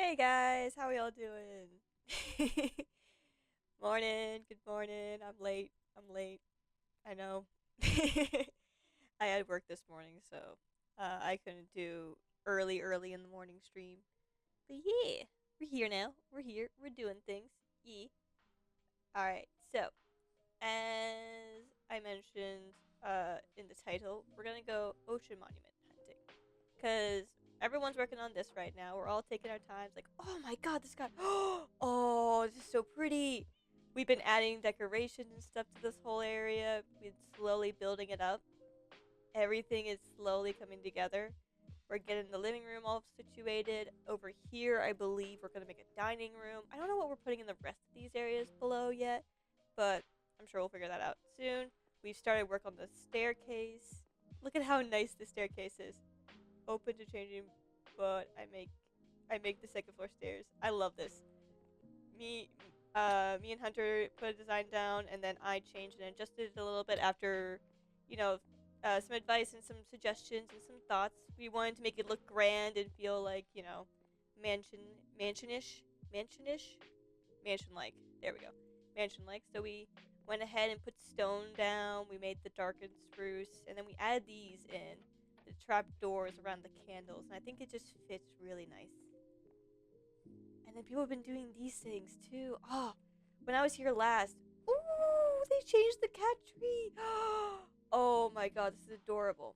Hey guys, how are y'all doing? Morning, good morning. I'm late. I'm late. I know. I had work this morning, so I couldn't do early in the morning stream. But yeah, we're here now. We're here. We're doing things. Yeah. All right. So, as I mentioned in the title, we're gonna go ocean monument hunting. Because everyone's working on this right now. We're all taking our times, like, oh my god, this guy, oh, this is so pretty. We've been adding decorations and stuff to this whole area. We've been slowly building it up. Everything is slowly coming together. We're getting the living room all situated. Over here, I believe we're going to make a dining room. I don't know what we're putting in the rest of these areas below yet, but I'm sure we'll figure that out soon. We've started work on the staircase. Look at how nice the staircase is. Open to changing, but I make the second floor stairs. I love this. Me me and Hunter put a design down, and then I changed and adjusted it a little bit after, you know, some advice and some suggestions and some thoughts. We wanted to make it look grand and feel like, mansion mansionish mansionish mansion like. There we go, mansion like. So we went ahead and put stone down. We made the darkened spruce, and then we added these in the trap doors around the candles, and I think it just fits really nice. And then people have been doing these things too. Oh, when I was here last, ooh, they changed the cat tree. Oh my god, this is adorable.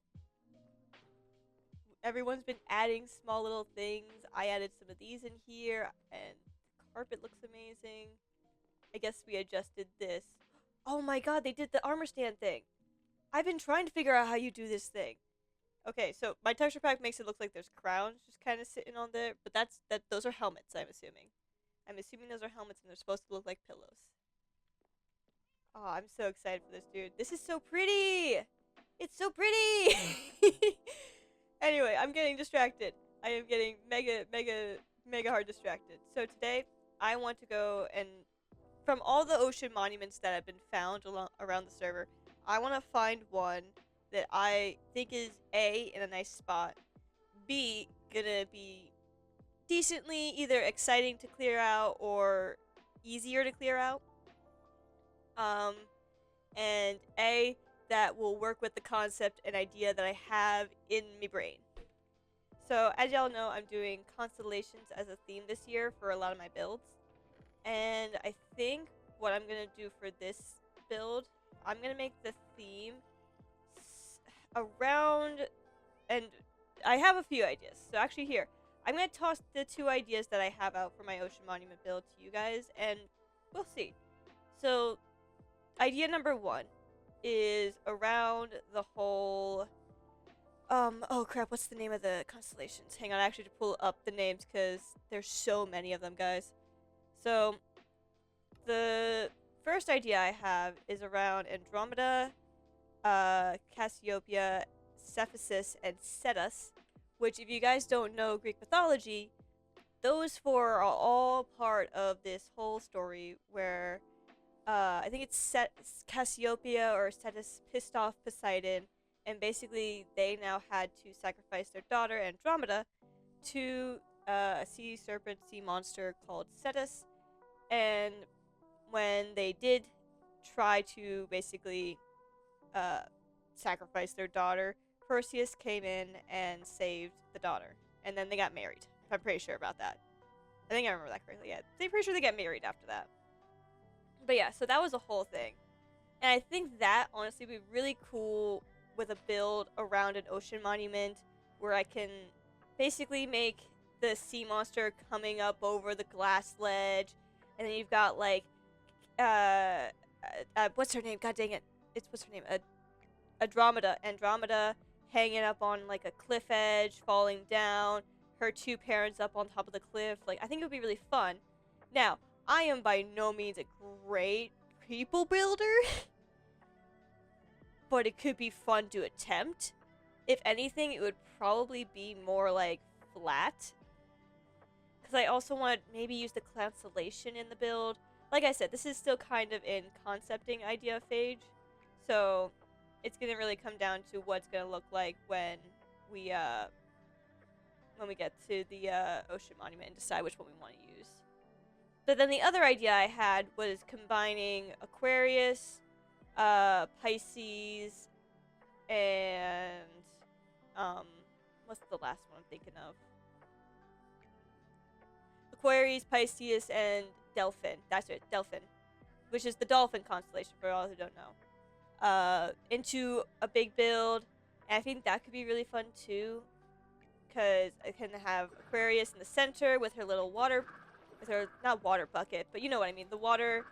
Everyone's been adding small little things. I added some of these in here, and the carpet looks amazing. I guess we adjusted this. Oh my god, they did the armor stand thing. I've been trying to figure out how you do this thing. Okay, so my texture pack makes it look like there's crowns just kind of sitting on there, but that. Those are helmets. I'm assuming. I'm assuming those are helmets, and they're supposed to look like pillows. Oh, I'm so excited for this, dude. This is so pretty. It's so pretty. Anyway, I'm getting distracted. I am getting mega hard distracted. So today, I want to go and from all the ocean monuments that have been found around the server, I want to find one that I think is A, in a nice spot, B, gonna be decently either exciting to clear out or easier to clear out, um, and A, that will work with the concept and idea that I have in my brain. So, as y'all know, I'm doing constellations as a theme this year for a lot of my builds. And I think what I'm going to do for this build, I'm going to make the theme around, and I have a few ideas. So actually here, I'm going to toss the two ideas that I have out for my Ocean Monument build to you guys, and we'll see. So, idea number one is around the whole, oh crap, what's the name of the constellations? Hang on, I actually have to pull up the names because there's so many of them, guys. So, the first idea I have is around Andromeda, Cassiopeia, Cephasus, and Cetus, which, if you guys don't know Greek mythology, those four are all part of this whole story where I think it's Cassiopeia or Cetus pissed off Poseidon, and basically they now had to sacrifice their daughter Andromeda to a sea serpent, sea monster called Cetus, and when they did try to basically sacrifice their daughter, Perseus came in and saved the daughter. And then they got married. I'm pretty sure about that. I think I remember that correctly. Yeah, I'm pretty sure they got married after that. But yeah, so that was a whole thing. And I think that, honestly, would be really cool with a build around an ocean monument where I can basically make the sea monster coming up over the glass ledge. And then you've got, like, what's her name? God dang it. What's her name? Andromeda hanging up on, like, a cliff edge, falling down. Her two parents up on top of the cliff. Like, I think it would be really fun. Now, I am by no means a great people builder, but it could be fun to attempt. If anything, it would probably be more, like, flat. Because I also want to maybe use the constellation in the build. Like I said, this is still kind of in concepting idea phase, so it's going to really come down to what's going to look like when we when we get to the ocean monument and decide which one we want to use. But then the other idea I had was combining Aquarius, Pisces, and what's the last one I'm thinking of? Aquarius, Pisces, and Delphin. That's it, Delphin, which is the dolphin constellation for all who don't know. Into a big build, and I think that could be really fun too, because I can have Aquarius in the center with her little water, with her not water bucket, but you know what I mean, the water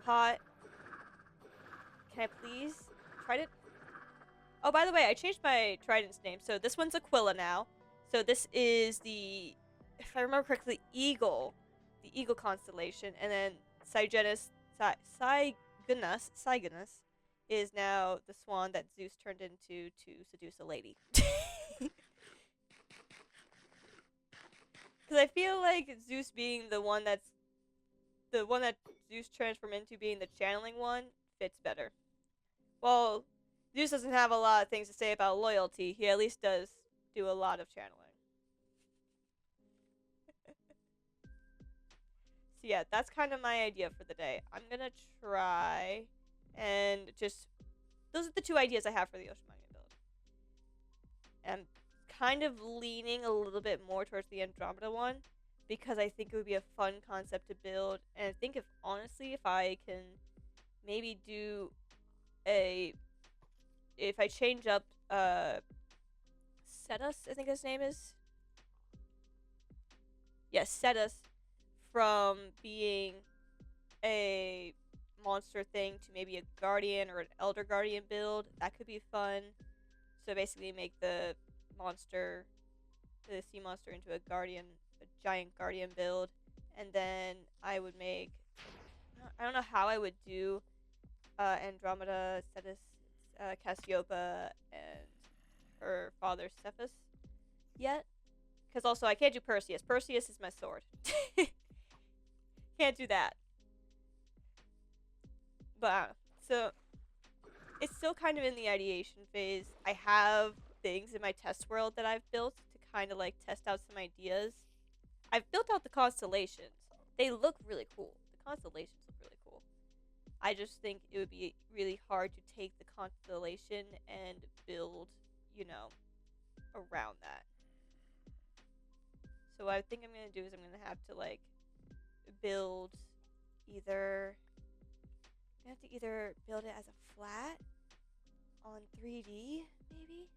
pot. Can I please trident? Oh, by the way, I changed my trident's name, so this one's Aquila now. So this is the, if I remember correctly, Eagle, the Eagle constellation, and then Cygnus is now the swan that Zeus turned into to seduce a lady. Because I feel like Zeus being the one that Zeus transformed into being the channeling one fits better. Well, Zeus doesn't have a lot of things to say about loyalty. He at least does do a lot of channeling. So yeah, that's kind of my idea for the day. I'm gonna try and just... Those are the two ideas I have for the Ocean Monument build. And I'm kind of leaning a little bit more towards the Andromeda one, because I think it would be a fun concept to build. And I think honestly, if I can maybe do if I change up Cetus, I think his name is. Yes, Cetus, from being a monster thing to maybe a guardian or an elder guardian build. That could be fun. So basically make the sea monster into a giant guardian build. And then I would make, I don't know how I would do Andromeda, Cetus, Cassiopeia, and her father Cephas yet. Because also I can't do Perseus. Perseus is my sword. Can't do that. But so it's still kind of in the ideation phase. I have things in my test world that I've built to kind of like test out some ideas. I've built out the constellations. They look really cool. The constellations look really cool. I just think it would be really hard to take the constellation and build, around that. So what I think I'm going to do is I'm going to have to like build either build it as a flat on 3D, maybe?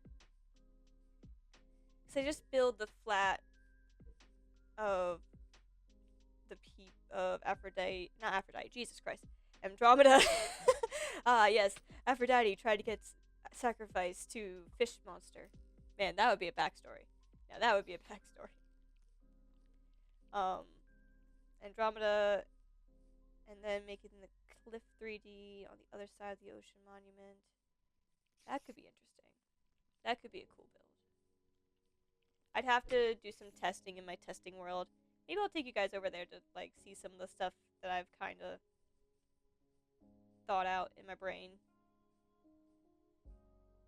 Because I just build the flat of Aphrodite, not Aphrodite, Jesus Christ, Andromeda. Yes, Aphrodite tried to get sacrificed to fish monster. Man, that would be a backstory. Now that would be a backstory. Andromeda, and then making the cliff 3D on the other side of the ocean monument. That could be interesting. That could be a cool build. I'd have to do some testing in my testing world. Maybe I'll take you guys over there to like see some of the stuff that I've kind of thought out in my brain.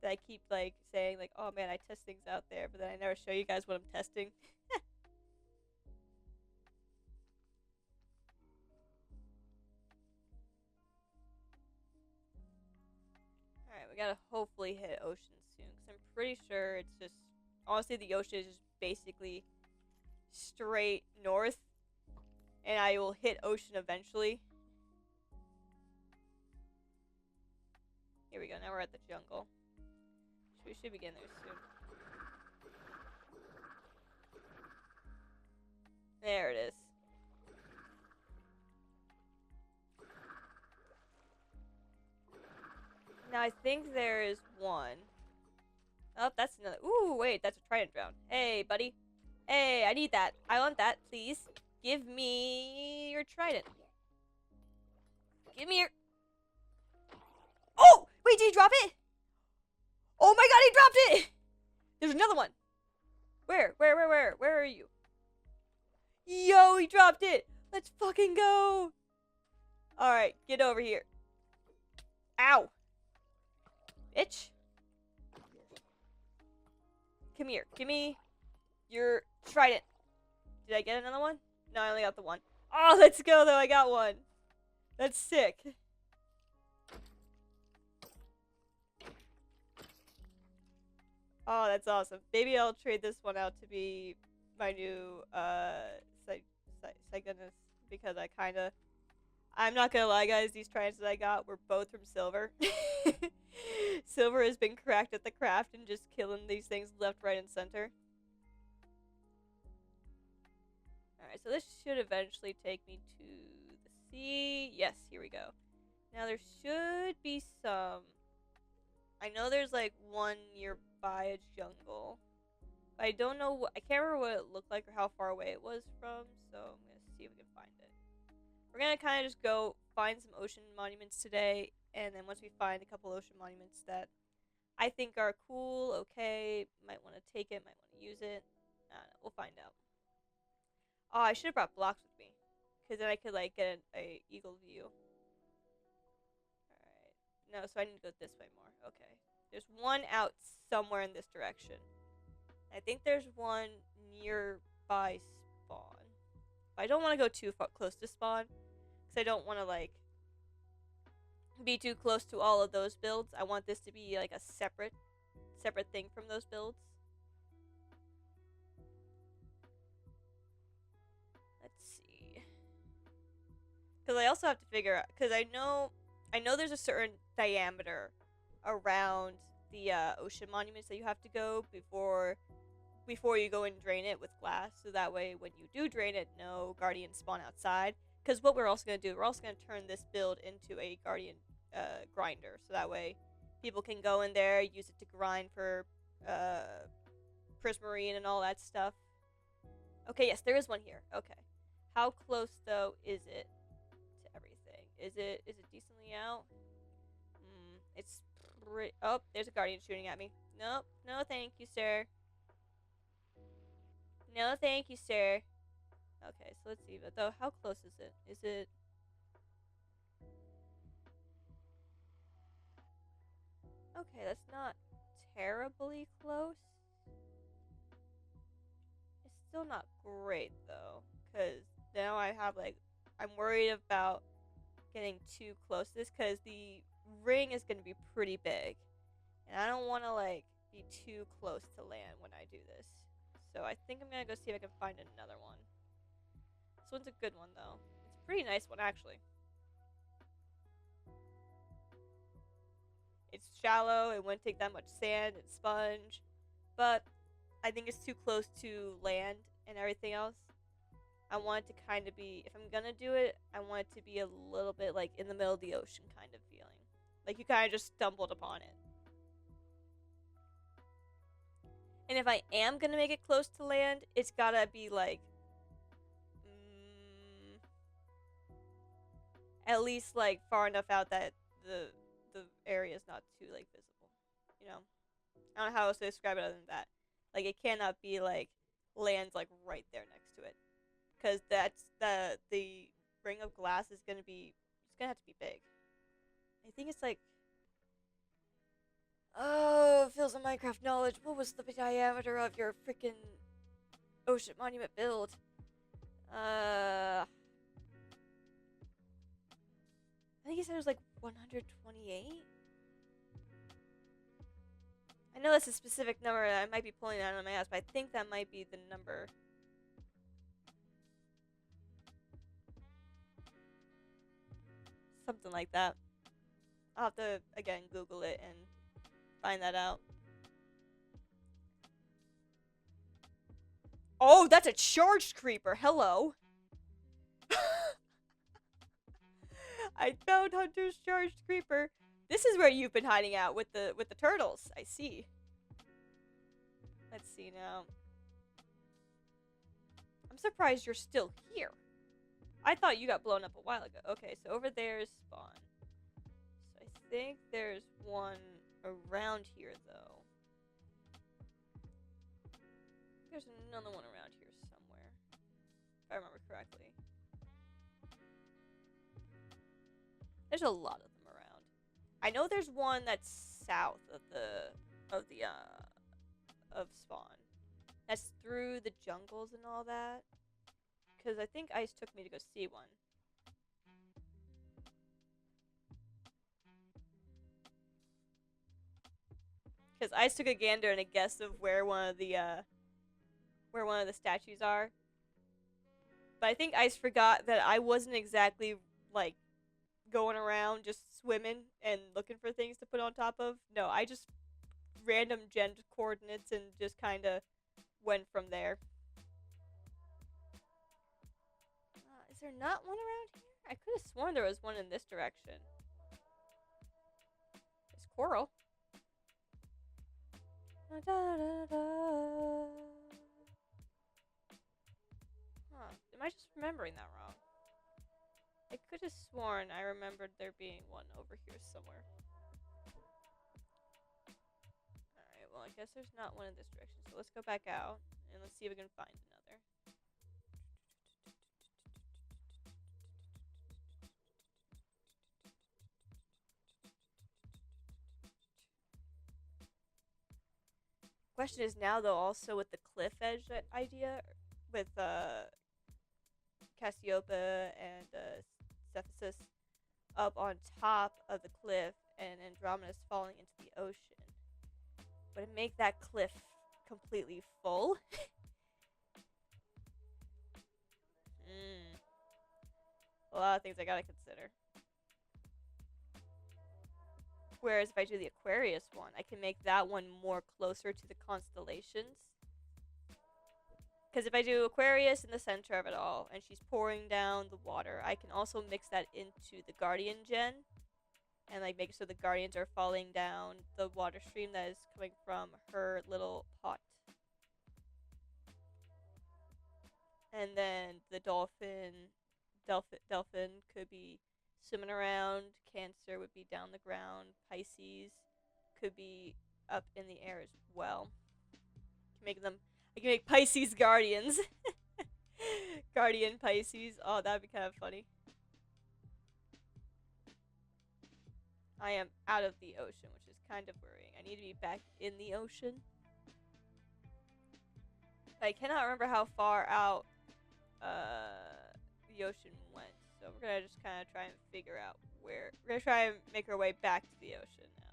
That I keep like saying like, oh man, I test things out there, but then I never show you guys what I'm testing. Alright, we gotta hopefully hit ocean soon, because I'm pretty sure it's just, honestly the ocean is just basically straight north, and I will hit ocean eventually. Here we go, now we're at the jungle. We should be getting there soon. There it is. Now I think there is one. Oh, that's another. Ooh, wait, that's a trident drown. Hey, buddy. Hey, I need that. I want that, please. Give me your trident. Give me your... Oh! Wait, did he drop it? Oh my god, he dropped it! There's another one. Where? Where are you? Yo, he dropped it! Let's fucking go! Alright, get over here. Ow! Bitch. Come here. Give me You're trident. Did I get another one? No, I only got the one. Oh, let's go though. I got one. That's sick. Oh, that's awesome. Maybe I'll trade this one out to be my new Cygnus because I'm not gonna lie, guys. These tridents that I got were both from Silver. Silver has been cracked at the craft and just killing these things left, right, and center. Alright, so this should eventually take me to the sea. Yes, here we go. Now there should be some... I know there's like one nearby a jungle. I don't know I can't remember what it looked like or how far away it was from, so I'm gonna see if we can find it. We're gonna kind of just go find some ocean monuments today, and then once we find a couple ocean monuments that I think are cool, okay, might want to take it, might want to use it. I don't know, we'll find out. Oh, I should have brought blocks with me, because then I could like get a eagle view. Alright, no, so I need to go this way more. Okay, there's one out somewhere in this direction. I think there's one nearby spawn. But I don't want to go too close to spawn, because I don't want to like be too close to all of those builds. I want this to be like a separate thing from those builds. Let's see. Because I also have to figure out, because I know there's a certain diameter around the ocean monuments that you have to go before you go and drain it with glass, so that way when you do drain it, no guardians spawn outside. Because what we're also going to do, we're also going to turn this build into a guardian grinder, so that way people can go in there, use it to grind for prismarine and all that stuff. Okay, yes, there is one here. Okay. How close, though, is it to everything? Is it decently out? It's pretty... Oh, there's a guardian shooting at me. Nope. No, thank you, sir. No, thank you, sir. Okay, so let's see. But though, how close is it? Is it... Okay, that's not terribly close. It's still not great, though. Because now I have, like... I'm worried about getting too close to this, because the ring is going to be pretty big. And I don't want to, like, be too close to land when I do this. So I think I'm going to go see if I can find another one. This one's a good one, though. It's a pretty nice one, actually. It's shallow, it wouldn't take that much sand and sponge. But I think it's too close to land and everything else. I want it to kind of be, if I'm going to do it, I want it to be a little bit like in the middle of the ocean kind of feeling. Like you kind of just stumbled upon it. And if I am going to make it close to land, it's got to be like... at least like far enough out that the area is not too like visible. You know? I don't know how else to describe it other than that. Like it cannot be like lands like right there next to it. Because that's the ring of glass is going to be... it's going to have to be big. I think it's like... oh, feels of Minecraft knowledge. What was the diameter of your freaking ocean monument build? I think he said it was like 128? I know that's a specific number, and I might be pulling that out of my ass, but I think that might be the number. Something like that. I'll have to, again, Google it and find that out. Oh, that's a charged creeper. Hello. I found Hunter's charged creeper. This is where you've been hiding out with the turtles. I see. Let's see now. I'm surprised you're still here. I thought you got blown up a while ago. Okay, so over there is spawn. So I think there's one around here, though. There's another one around here somewhere, if I remember correctly. There's a lot of them around. I know there's one that's south of spawn. That's through the jungles and all that. Because I think Ice took me to go see one. Because Ice took a gander and a guess of where one of the statues are. But I think Ice forgot that I wasn't exactly like going around just swimming and looking for things to put on top of. No, I just random gen coordinates and just kind of went from there. Is there not one around here? I could have sworn there was one in this direction. It's coral. Da, da, da. Huh. Am I just remembering that wrong? I could have sworn I remembered there being one over here somewhere. Alright, well, I guess there's not one in this direction. So let's go back out and let's see if we can find another. Question is now, though, also with the cliff edge idea, with Cassiopeia and Cephalus up on top of the cliff and Andromeda's falling into the ocean, would it make that cliff completely full? A lot of things I gotta consider. Whereas if I do the Aquarius one, I can make that one more closer to the constellations. Because if I do Aquarius in the center of it all, and she's pouring down the water, I can also mix that into the Guardian gen. And like make so the Guardians are falling down the water stream that is coming from her little pot. And then the dolphin could be swimming around. Cancer would be down the ground. Pisces could be up in the air as well. I can make Pisces guardians. Guardian Pisces. Oh, that'd be kind of funny. I am out of the ocean, which is kind of worrying. I need to be back in the ocean. I cannot remember how far out the ocean went. So we're gonna just kind of try and figure out where. We're gonna try and make our way back to the ocean now.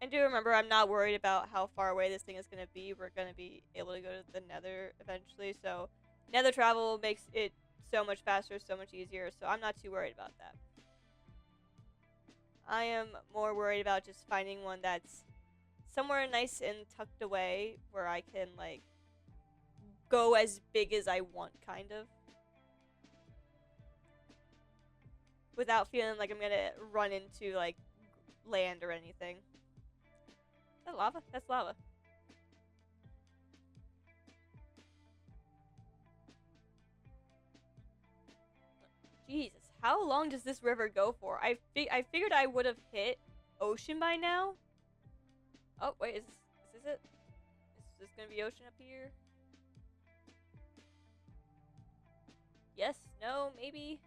And do remember, I'm not worried about how far away this thing is going to be. We're going to be able to go to the nether eventually. So nether travel makes it so much faster, so much easier. So I'm not too worried about that. I am more worried about just finding one that's somewhere nice and tucked away where I can, like, go as big as I want, kind of. Without feeling like I'm going to run into, like, land or anything. Is that lava? That's lava. Jesus, how long does this river go for? I figured I would have hit ocean by now. Oh, wait, is this it? Is this gonna be ocean up here? Yes, no, maybe.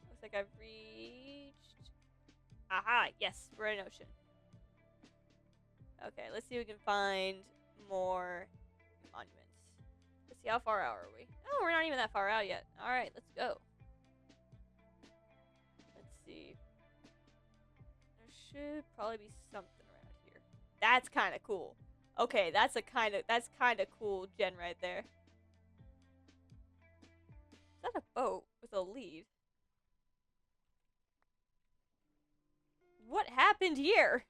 Looks like I've reached... Aha, yes, we're in ocean. Okay, let's see if we can find more monuments. Let's see, how far out are we? Oh, we're not even that far out yet. Alright, let's go. Let's see. There should probably be something around here. That's kind of cool. Okay, that's kind of cool gen right there. Is that a boat with a lead? What happened here?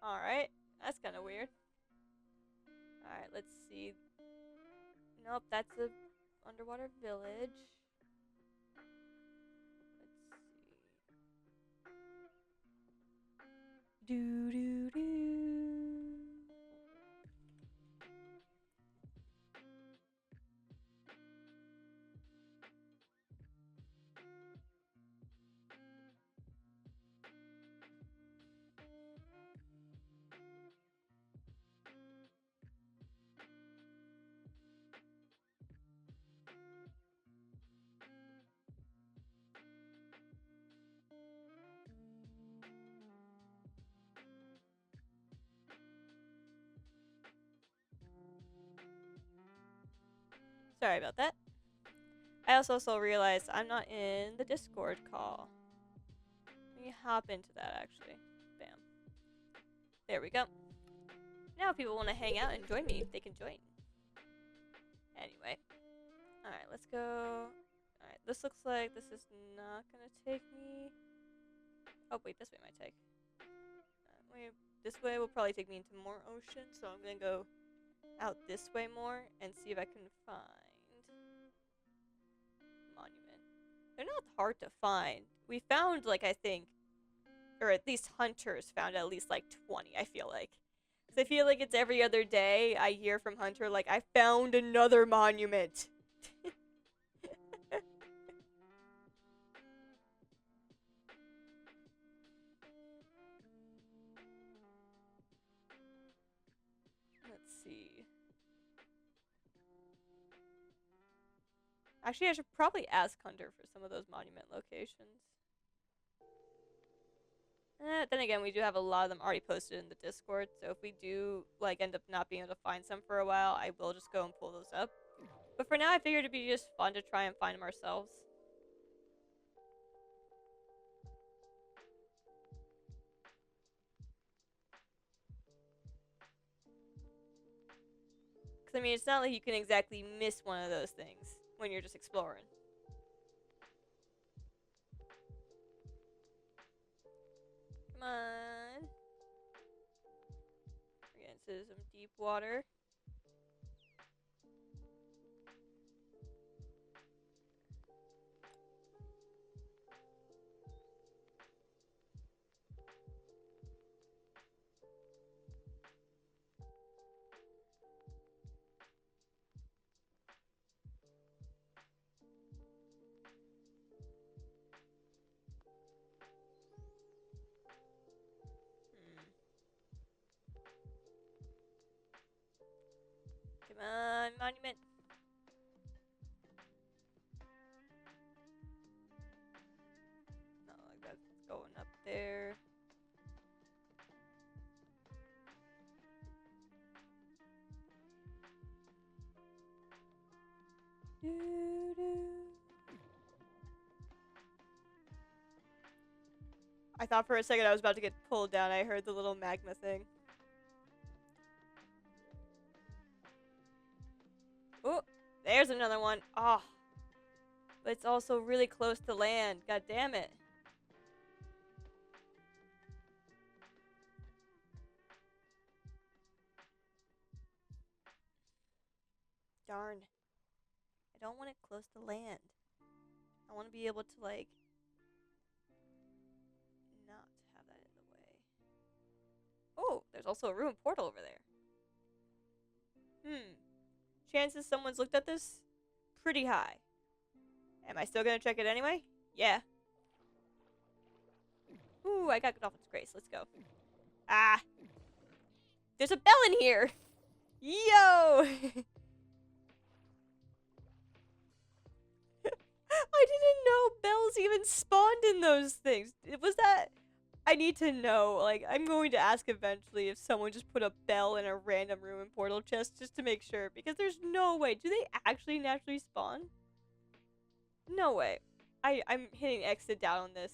Alright, that's kind of weird. Alright, let's see. Nope, that's a underwater village. Let's see. Do do do. Sorry about that. I also realized I'm not in the Discord call. Let me hop into that, actually. Bam. There we go. Now if people want to hang out and join me, they can join. Anyway. Alright, let's go. Alright, this looks like this is not going to take me... Oh, wait, this way might take. This way will probably take me into more ocean, so I'm going to go out this way more and see if I can find monument. They're not hard to find. We found, like, I think, or at least hunters found at least, like, 20, I feel like. Because I feel like it's every other day I hear from Hunter, like, I found another monument. Let's see. Actually, I should probably ask Hunter for some of those monument locations. Then again, we do have a lot of them already posted in the Discord, so if we do, like, end up not being able to find some for a while, I will just go and pull those up. But for now, I figured it'd be just fun to try and find them ourselves. Because, I mean, it's not like you can exactly miss one of those things when you're just exploring. Come on. We're getting into some deep water. Come on, monument. No, like that's going up there. I thought for a second I was about to get pulled down. I heard the little magma thing. Oh, there's another one. Oh, but it's also really close to land. God damn it. Darn. I don't want it close to land. I want to be able to, like, not have that in the way. Oh, there's also a ruined portal over there. Chances someone's looked at this? Pretty high. Am I still gonna check it anyway? Yeah. Ooh, I got Dolphin's Grace. Let's go. Ah! There's a bell in here! Yo! I didn't know bells even spawned in those things. Was that... I need to know. Like, I'm going to ask eventually if someone just put a bell in a random room in portal chest just to make sure. Because there's no way. Do they actually naturally spawn? No way. I'm hitting exit down on this.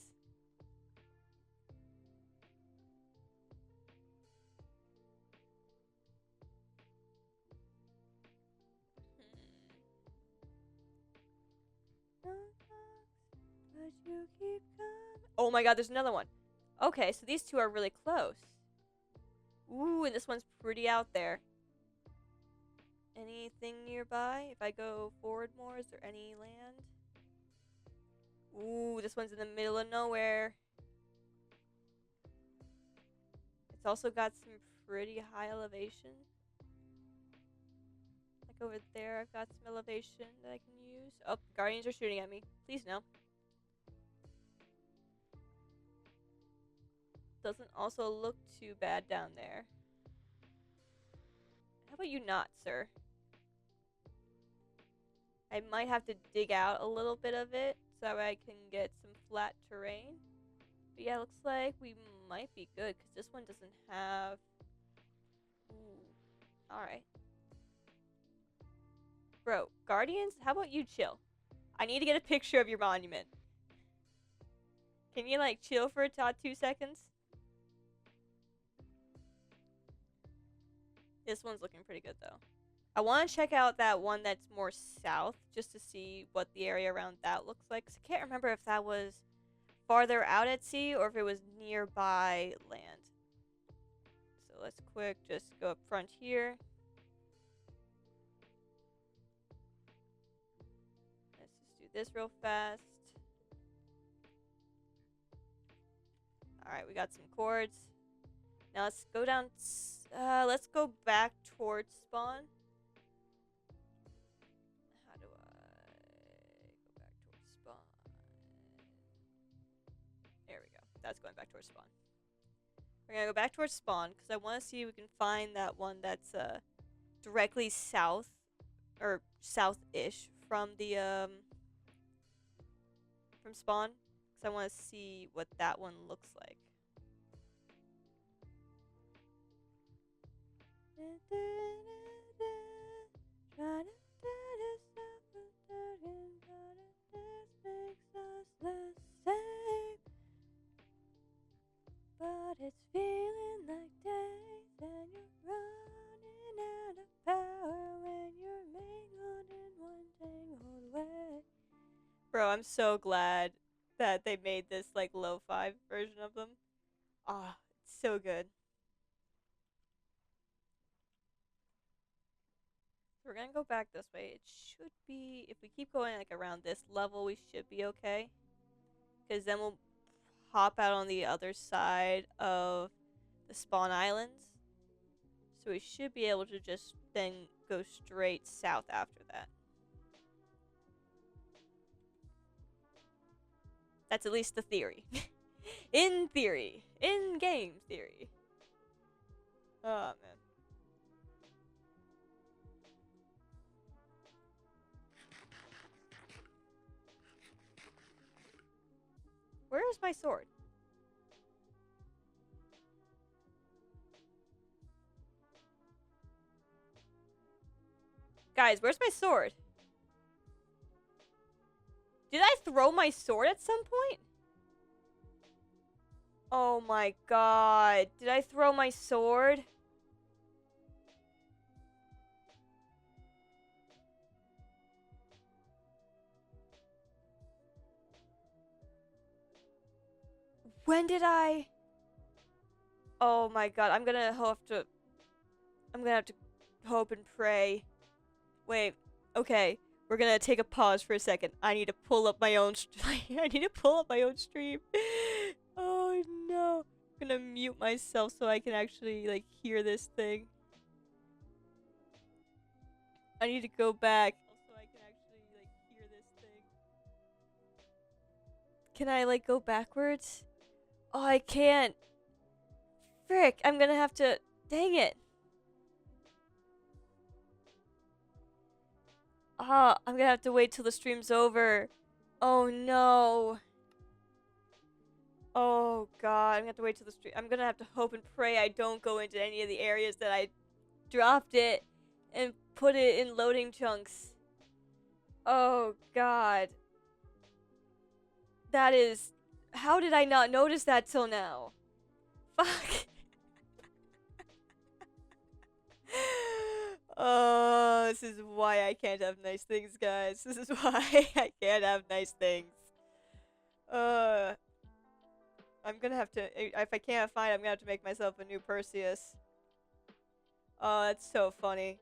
Oh my god, there's another one. Okay, so these two are really close. Ooh, and this one's pretty out there. Anything nearby? If I go forward more, is there any land? Ooh, this one's in the middle of nowhere. It's also got some pretty high elevation. Like over there, I've got some elevation that I can use. Oh, guardians are shooting at me. Please no. Doesn't also look too bad down there. How about you not, sir? I might have to dig out a little bit of it so I can get some flat terrain. But yeah, looks like we might be good because this one doesn't have... Ooh. Alright. Bro, Guardians, how about you chill? I need to get a picture of your monument. Can you, like, chill for a 2 seconds? This one's looking pretty good, though. I want to check out that one that's more south, just to see what the area around that looks like. 'Cause I can't remember if that was farther out at sea or if it was nearby land. So let's just go up front here. Let's just do this real fast. Alright, we got some cords. Now let's go down. Let's go back towards spawn. How do I go back towards spawn? There we go. That's going back towards spawn. We're gonna go back towards spawn because I want to see if we can find that one that's directly south or south-ish from the from spawn, because I want to see what that one looks like. But it's feeling like days and you're running out of power when you're mangled in one tangled way. Bro, I'm so glad that they made this like lo-fi version of them. Ah, it's so good. We're gonna go back this way. It should be, if we keep going like around this level, we should be okay. Because then we'll hop out on the other side of the spawn islands. So we should be able to just then go straight south after that. That's at least the theory. In theory. In game theory. Oh, man. Where is my sword? Guys, where's my sword? Did I throw my sword at some point? Oh my god. Did I throw my sword? When did I? Oh my god. I'm gonna have to hope and pray. Wait. Okay. We're gonna take a pause for a second. I need to pull up my own I need to pull up my own stream. Oh no. I'm gonna mute myself so I can actually like hear this thing. I need to go back so I can actually like hear this thing. Can I like go backwards? Oh, I can't. Frick, I'm gonna have to. Dang it. Ah, I'm gonna have to wait till the stream's over. Oh no. Oh god, I'm gonna have to wait till the stream. I'm gonna have to hope and pray I don't go into any of the areas that I dropped it and put it in loading chunks. Oh god. That is. How did I not notice that till now? Fuck. Oh, this is why I can't have nice things, guys. This is why I can't have nice things. I'm gonna have to, if I can't find it, I'm gonna have to make myself a new Perseus. Oh, that's so funny.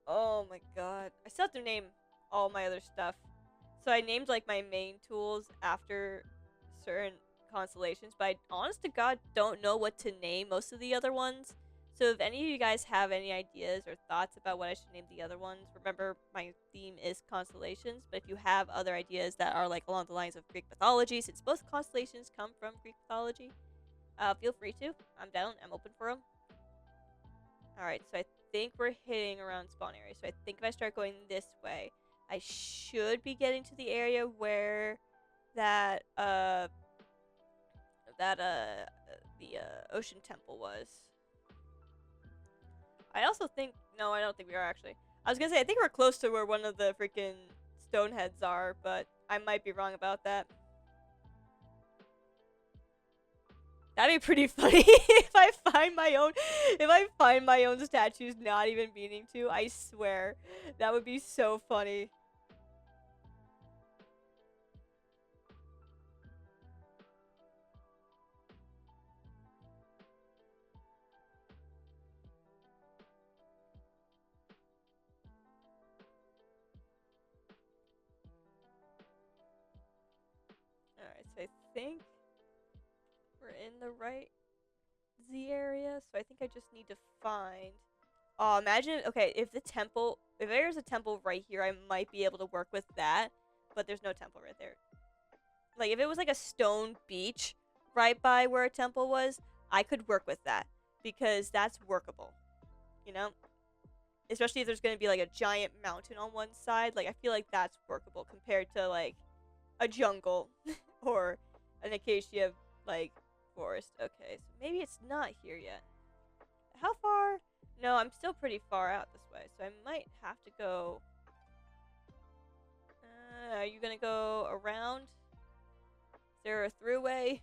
Oh my god. I still have to name all my other stuff. So I named like my main tools after certain constellations, but I honest to god don't know what to name most of the other ones. So if any of you guys have any ideas or thoughts about what I should name the other ones, remember my theme is constellations, but if you have other ideas that are like along the lines of Greek mythology, since both constellations come from Greek mythology, feel free to. I'm down. I'm open for them. Alright, so I think we're hitting around spawn area. So I think if I start going this way, I should be getting to the area where that, the ocean temple was. I also think, no, I don't think we are actually. I was gonna say, I think we're close to where one of the freaking stone heads are, but I might be wrong about that. That'd be pretty funny if I find my own statues not even meaning to. I swear, that would be so funny. All right, so I think we're in the right Z area. So I think I just need to find. Oh, imagine. Okay, if there's a temple right here, I might be able to work with that. But there's no temple right there. Like, if it was like a stone beach right by where a temple was, I could work with that because that's workable. You know, especially if there's gonna be like a giant mountain on one side. Like, I feel like that's workable compared to like a jungle or an acacia like forest. Okay, so maybe it's not here yet. How far? No, I'm still pretty far out this way, so I might have to go. Are you gonna go around? Is there a throughway?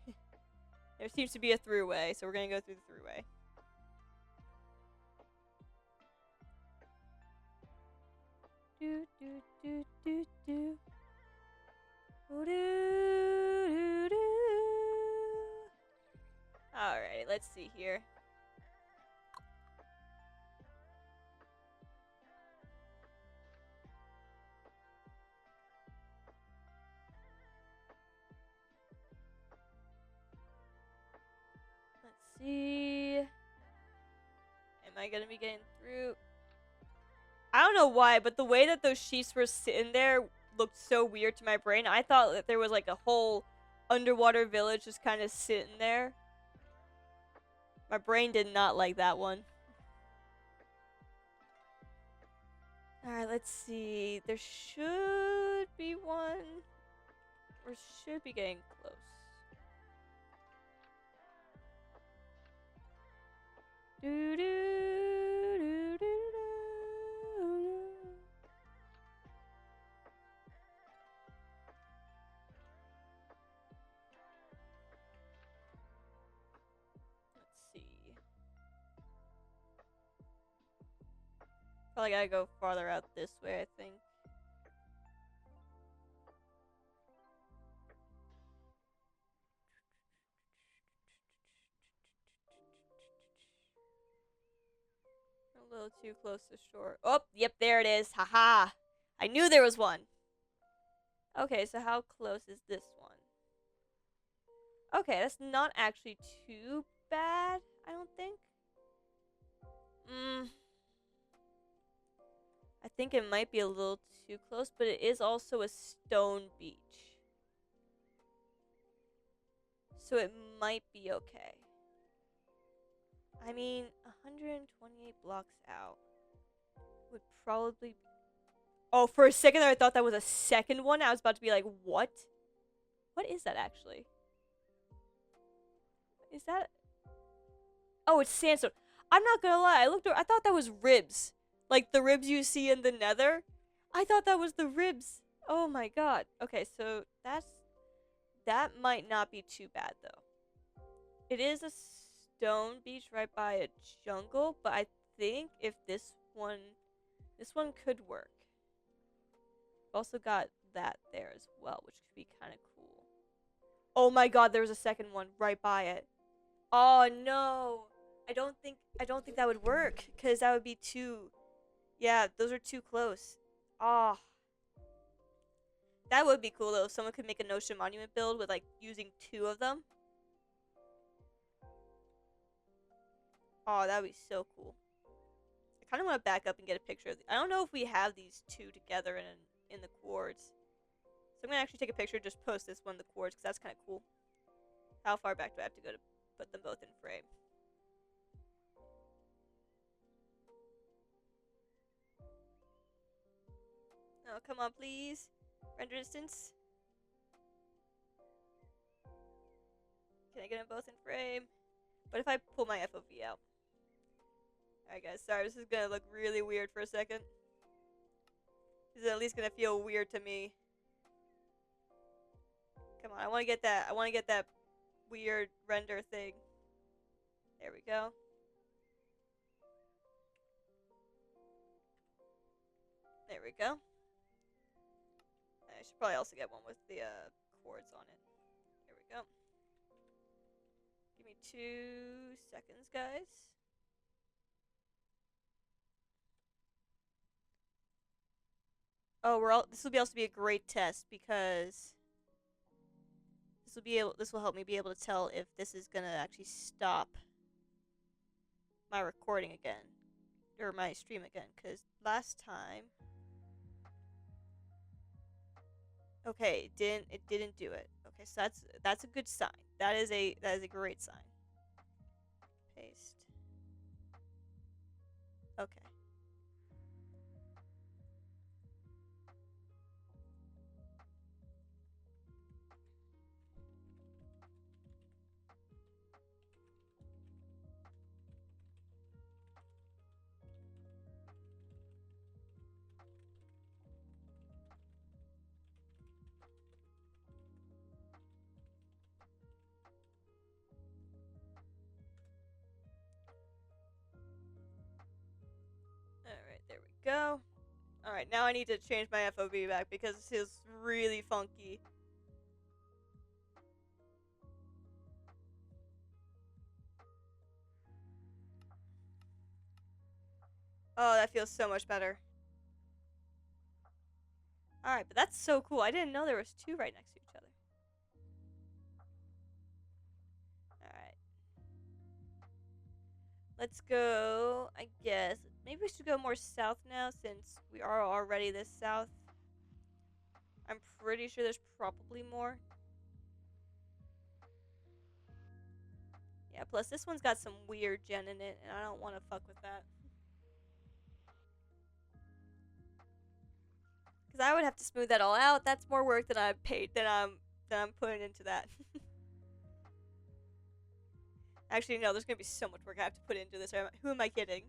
There seems to be a throughway, so we're gonna go through the throughway. Do do do do do. Do do do. Alright, let's see here. Let's see. Am I gonna be getting through? I don't know why, but the way that those sheets were sitting there looked so weird to my brain. I thought that there was like a whole underwater village just kind of sitting there. My brain did not like that one. Alright, let's see. There should be one. Or should be getting close. Do do do do do. Let's see. Probably gotta go farther out this way, I think. A little too close to shore. Oh, yep, there it is. Haha. I knew there was one. Okay, so how close is this one? Okay, that's not actually too bad, I don't think. I think it might be a little too close, but it is also a stone beach. So it might be okay. I mean, 128 blocks out would probably... Oh, for a second there I thought that was a second one. I was about to be like, what? What is that actually? Is that... Oh, it's sandstone. I'm not gonna lie. I thought that was ribs. Like the ribs you see in the nether. I thought that was the ribs. Oh my god. Okay, so that might not be too bad though. It is a stone beach right by a jungle, but I think if this one could work. Also got that there as well, which could be kind of cool. Oh my god, there was a second one right by it. Oh no. I don't think that would work cuz that would be too... Yeah, those are too close. Oh. That would be cool though if someone could make a Notion monument build with like using 2 of them. Oh, that would be so cool. I kind of want to back up and get a picture of I don't know if we have these 2 together in the quartz. So I'm going to actually take a picture, just post this one in the quartz because that's kind of cool. How far back do I have to go to put them both in frame? Oh, come on, please. Render distance. Can I get them both in frame? What if I pull my FOV out? Alright guys, sorry, this is gonna look really weird for a second. This is at least gonna feel weird to me. Come on, I want to get that. I want to get that weird render thing. There we go. There we go. I should probably also get one with the chords on it. There we go. Give me 2 seconds, guys. Oh, this will also be a great test because this will help me be able to tell if this is gonna actually stop my recording again or my stream again. Because last time, okay, it didn't do it. Okay, so that's a good sign. That is a great sign. Paste. Okay. Alright, there we go. Alright, now I need to change my FOV back because this is really funky. Oh, that feels so much better. Alright, but that's so cool. I didn't know there was 2 right next to each other. Alright. Let's go, I guess. Maybe we should go more south now since we are already this south. I'm pretty sure there's probably more. Yeah, plus this one's got some weird gen in it, and I don't want to fuck with that. Because I would have to smooth that all out. That's more work than I'm putting into that. Actually, no, there's gonna be so much work I have to put into this. Who am I kidding?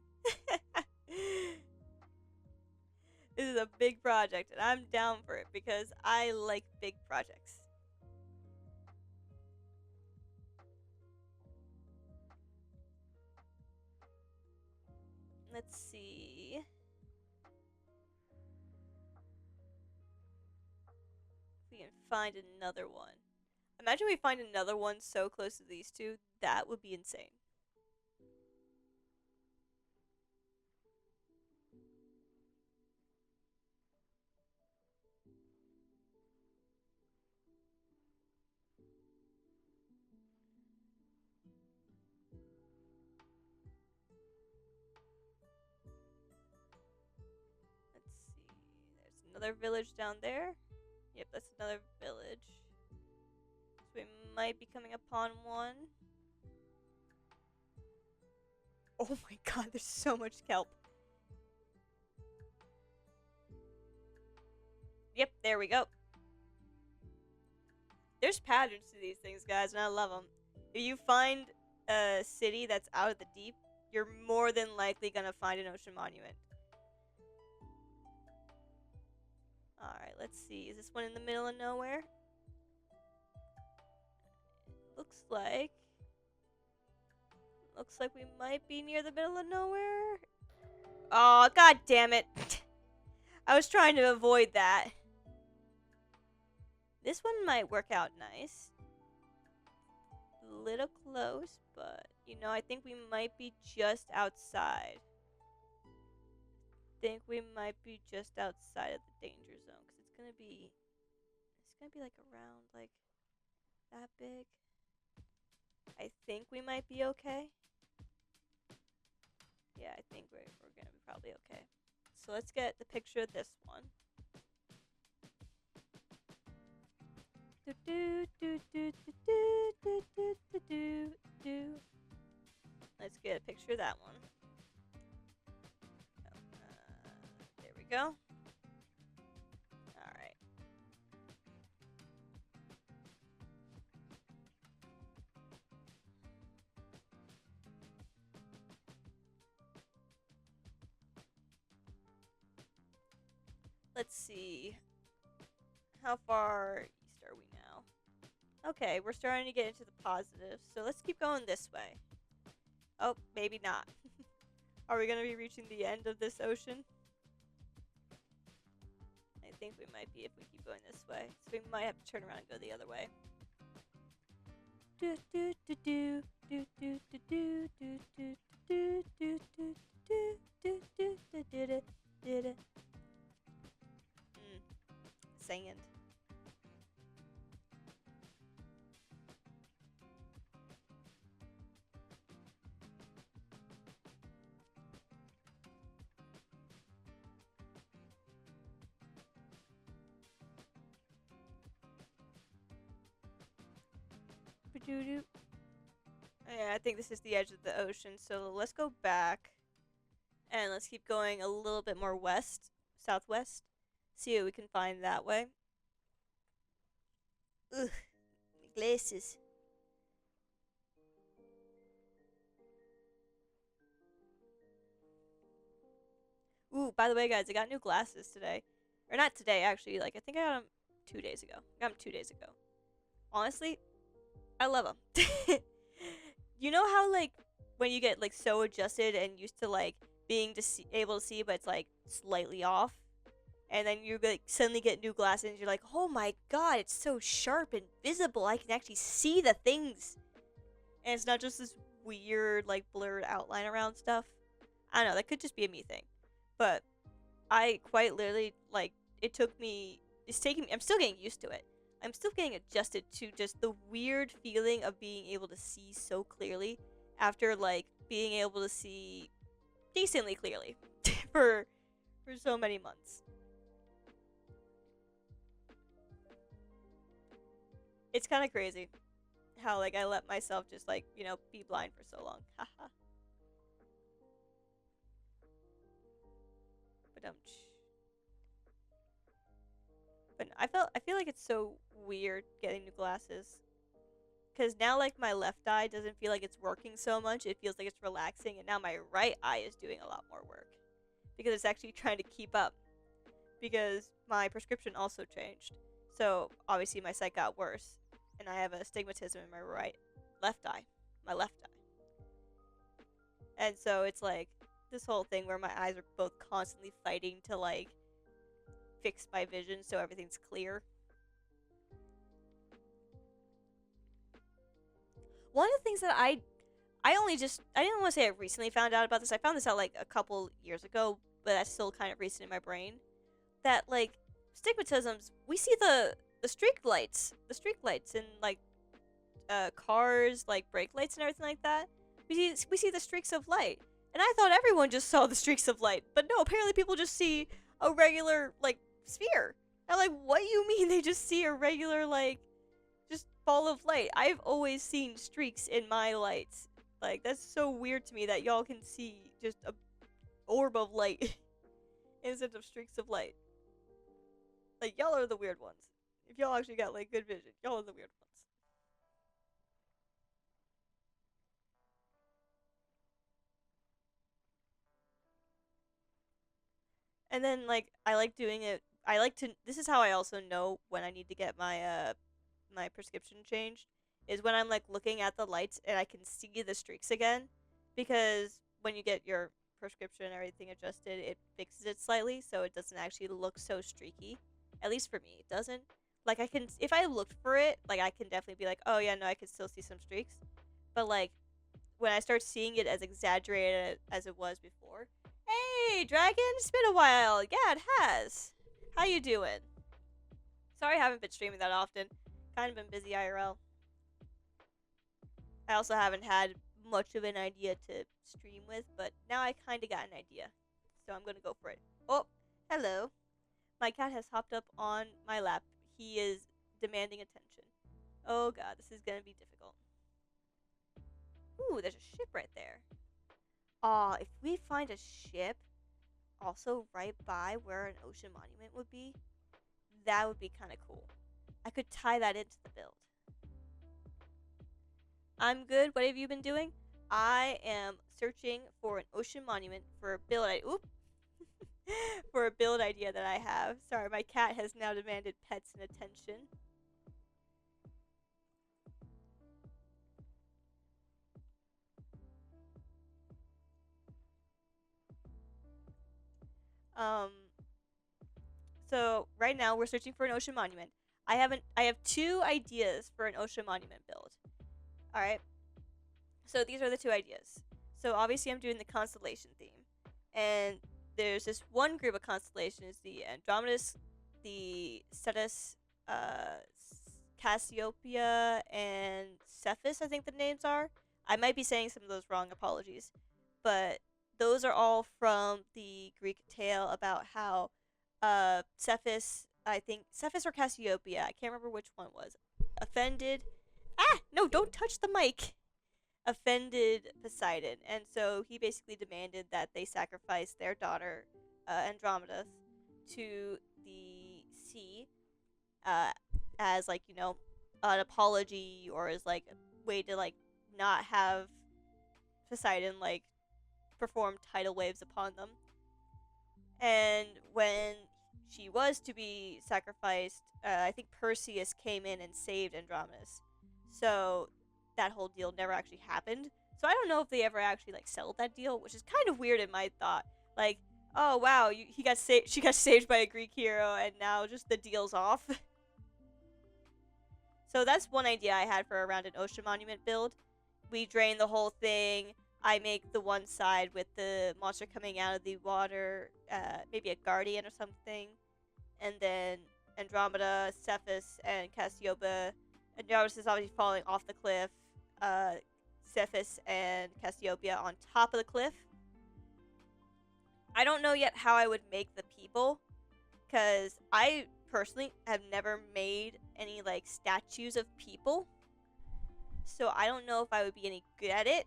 This is a big project, and I'm down for it because I like big projects. Let's see. If we can find another one. Imagine we find another one so close to these two. That would be insane. Let's see. There's another village down there. Yep, that's another village. So we might be coming upon one. Oh my god, there's so much kelp. Yep, there we go. There's patterns to these things, guys, and I love them. If you find a city that's out of the deep, you're more than likely gonna find an ocean monument. Alright, let's see. Is this one in the middle of nowhere? Looks like we might be near the middle of nowhere. Oh, god damn it. I was trying to avoid that. This one might work out nice. A little close, but, you know, I think we might be just outside. Think we might be just outside of the danger zone, because it's gonna be like around like that big. I think we might be okay. Yeah, I think we're gonna be probably okay. So let's get the picture of this one. Let's get a picture of that one. There we go. Alright. let's see. How far east are we now? Okay, we're starting to get into the positives, so let's keep going this way. Oh, maybe not. Are we going to be reaching the end of this ocean? I think we might be if we keep going this way. So we might have to turn around and go the other way. Do do do do do do do do do do do do do do do do do do. Sand. Yeah, I think this is the edge of the ocean, so let's go back. And let's keep going a little bit more west, southwest. See what we can find that way. Ugh, my glasses. Ooh, by the way, guys, I got new glasses today. Or not today, actually. Like, I think I got them 2 days ago. I got them 2 days ago. Honestly, I love them. You know how, like, when you get, like, so adjusted and used to, like, being able to see, but it's, like, slightly off? And then you, like, suddenly get new glasses and you're like, oh my god, it's so sharp and visible. I can actually see the things. And it's not just this weird, like, blurred outline around stuff. I don't know, that could just be a me thing. But I quite literally, like, it took me, it's taking me, I'm still getting used to it. I'm still getting adjusted to just the weird feeling of being able to see so clearly after, like, being able to see decently clearly for so many months. It's kind of crazy how, like, I let myself just, like, you know, be blind for so long. Haha. But I feel like it's so weird getting new glasses. Cause now, like, my left eye doesn't feel like it's working so much. It feels like it's relaxing, and now my right eye is doing a lot more work because it's actually trying to keep up. Because my prescription also changed, so obviously my sight got worse, and I have a astigmatism in my left eye, my left eye, and so it's like this whole thing where my eyes are both constantly fighting to, like, fix my vision so everything's clear. One of the things that I didn't want to say I recently found out about this. I found this out like a couple years ago, but that's still kind of recent in my brain. That, like, stigmatisms, we see the streak lights in, like, cars, like brake lights and everything like that. We see the streaks of light, and I thought everyone just saw the streaks of light, but no, apparently people just see a regular, like, sphere. I'm like, what do you mean they just see a regular, like, just ball of light? I've always seen streaks in my lights. Like, that's so weird to me that y'all can see just a orb of light instead of streaks of light. Like, y'all are the weird ones. If y'all actually got, like, good vision, y'all are the weird ones. And then, like, I like doing it. I like to. This is how I also know when I need to get my prescription changed. Is when I'm, like, looking at the lights and I can see the streaks again, because when you get your prescription and everything adjusted, it fixes it slightly so it doesn't actually look so streaky. At least for me, it doesn't. Like, I can, if I looked for it, like, I can definitely be like, oh yeah, no, I can still see some streaks. But, like, when I start seeing it as exaggerated as it was before. Hey, Dragon, it's been a while. Yeah, it has. How you doing? Sorry I haven't been streaming that often. Kind of been busy IRL. I also haven't had much of an idea to stream with, but now I kind of got an idea. So I'm going to go for it. Oh, hello. My cat has hopped up on my lap. He is demanding attention. Oh god, this is going to be difficult. Ooh, there's a ship right there. Aw, if we find a ship also right by where an ocean monument would be, that would be kind of cool. I could tie that into the build. I'm good. What have you been doing? I am searching for an ocean monument for a build. Oop. for a build idea that I have. Sorry, my cat has now demanded pets and attention. Um, so right now we're searching for an ocean monument. I have two ideas for an ocean monument build. All right. So these are the two ideas. So obviously I'm doing the constellation theme, and there's this one group of constellations: the Andromedus, the Cetus, Cassiopeia, and Cephus. I think the names are. I might be saying some of those wrong. Apologies, but those are all from the Greek tale about how Cephus, I think Cephus or Cassiopeia, I can't remember which one was, offended. Ah, no! Don't touch the mic. Offended Poseidon, and so he basically demanded that they sacrifice their daughter, Andromeda, to the sea, uh, as like an apology, or as like a way to like not have Poseidon like perform tidal waves upon them. And when she was to be sacrificed, I think Perseus came in and saved Andromeda. So that whole deal never actually happened. So I don't know if they ever actually like settled that deal, which is kind of weird in my thought. Like, oh wow, he got saved. She got saved by a Greek hero, and now just the deal's off. So that's one idea I had for around an ocean monument build. We drain the whole thing. I make the one side with the monster coming out of the water, maybe a guardian or something, and then Andromeda, Cephus, and Cassiopeia. Andromeda is obviously falling off the cliff. Cephus and Cassiopeia on top of the cliff. I don't know yet how I would make the people, because I personally have never made any like statues of people, so I don't know if I would be any good at it,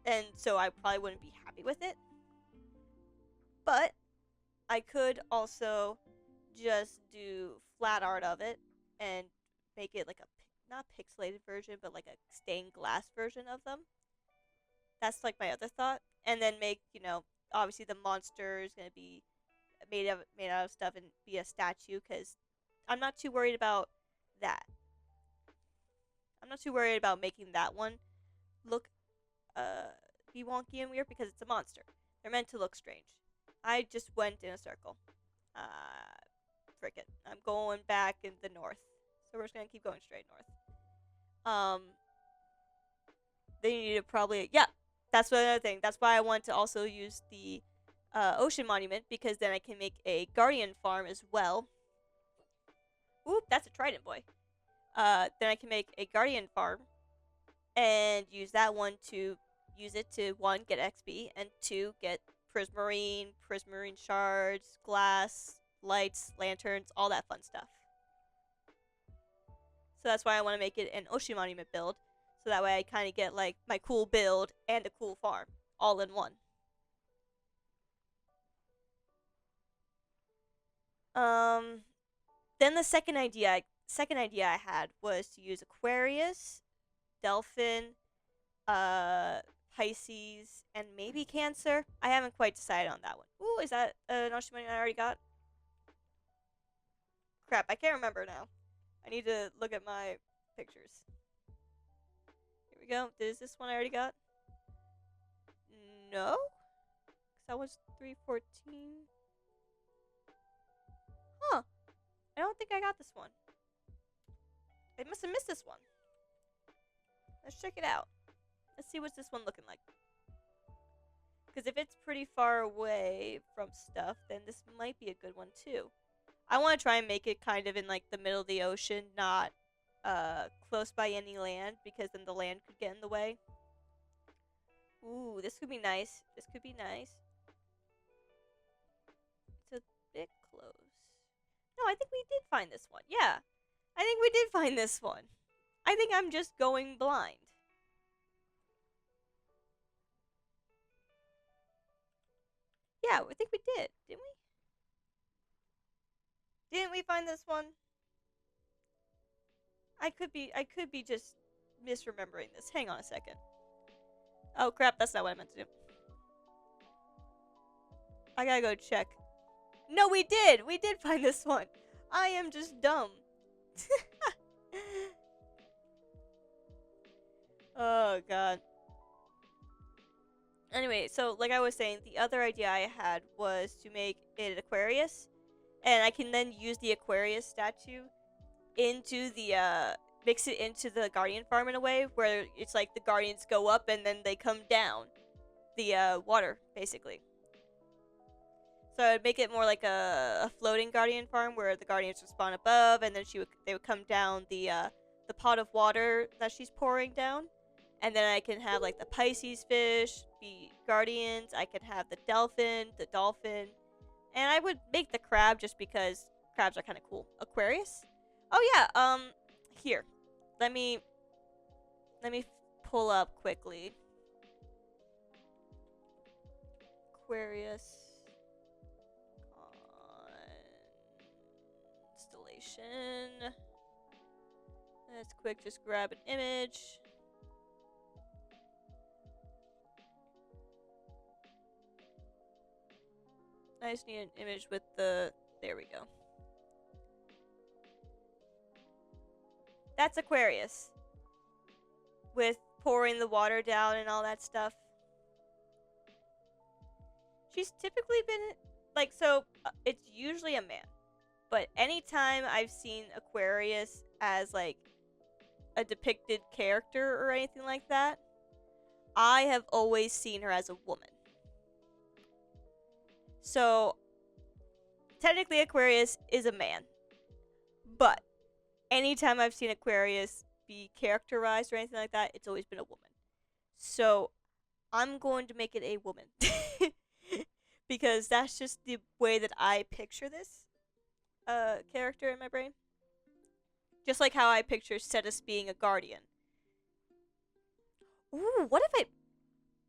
and so I probably wouldn't be happy with it. But I could also just do flat art of it and make it like a not pixelated version, but like a stained glass version of them. That's like my other thought, and then make obviously the monster is gonna be made out of stuff and be a statue, because I'm not too worried about that. I'm not too worried about making that one look be wonky and weird, because it's a monster. They're meant to look strange. I just went in a circle. Frick it. I'm going back in the north. So we're just gonna keep going straight north. Then you need to probably that's another thing. That's why I want to also use the ocean monument, because then I can make a guardian farm as well. Oop, that's a trident boy. Then I can make a guardian farm and use that one to use it to one, get XP, and two, get prismarine shards, glass, lights, lanterns, all that fun stuff. So that's why I want to make it an ocean monument build, so that way I kind of get like my cool build and a cool farm all in one. Then the second idea I had was to use Aquarius, Delphin, Pisces, and maybe Cancer. I haven't quite decided on that one. Ooh, is that an ocean monument I already got? Crap, I can't remember now. I need to look at my pictures. Here we go. Is this one I already got? No? Because that was 314. Huh. I don't think I got this one. I must have missed this one. Let's check it out. Let's see what's this one looking like. Because if it's pretty far away from stuff, then this might be a good one too. I want to try and make it kind of in like the middle of the ocean, not close by any land, because then the land could get in the way. Ooh, this could be nice. This could be nice. It's a bit close. No, I think we did find this one. Yeah, I think we did find this one. I think I'm just going blind. Yeah, I think we did, didn't we? Didn't we find this one? I could be just misremembering this. Hang on a second. Oh crap, that's not what I meant to do. I gotta go check. No, we did. We did find this one. I am just dumb. Oh god. Anyway, so like I was saying, the other idea I had was to make it an Aquarius, and I can then use the Aquarius statue into the mix it into the Guardian farm in a way where it's like the Guardians go up and then they come down the water basically. So I'd make it more like a floating Guardian farm where the Guardians would spawn above and then they would come down the pot of water that she's pouring down. And then I can have like the Pisces fish be guardians. I could have the dolphin, and I would make the crab just because crabs are kind of cool. Aquarius? Oh yeah. Here, let me pull up quickly. Aquarius constellation. Let's quick just grab an image. I just need an image with the... There we go. That's Aquarius. With pouring the water down and all that stuff. She's typically been... Like, so, it's usually a man. But anytime I've seen Aquarius as, like, a depicted character or anything like that, I have always seen her as a woman. So, technically Aquarius is a man. But, anytime I've seen Aquarius be characterized or anything like that, it's always been a woman. So, I'm going to make it a woman. Because that's just the way that I picture this character in my brain. Just like how I picture Cetus being a guardian. Ooh, what if I...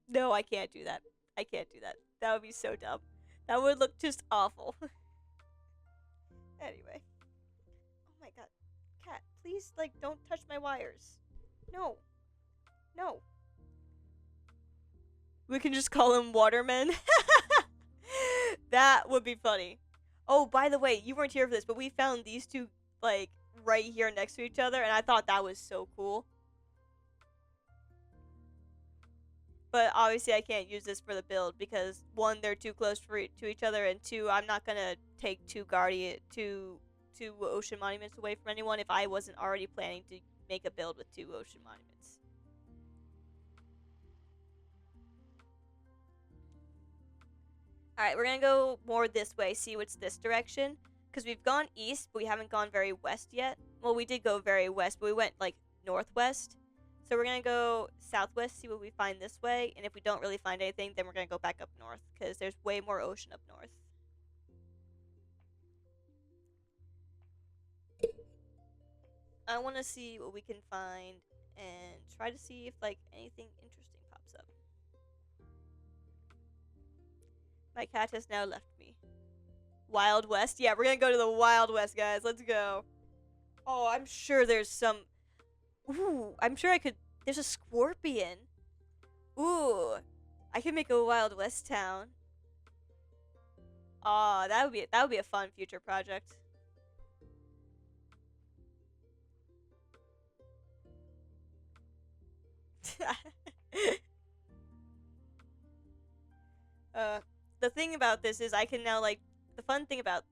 No, I can't do that. I can't do that. That would be so dumb. That would look just awful. Anyway. Oh my god. Cat, please, like, don't touch my wires. No. No. We can just call him Waterman. That would be funny. Oh, by the way, you weren't here for this, but we found these two, like, right here next to each other, and I thought that was so cool. But obviously I can't use this for the build because, one, they're too close to each other, and two, I'm not gonna take two ocean monuments away from anyone if I wasn't already planning to make a build with 2 ocean monuments. Alright, we're gonna go more this way, see what's this direction. Because we've gone east, but we haven't gone very west yet. Well, we did go very west, but we went, like, northwest. So we're gonna go southwest, see what we find this way. And if we don't really find anything, then we're gonna go back up north. Because there's way more ocean up north. I want to see what we can find and try to see if, like, anything interesting pops up. My cat has now left me. Wild West? Yeah, we're gonna go to the Wild West, guys. Let's go. Oh, I'm sure there's some... Ooh, I'm sure I could... There's a scorpion. Ooh. I could make a Wild West town. Aw, that would be a fun future project. The thing about this is I can now, like, the fun thing about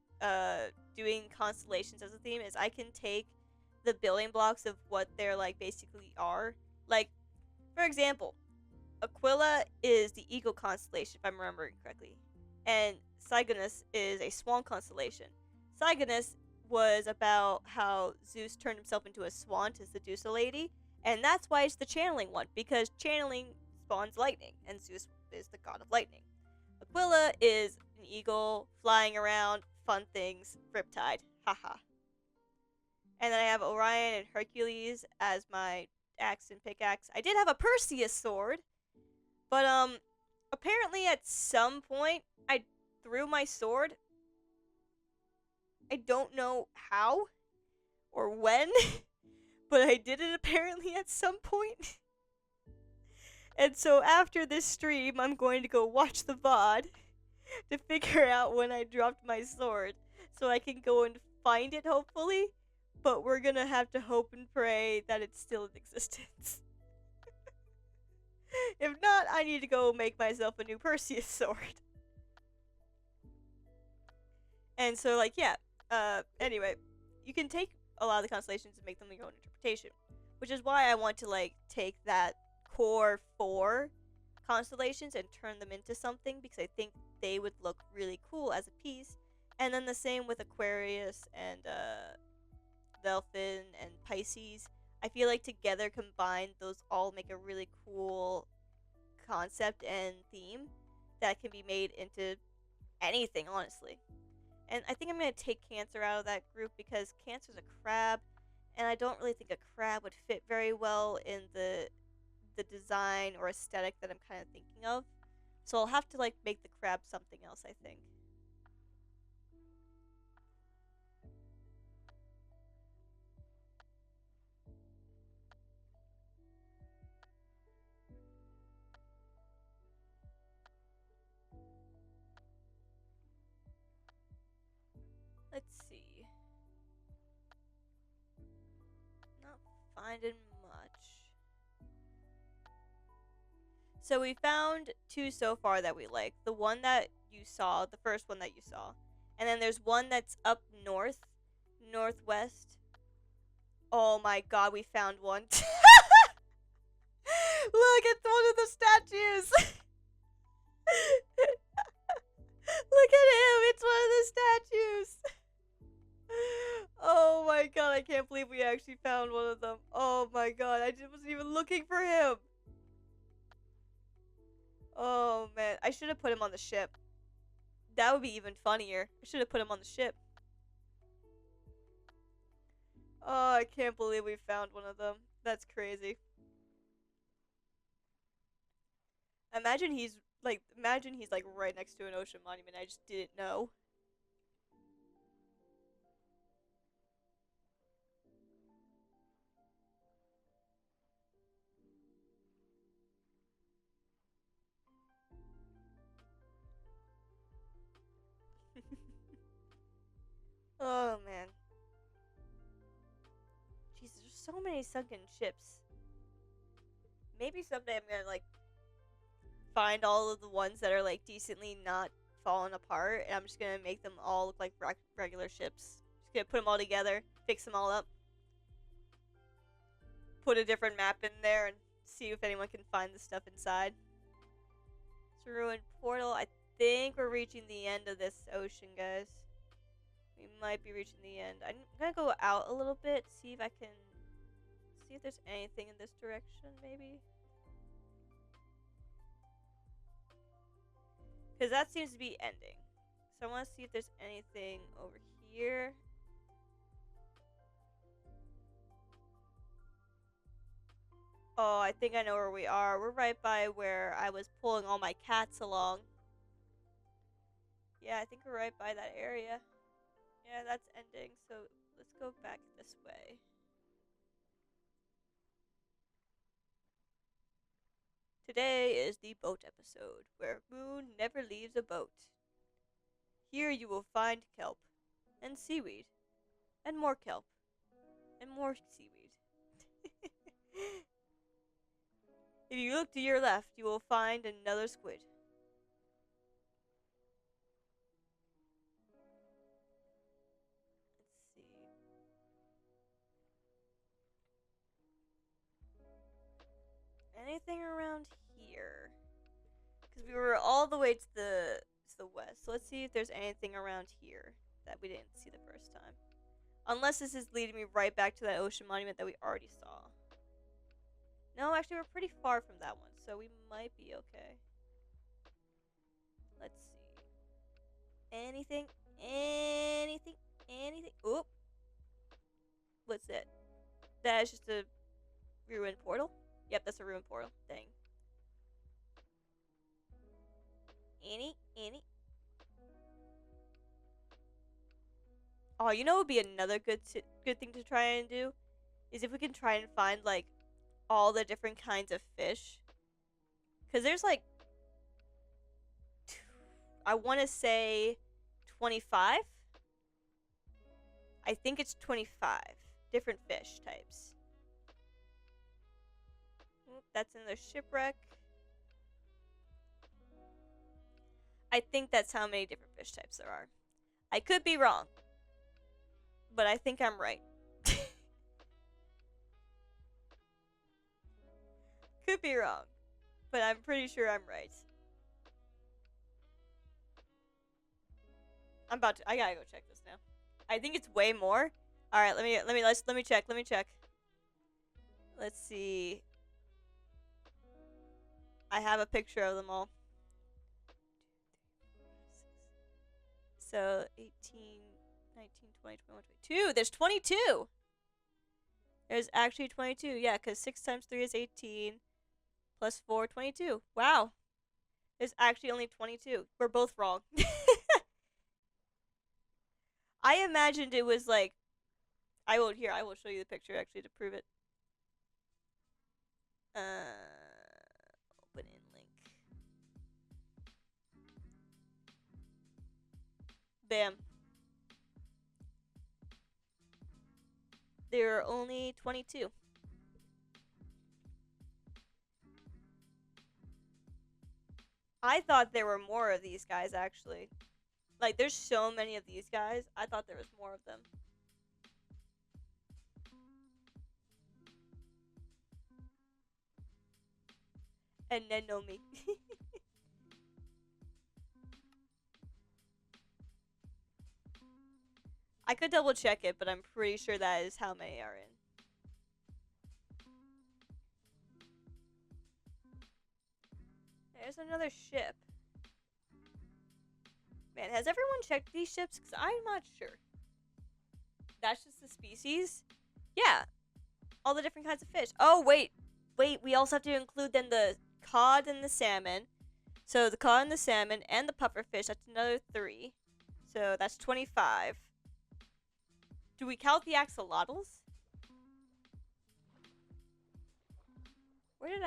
doing constellations as a theme is I can take the building blocks of what they're, like, basically are. Like, for example, Aquila is the eagle constellation, if I'm remembering correctly, and Cygnus is a swan constellation. Cygnus was about how Zeus turned himself into a swan to seduce a lady, and that's why it's the channeling one, because channeling spawns lightning, and Zeus is the god of lightning. Aquila is an eagle, flying around, fun things, riptide, haha. And then I have Orion and Hercules as my axe and pickaxe. I did have a Perseus sword, but apparently at some point I threw my sword. I don't know how or when, but I did it apparently at some point. And so after this stream, I'm going to go watch the VOD to figure out when I dropped my sword so I can go and find it, hopefully. But we're gonna have to hope and pray that it's still in existence. If not, I need to go make myself a new Perseus sword. And so, like, yeah. Anyway, you can take a lot of the constellations and make them your own interpretation, which is why I want to, like, take that core 4 constellations and turn them into something, because I think they would look really cool as a piece. And then the same with Aquarius and Delphin and Pisces. I feel like together combined, those all make a really cool concept and theme that can be made into anything, honestly. And I think I'm going to take Cancer out of that group because Cancer's a crab, and I don't really think a crab would fit very well in the design or aesthetic that I'm kind of thinking of. So I'll have to, like, make the crab something else, I think. Let's see. Not finding much. So we found 2 so far that we like. The one that you saw, the first one that you saw. And then there's one that's up north, northwest. Oh my god, we found one. Look, it's one of the statues. Look at him, it's one of the statues. Oh my god, I can't believe we actually found one of them. Oh my god, I just wasn't even looking for him. Oh man, I should have put him on the ship. That would be even funnier. I should have put him on the ship. Oh, I can't believe we found one of them. That's crazy. Imagine he's like right next to an ocean monument. I just didn't know. Oh man. Jesus, there's so many sunken ships. Maybe someday I'm gonna, like, find all of the ones that are, like, decently not falling apart, and I'm just gonna make them all look like regular ships. Just gonna put them all together, fix them all up, put a different map in there, and see if anyone can find the stuff inside. It's a ruined portal. I think we're reaching the end of this ocean, guys. We might be reaching the end. I'm gonna go out a little bit, see if I can see if there's anything in this direction, maybe. Because that seems to be ending. So I want to see if there's anything over here. Oh, I think I know where we are. We're right by where I was pulling all my cats along. Yeah, I think we're right by that area. Yeah, that's ending. So let's go back this way. Today is the boat episode, where Moon never leaves a boat. Here you will find kelp, and seaweed, and more kelp, and more seaweed. If you look to your left, you will find another squid. Let's see. Anything around here? Because we were all the way to the west. So let's see if there's anything around here that we didn't see the first time. Unless this is leading me right back to that ocean monument that we already saw. No, actually, we're pretty far from that one, so we might be okay. Let's see. Anything? Anything? Anything? Oop. What's that? That is just a ruined portal? Yep, that's a ruined portal. Dang. Any? Oh, you know what would be another good thing to try and do? Is if we can try and find, like, all the different kinds of fish. Because there's, like, I want to say 25. I think it's 25 different fish types. Oop, that's in the shipwreck. I think that's how many different fish types there are. I could be wrong, but I think I'm right. Could be wrong, but I'm pretty sure I'm right. I gotta go check this now. I think it's way more. All right, let me check. Let's see. I have a picture of them all. So 18, 19, 20, 21, 22. There's 22. There's actually 22. Yeah, because 6 times 3 is 18. Plus 4, 22. Wow. There's actually only 22. We're both wrong. I imagined it was like... I will show you the picture actually to prove it. Open in link. Bam. There are only 22. I thought there were more of these guys, actually. Like, there's so many of these guys. I thought there was more of them. And then no me. I could double check it, but I'm pretty sure that is how many are in. There's another ship. Man, has everyone checked these ships? Because I'm not sure. That's just the species? Yeah. All the different kinds of fish. Oh, wait. Wait, we also have to include then the cod and the salmon. So the cod and the salmon and the pufferfish, that's another 3. So that's 25. Do we count the axolotls? Where did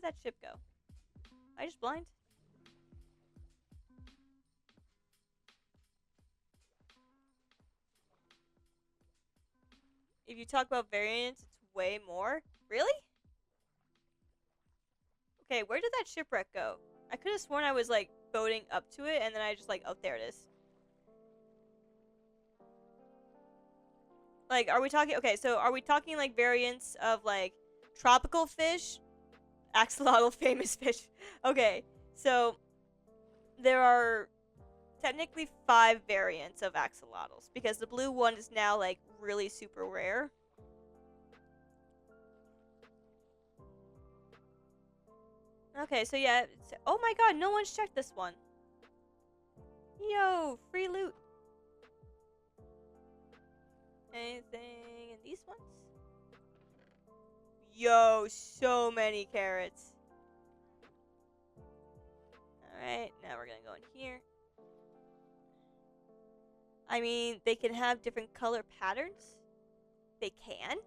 that ship go? Am I just blind? If you talk about variants, it's way more. Really? Okay, where did that shipwreck go? I could have sworn I was, like, boating up to it, and then I just, like, oh, there it is. Like, are we talking... Okay, so are we talking, like, variants of, like, tropical fish? Axolotl famous fish. Okay, so there are technically 5 variants of axolotls, because the blue one is now, like, really super rare. Okay, so yeah. Oh my god, no one's checked this one. Yo, free loot. Anything in these ones? Yo, so many carrots. Alright, now we're gonna go in here. I mean, they can have different color patterns. They can.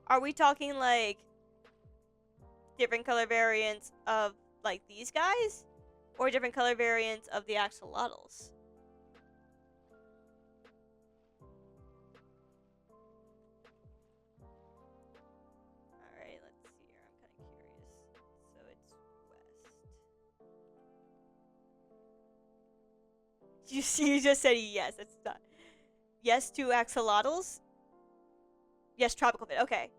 Are we talking, like, different color variants of, like, these guys? Or different color variants of the axolotls? Alright, let's see here. I'm kind of curious. So it's west. You see, you just said yes. It's not. Yes to axolotls? Yes, tropical fish. Okay.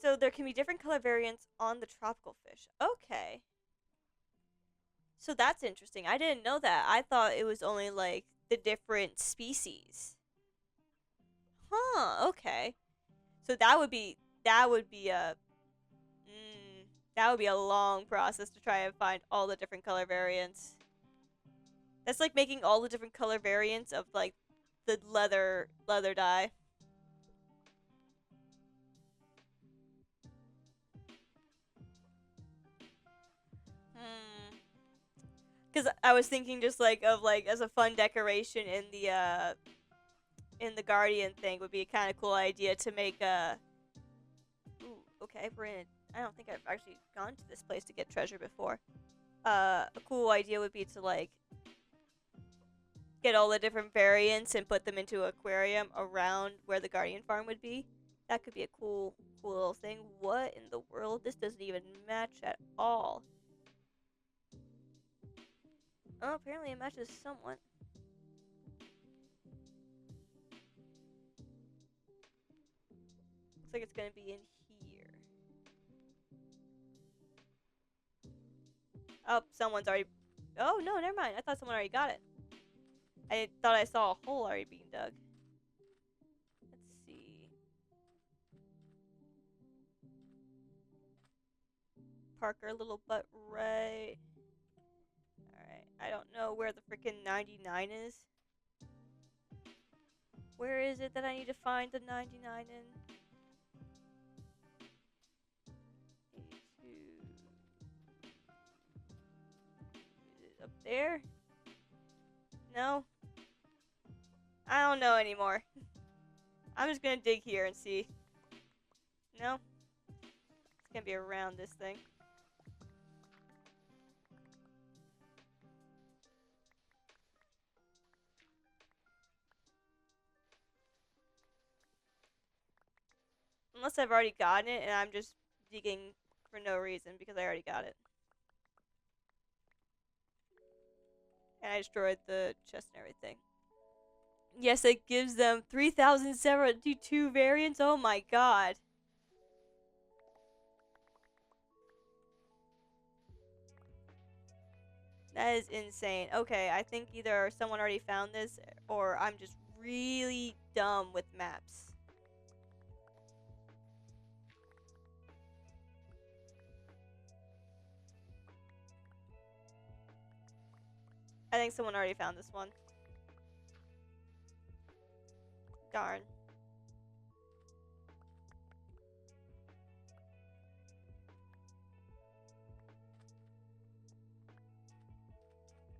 So there can be different color variants on the tropical fish. Okay. So that's interesting. I didn't know that. I thought it was only, like, the different species. Huh, okay. So that would be a long process to try and find all the different color variants. That's like making all the different color variants of, like, the leather dye. Because I was thinking just, like, of, like, as a fun decoration in the in the Guardian thing would be a kind of cool idea to make a. Ooh, okay, we're in. I don't think I've actually gone to this place to get treasure before. A cool idea would be to like get all the different variants and put them into an aquarium around where the Guardian farm would be. That could be a cool little thing. What in the world? This doesn't even match at all. Oh, apparently it matches somewhat. Looks like it's gonna be in here. Oh, someone's already. Oh no, never mind. I thought someone already got it. I thought I saw a hole already being dug. Let's see. Parker, little butt right. Alright, I don't know where the freaking 99 is. Where is it that I need to find the 99 in? 82. Is it up there? No? I don't know anymore. I'm just gonna dig here and see. No? It's gonna be around this thing. Unless I've already gotten it and I'm just digging for no reason because I already got it. And I destroyed the chest and everything. Yes, it gives them 3,072 variants. Oh my god. That is insane. Okay, I think either someone already found this or I'm just really dumb with maps. I think someone already found this one. Darn.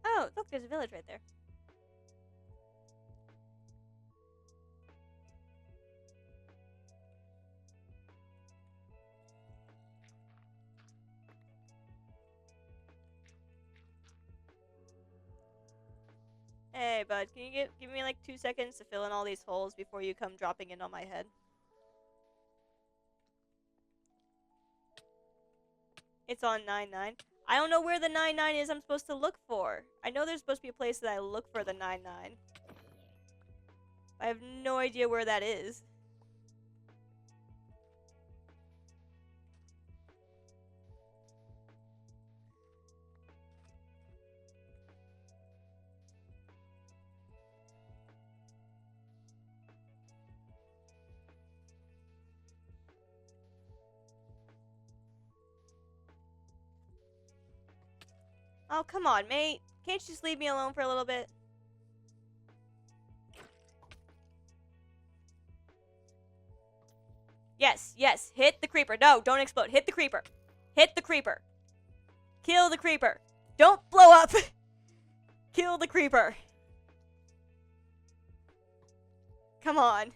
Oh, look, there's a village right there. Hey, bud, can you give me like 2 seconds to fill in all these holes before you come dropping in on my head? It's on 99. I don't know where the 99 is I'm supposed to look for. I know there's supposed to be a place that I look for the 99. I have no idea where that is. Oh, come on, mate. Can't you just leave me alone for a little bit? Yes, yes. Hit the creeper. No, don't explode. Hit the creeper. Hit the creeper. Kill the creeper. Don't blow up. Kill the creeper. Come on.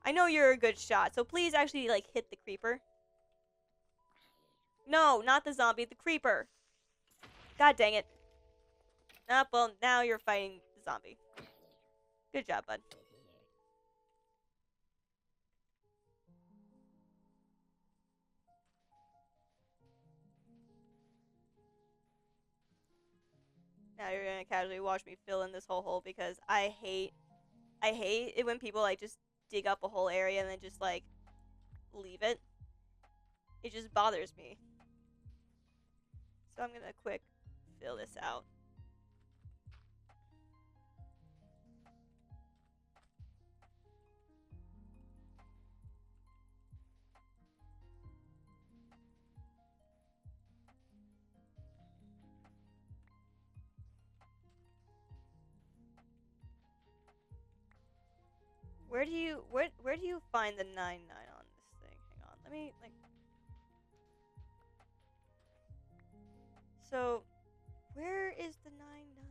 I know you're a good shot, so please actually, like, hit the creeper. No, not the zombie, the creeper. God dang it. Ah, well, now you're fighting the zombie. Good job, bud. Now you're gonna casually watch me fill in this whole hole because I hate it when people, like, just dig up a whole area and then just, like, leave it. It just bothers me. So I'm gonna quick fill this out. Where do you find the 99 on this thing? Hang on. Let me, like, so where is the 99?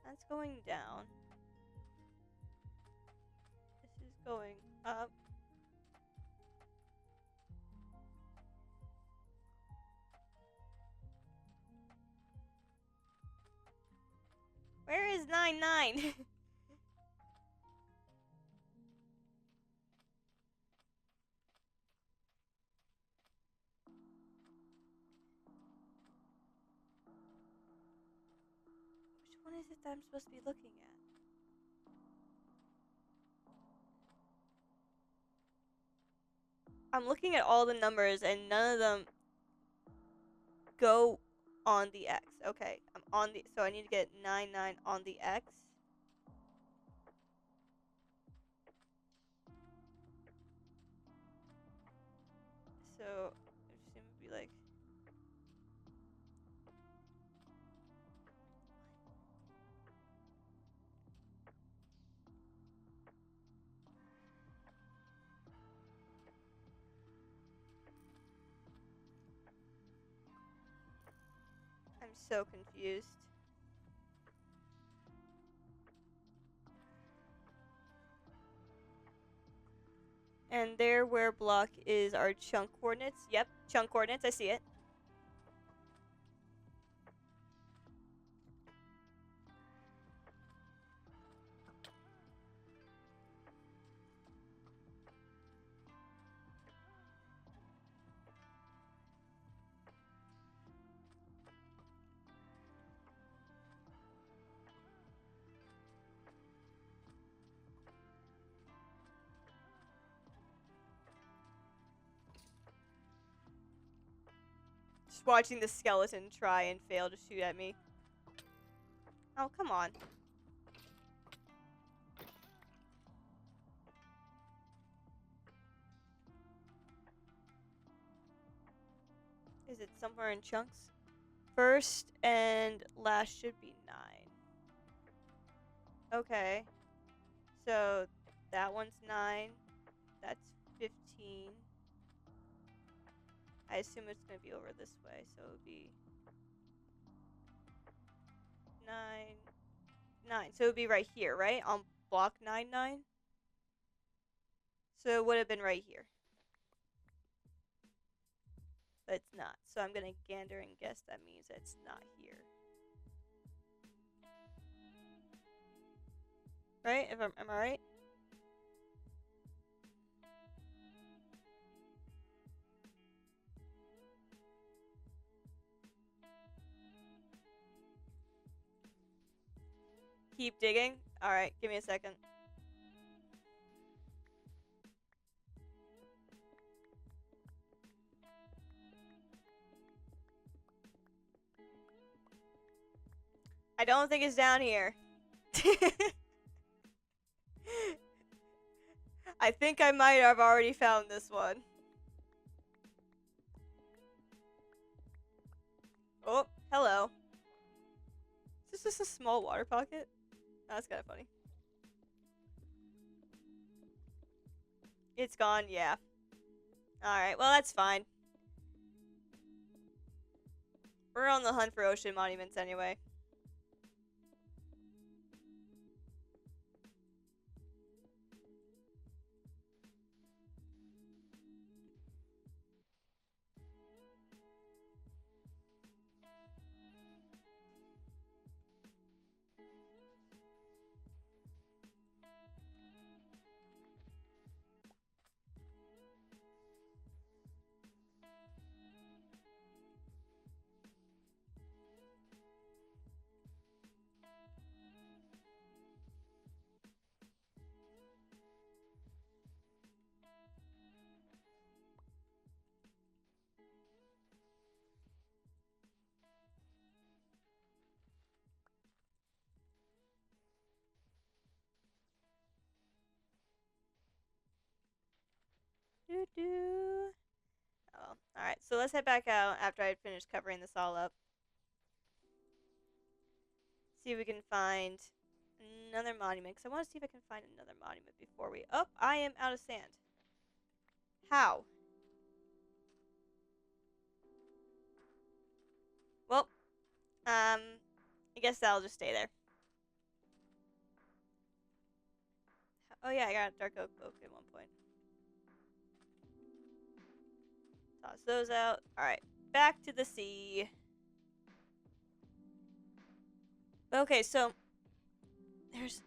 That's going down. This is going up. Where is 9-9? Which one is it that I'm supposed to be looking at? I'm looking at all the numbers and none of them go on the X. Okay, I'm on the, so I need to get 9-9 on the X. So it just seems to be like, I'm so confused. And there where block is our chunk coordinates. Yep, chunk coordinates, I see it. Just watching the skeleton try and fail to shoot at me. Oh, come on. Is it somewhere in chunks? First and last should be 9. Okay. So that one's 9. That's 15. I assume it's going to be over this way, so it would be 9. 9. So it would be right here, right? On block 9-9? So it would have been right here. But it's not. So I'm going to gander and guess that means it's not here. Right? Am I right? Keep digging? Alright, give me a second. I don't think it's down here. I think I might have already found this one. Oh, hello. Is this just a small water pocket? Oh, that's kind of funny. It's gone, yeah. Alright, well, that's fine. We're on the hunt for ocean monuments anyway. Doo-doo. Oh, alright, so let's head back out after I finish covering this all up. See if we can find another monument, because I want to see if I can find another monument before we... Oh, I am out of sand. How? Well, I guess that'll just stay there. Oh yeah, I got a dark oak at one point. Toss those out. Alright, back to the sea. Okay, so there's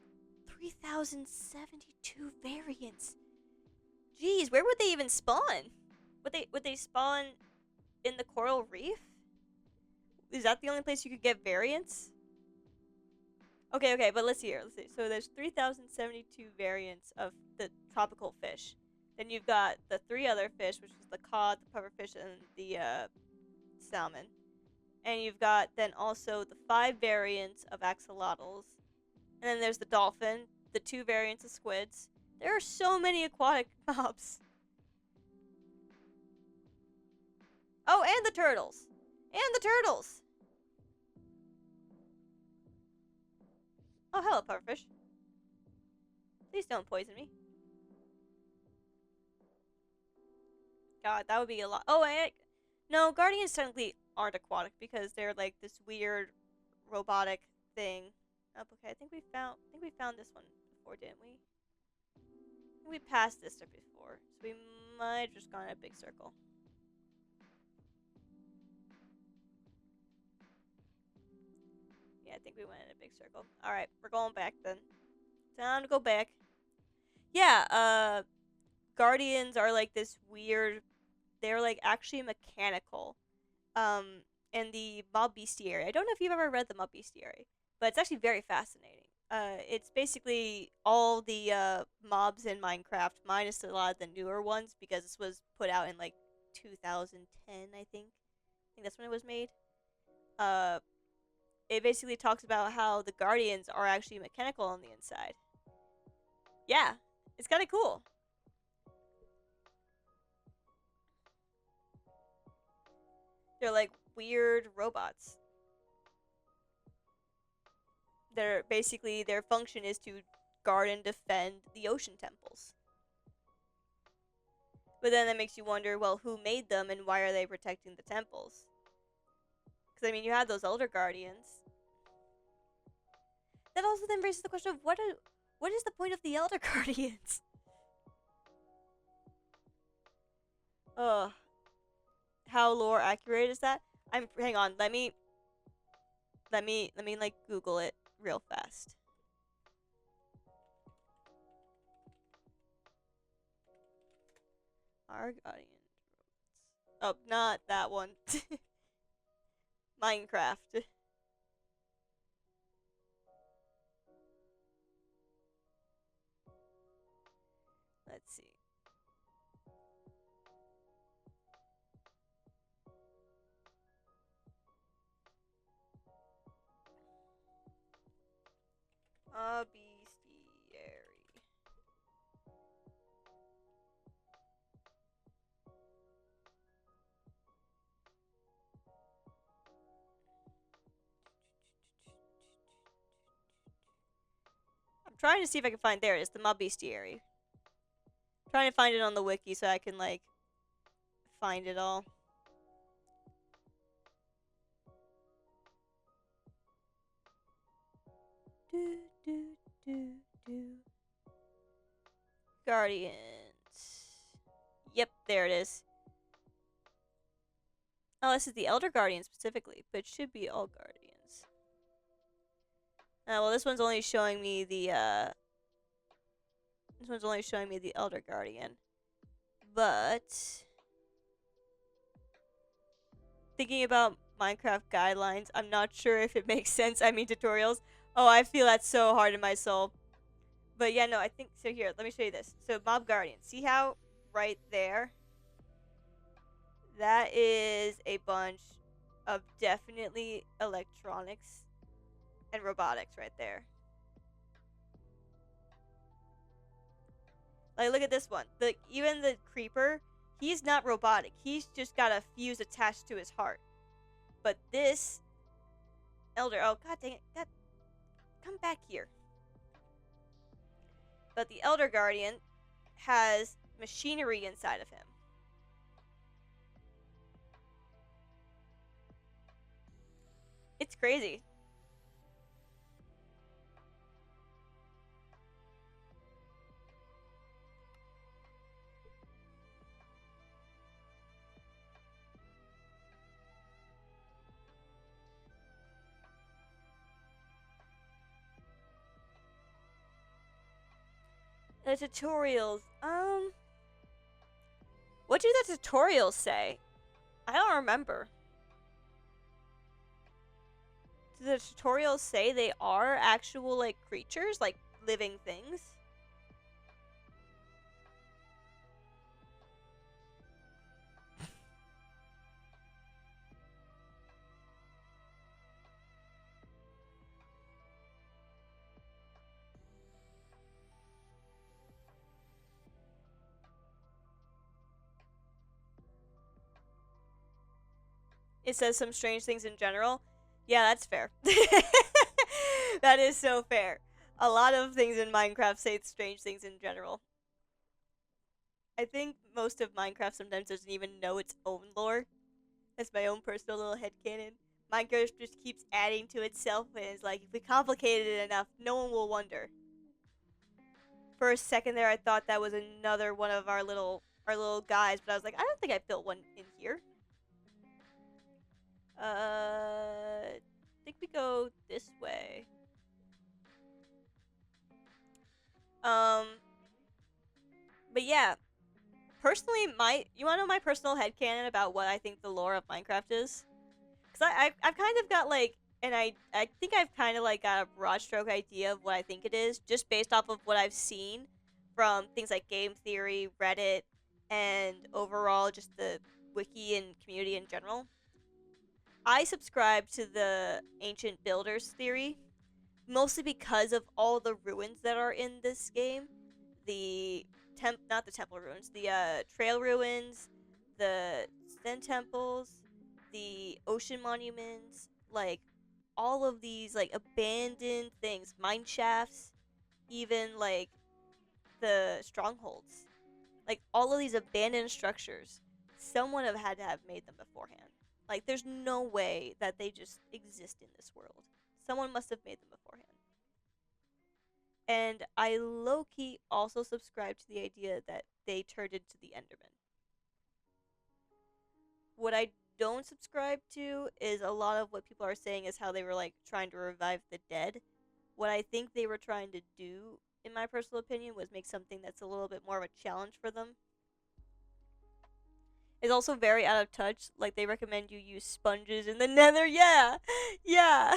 3,072 variants. Jeez, where would they even spawn? Would they spawn in the coral reef? Is that the only place you could get variants? Okay, but let's see here. Let's see. So there's 3,072 variants of the tropical fish. Then you've got the 3 other fish, which is the cod, the pufferfish, and the salmon. And you've got then also the 5 variants of axolotls. And then there's the dolphin, the 2 variants of squids. There are so many aquatic mobs. Oh, and the turtles. And the turtles. Oh, hello, pufferfish. Please don't poison me. God, that would be a lot. Oh, no, guardians technically aren't aquatic because they're like this weird robotic thing. Oh, okay, I think we found this one before, didn't we? I think we passed this stuff before, so we might have just gone in a big circle. Yeah, I think we went in a big circle. All right, we're going back then. Time to go back. Yeah, guardians are like this weird. They're like actually mechanical. Um, in the mob bestiary. I don't know if you've ever read the mob bestiary, but it's actually very fascinating. It's basically all the mobs in Minecraft minus a lot of the newer ones because this was put out in like 2010, I think. I think that's when it was made. Uh, it basically talks about how the guardians are actually mechanical on the inside. Yeah, it's kind of cool. They're like weird robots. They're basically their function is to guard and defend the ocean temples. But then that makes you wonder, well, who made them and why are they protecting the temples? Because I mean, you have those elder guardians. That also then raises the question of what is the point of the elder guardians? Ugh. How lore accurate is that? Hang on, let me like Google it real fast. Our guardian. Oh, not that one. Minecraft. Let's see. Bestiary. I'm trying to see if I can find. There it is, the mob bestiary. I'm trying to find it on the wiki so I can like find it all. Do, do, do, do. Guardians. Yep, there it is. Oh, this is the Elder Guardian specifically, but it should be all Guardians. Well, this one's only showing me the, This one's only showing me the Elder Guardian. But thinking about Minecraft guidelines, I'm not sure if it makes sense. I mean, tutorials. Oh, I feel that so hard in my soul. But yeah, no, I think so. Here, let me show you this. So, Mob Guardian. See how right there? That is a bunch of definitely electronics and robotics right there. Like, look at this one. Even the creeper, he's not robotic. He's just got a fuse attached to his heart. But this elder, oh god dang it, god, come back here. But the elder guardian has machinery inside of him. It's crazy. The tutorials. What do the tutorials say? I don't remember. Do the tutorials say they are actual, like, creatures? Like, living things? It says some strange things in general. Yeah, that's fair. That is so fair. A lot of things in Minecraft say strange things in general. I think most of Minecraft sometimes doesn't even know its own lore. That's my own personal little headcanon. Minecraft just keeps adding to itself, and it's like, if we complicated it enough, no one will wonder. For a second there, I thought that was another one of our little guys, but I was like, I don't think I built one in here. I think we go this way. Um, but yeah, personally, you want to know my personal headcanon about what I think the lore of Minecraft is? Because I've kind of got like, and I think I've kind of like got a broad stroke idea of what I think it is, just based off of what I've seen from things like game theory, Reddit, and overall just the wiki and community in general. I subscribe to the ancient builders theory, mostly because of all the ruins that are in this game. The not the temple ruins, the trail ruins, the Zen temples, the ocean monuments, like all of these like abandoned things, mine shafts, even like the strongholds, like all of these abandoned structures. Someone have had to have made them beforehand. Like there's no way that they just exist in this world. Someone must have made them beforehand. And I low key also subscribe to the idea that they turned into the Enderman. What I don't subscribe to is a lot of what people are saying is how they were like trying to revive the dead. What I think they were trying to do, in my personal opinion, was make something that's a little bit more of a challenge for them. It's also very out of touch. Like they recommend you use sponges in the Nether. Yeah, yeah.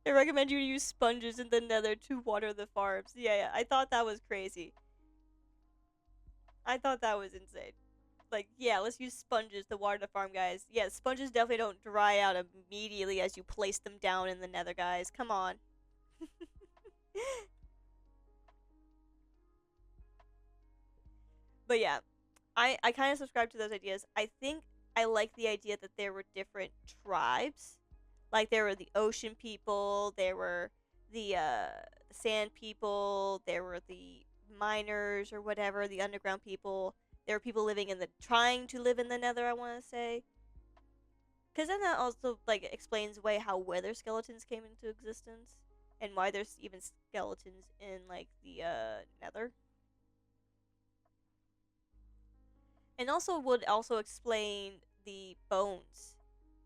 They recommend you use sponges in the Nether to water the farms. Yeah, yeah. I thought that was crazy. I thought that was insane. Like, yeah, let's use sponges to water the farm, guys. Yeah, sponges definitely don't dry out immediately as you place them down in the Nether, guys. Come on. But yeah, I kind of subscribe to those ideas. I think I like the idea that there were different tribes. Like there were the ocean people, there were the sand people, there were the miners or whatever, the underground people. There were people living in the trying to live in the Nether. I want to say, because then that also like explains away how weather skeletons came into existence and why there's even skeletons in like the Nether. And also would also explain the bones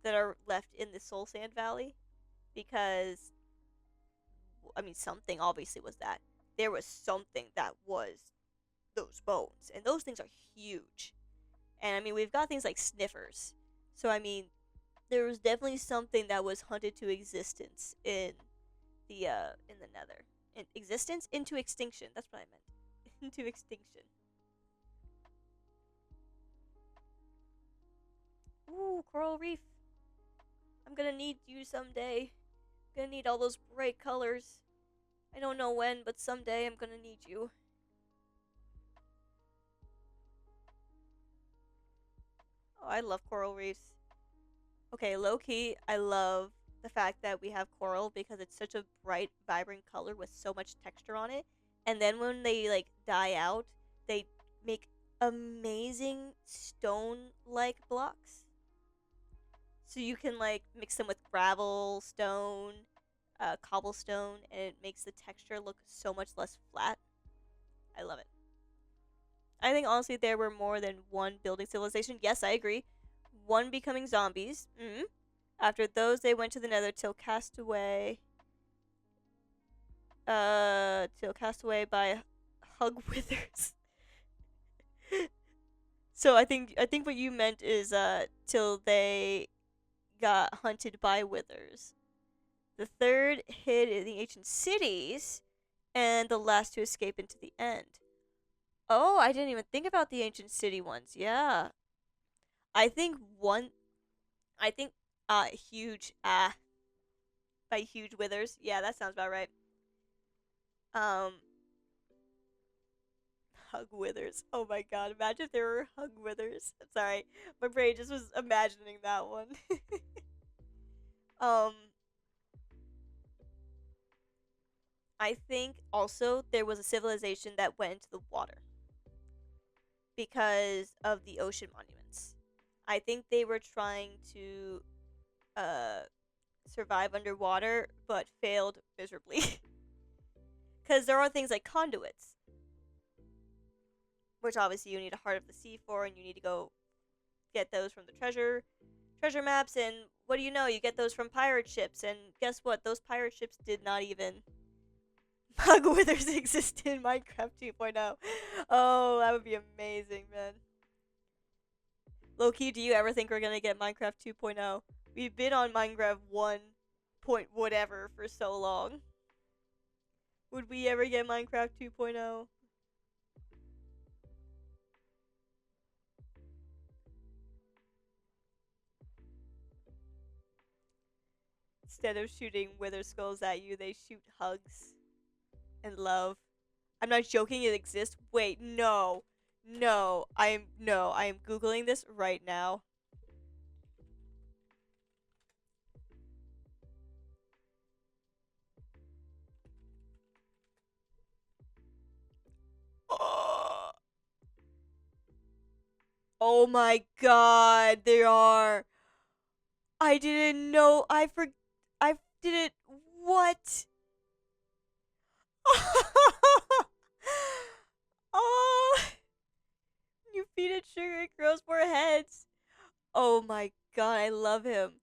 that are left in the Soul Sand Valley, because I mean something obviously was that. There was something that was those bones, and those things are huge. And I mean we've got things like sniffers. So I mean there was definitely something that was hunted to existence in the Nether. In existence into extinction. That's what I meant. Into extinction. Ooh, coral reef. I'm gonna need you someday. I'm gonna need all those bright colors. I don't know when, but someday I'm gonna need you. Oh, I love coral reefs. Okay, low key, I love the fact that we have coral because it's such a bright, vibrant color with so much texture on it. And then when they like die out, they make amazing stone-like blocks. So you can like mix them with gravel, stone, cobblestone, and it makes the texture look so much less flat. I love it. I think honestly there were more than one building civilization. Yes, I agree. One becoming zombies. After those, they went to the Nether till cast away by Hug Withers. So I think what you meant is till they got hunted by Withers. The third hid in the ancient cities, and the last to escape into the end. Oh, I didn't even think about the ancient city ones. Yeah. I think one I think huge by huge withers. Yeah, that sounds about right. Um Hug withers. Oh my god, imagine if there were hug withers. I'm sorry. My brain just was imagining that one. um I think also there was a civilization that went into the water because of the ocean monuments. I think they were trying to uh survive underwater but failed miserably. Cuz there are things like conduits, which obviously you need a heart of the sea for, and you need to go get those from the treasure maps. And what do you know, you get those from pirate ships, and guess what, those pirate ships did not even bug withers exist in Minecraft 2.0. Oh, that would be amazing, man. Low-key, do you ever think we're gonna get Minecraft 2.0? We've been on Minecraft 1 point whatever for so long. Would we ever get Minecraft 2.0? Instead of shooting wither skulls at you, they shoot hugs and love. I'm not joking, it exists. Wait, no. I am googling this right now. Oh, oh my god, there are. I didn't know. I didn't. What? Oh, you feed it sugar, it grows more heads. Oh my god, I love him.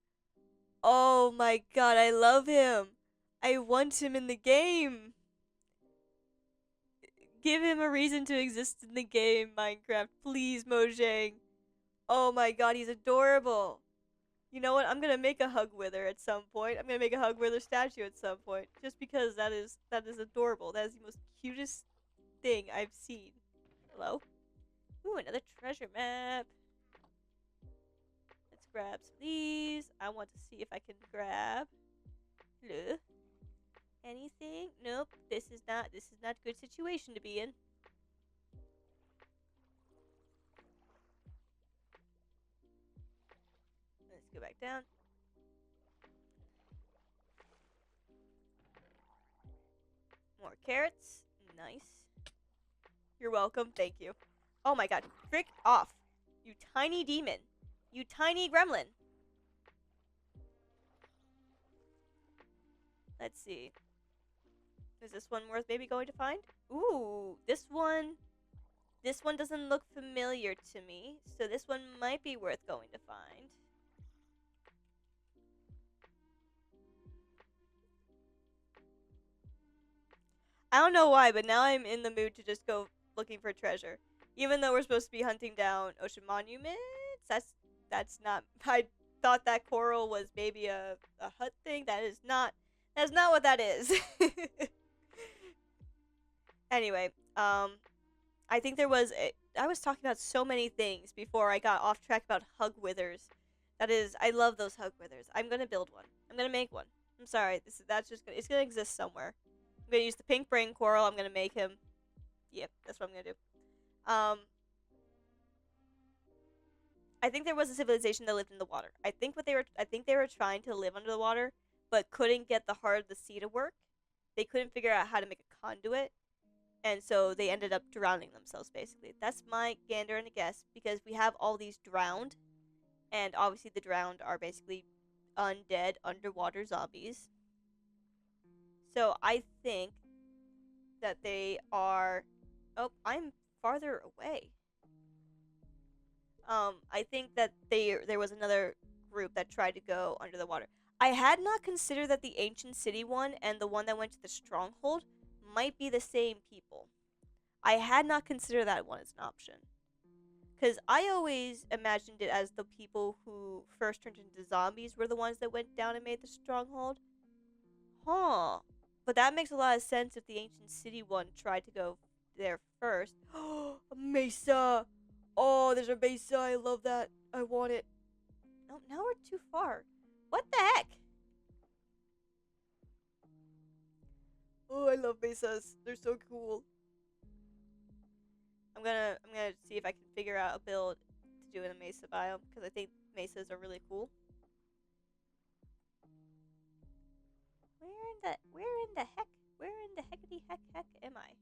Oh my god, I love him. I want him in the game. Give him a reason to exist in the game, Minecraft. Please, Mojang. Oh my god, he's adorable. You know what? I'm gonna make a hug wither at some point. I'm gonna make a hug wither statue at some point. Just because that is adorable. That is the most cutest thing I've seen. Hello? Ooh, another treasure map. Let's grab some of these. I want to see if I can grab. Hello? Anything? Nope. This is not a good situation to be in. Let's go back down. More carrots. Nice. You're welcome. Thank you. Oh my god. Frick off. You tiny demon. You tiny gremlin. Let's see. Is this one worth maybe going to find? Ooh, this one. This one doesn't look familiar to me, so this one might be worth going to find. I don't know why, but now I'm in the mood to just go looking for treasure. Even though we're supposed to be hunting down ocean monuments, that's not. I thought that coral was maybe a hut thing. That's not what that is. Anyway, I think I was talking about so many things before I got off track about hug withers. That is, I love those hug withers. I'm gonna build one. I'm gonna make one. I'm sorry. That's just it's gonna exist somewhere. I'm gonna use the pink brain coral. I'm gonna make him. Yep, that's what I'm gonna do. I think there was a civilization that lived in the water. I think they were trying to live under the water, but couldn't get the heart of the sea to work. They couldn't figure out how to make a conduit, and so they ended up drowning themselves. Basically, that's my gander and a guess because we have all these drowned, and obviously the drowned are basically undead underwater zombies. So I think that they are. Oh, I'm farther away. I think that there was another group that tried to go under the water. I had not considered that the ancient city one and the one that went to the stronghold might be the same people. I had not considered that one as an option. Because I always imagined it as the people who first turned into zombies were the ones that went down and made the stronghold. Huh. But that makes a lot of sense if the ancient city one tried to go there first. Oh, a mesa! Oh, there's a mesa. I love that. I want it. No, now we're too far. What the heck? Oh, I love mesas. They're so cool. I'm gonna see if I can figure out a build to do in a mesa biome because I think mesas are really cool. Where in the heckity heck am I?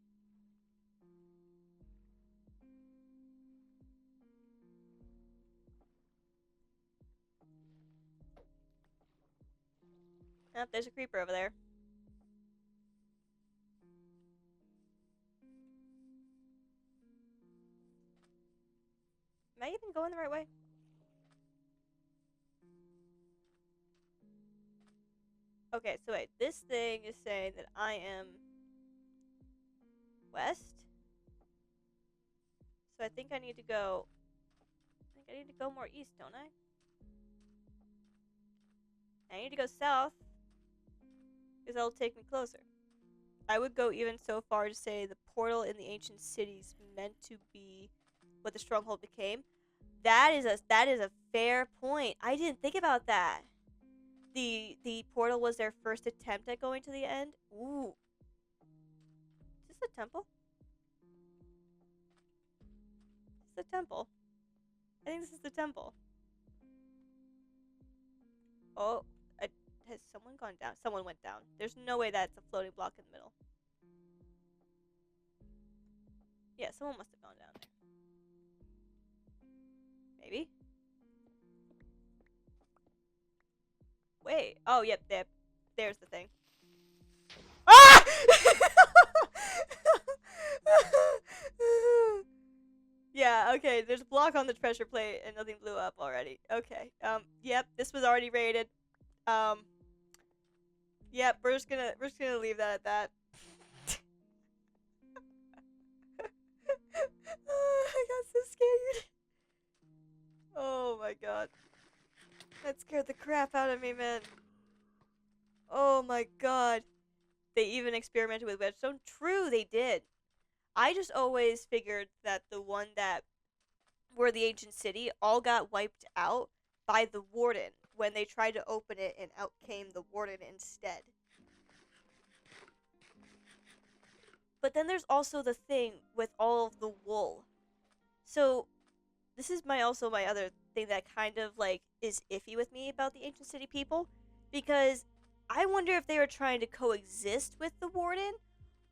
Oh, there's a creeper over there. Am I even going the right way? Okay, so wait. This thing is saying that I am west. So I think I need to go. I need to go more east, don't I? I need to go south because that'll take me closer. I would go even so far to say the portal in the ancient cities meant to be what the stronghold became. That is a fair point. I didn't think about that. The portal was their first attempt at going to the end. Ooh. Is this a temple? Is this a temple? I think this is the temple. Oh, has someone gone down? Someone went down. There's no way that's a floating block in the middle. Yeah, someone must have gone down there. Maybe? Wait. Oh, yep, there's the thing. Ah! Yeah, okay, there's a block on the treasure plate and nothing blew up already. Okay. Yep, this was already raided. Yep, we're just gonna leave that at that. I got so scared. Oh my god. That scared the crap out of me, man. Oh my god. They even experimented with redstone. True, they did. I just always figured that the one that were the ancient city all got wiped out by the warden when they tried to open it, and out came the warden instead. But then there's also the thing with all of the wool. So this is my other thing that kind of like is iffy with me about the ancient city people, because I wonder if they were trying to coexist with the warden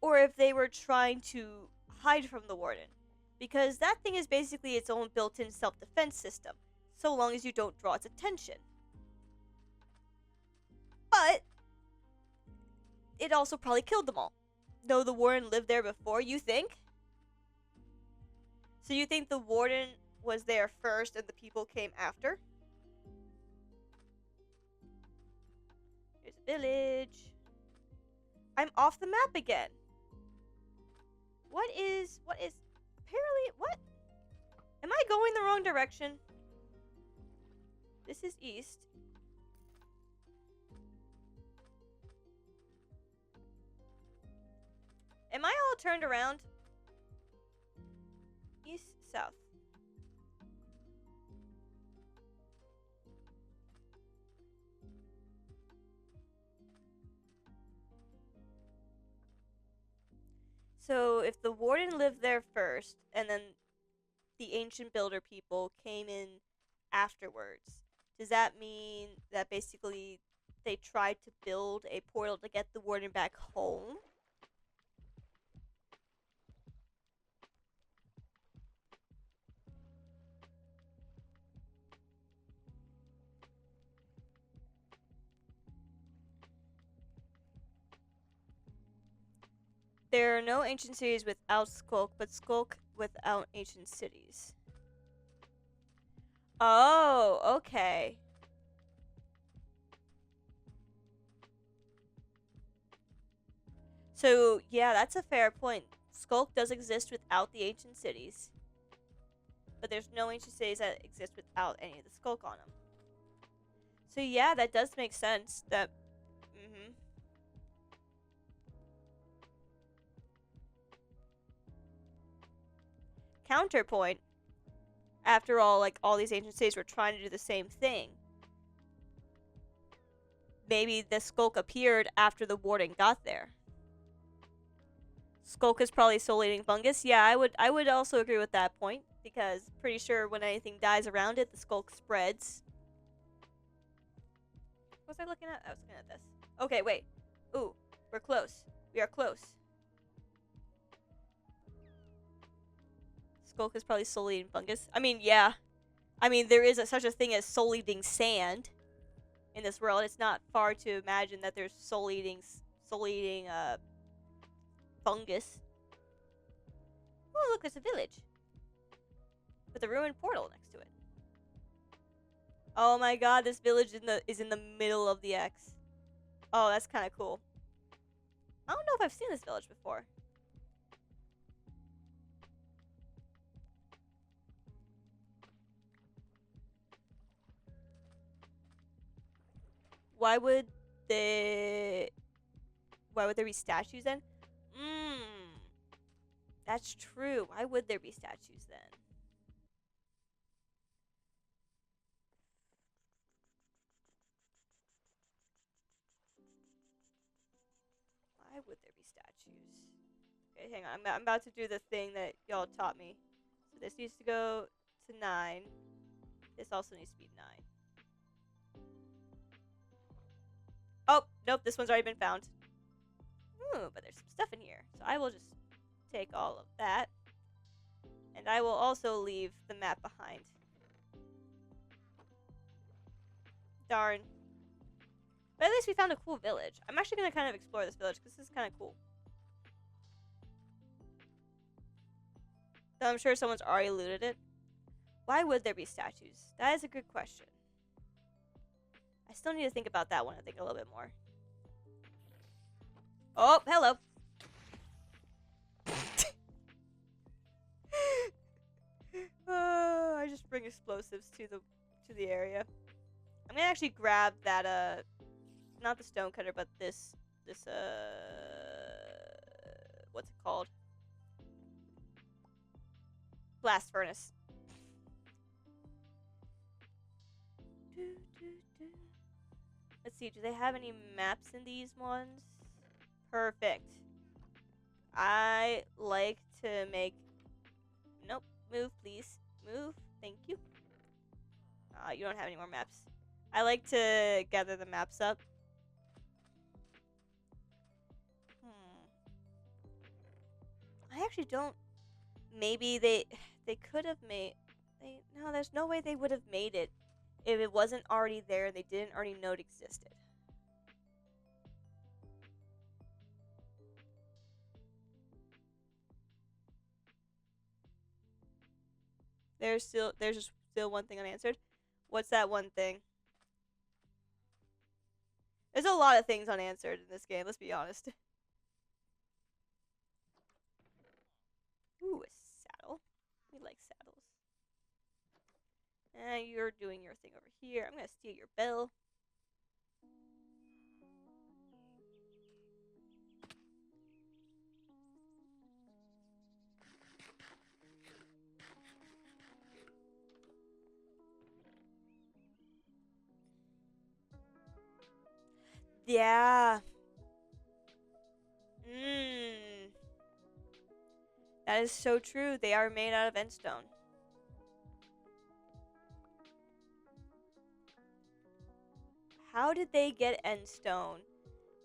or if they were trying to hide from the warden, because that thing is basically its own built-in self-defense system so long as you don't draw its attention. But it also probably killed them all. Though the warden lived there before, you think? So you think the warden was there first and the people came after? Here's a village. I'm off the map again. What is apparently what? Am I going the wrong direction? This is east. Am I all turned around? East, south. So if the warden lived there first, and then the ancient builder people came in afterwards, does that mean that basically they tried to build a portal to get the warden back home? There are no ancient cities without Skulk, but Skulk without ancient cities. Oh, okay. So, yeah, that's a fair point. Skulk does exist without the ancient cities, but there's no ancient cities that exist without any of the Skulk on them. So, yeah, that does make sense. That, Counterpoint. After all, like, all these ancient cities were trying to do the same thing. Maybe the Skulk appeared after the warden got there. Skulk is probably soul eating fungus. Yeah, I would also agree with that point, because pretty sure when anything dies around it, the Skulk spreads. What was I looking at? I was looking at this. Okay, wait. Ooh, we're close. We are close. Skulk is probably soul eating fungus. I mean, yeah. I mean, there is such a thing as soul eating sand in this world. It's not far to imagine that there's soul eating fungus. Oh, look, there's a village with a ruined portal next to it. Oh my god, this village is in the middle of the X. Oh, that's kind of cool. I don't know if I've seen this village before. Why would there be statues then? That's true. Why would there be statues then? Why would there be statues? Okay, hang on. I'm about to do the thing that y'all taught me. So this needs to go to 9. This also needs to be 9. Oh, nope, this one's already been found. Ooh, but there's some stuff in here. So I will just take all of that. And I will also leave the map behind. Darn. But at least we found a cool village. I'm actually going to kind of explore this village because this is kind of cool. Though I'm sure someone's already looted it. Why would there be statues? That is a good question. I still need to think about that one, I think, a little bit more. Oh, hello. I just bring explosives to the area. I'm gonna actually grab that not the stone cutter, but this what's it called? Blast furnace. Let's see, do they have any maps in these ones? Perfect. I like to make... Nope. Move, please. Move. Thank you. You don't have any more maps. I like to gather the maps up. I actually don't... Maybe they could have made... No, there's no way they would have made it if it wasn't already there and they didn't already know it existed. There's just still one thing unanswered. What's that one thing? There's a lot of things unanswered in this game, let's be honest. Ooh, a saddle. We like saddles. You're doing your thing over here. I'm gonna steal your bell. Yeah. That is so true. They are made out of endstone. How did they get endstone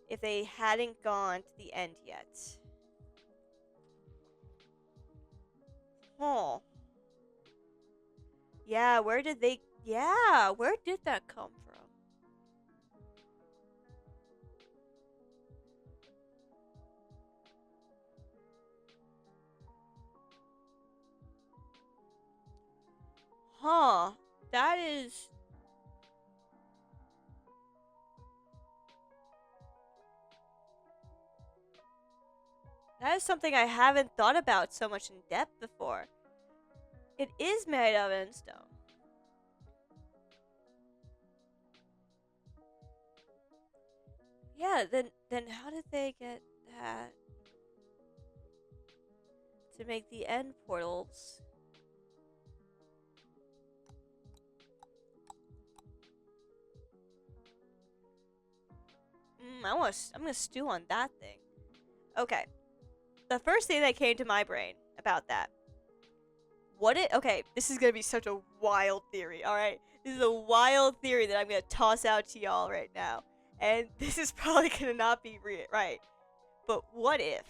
if they hadn't gone to the end yet? Huh. Yeah, where did that come from? Huh. That is... That is something I haven't thought about so much in depth before. It is made of endstone. Yeah, then how did they get that to make the end portals? I'm gonna stew on that thing. Okay. The first thing that came to my brain about that. Okay, this is gonna be such a wild theory, alright? This is a wild theory that I'm gonna toss out to y'all right now. And this is probably gonna not be right. But what if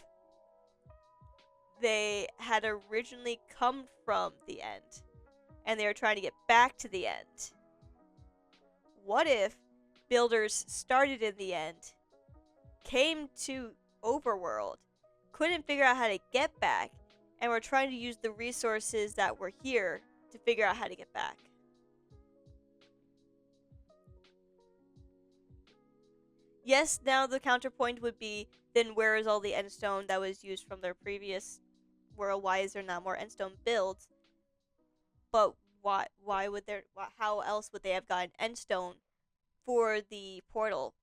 they had originally come from the end and they were trying to get back to the end? What if builders started in the end, came to Overworld, couldn't figure out how to get back, and were trying to use the resources that were here to figure out how to get back? Yes, now the counterpoint would be, then where is all the endstone that was used from their previous world? Why is there not more endstone builds? But why would there, how else would they have gotten endstone for the portal?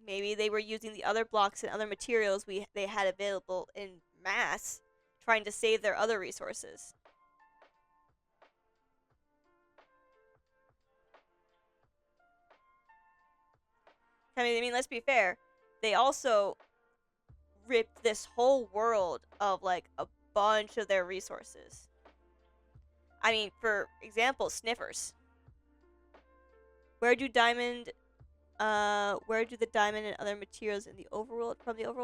Maybe they were using the other blocks and other materials they had available in mass, trying to save their other resources. I mean, let's be fair. They also ripped this whole world of like a bunch of their resources. I mean, for example, sniffers. Where do where do the diamond and other materials in the overworld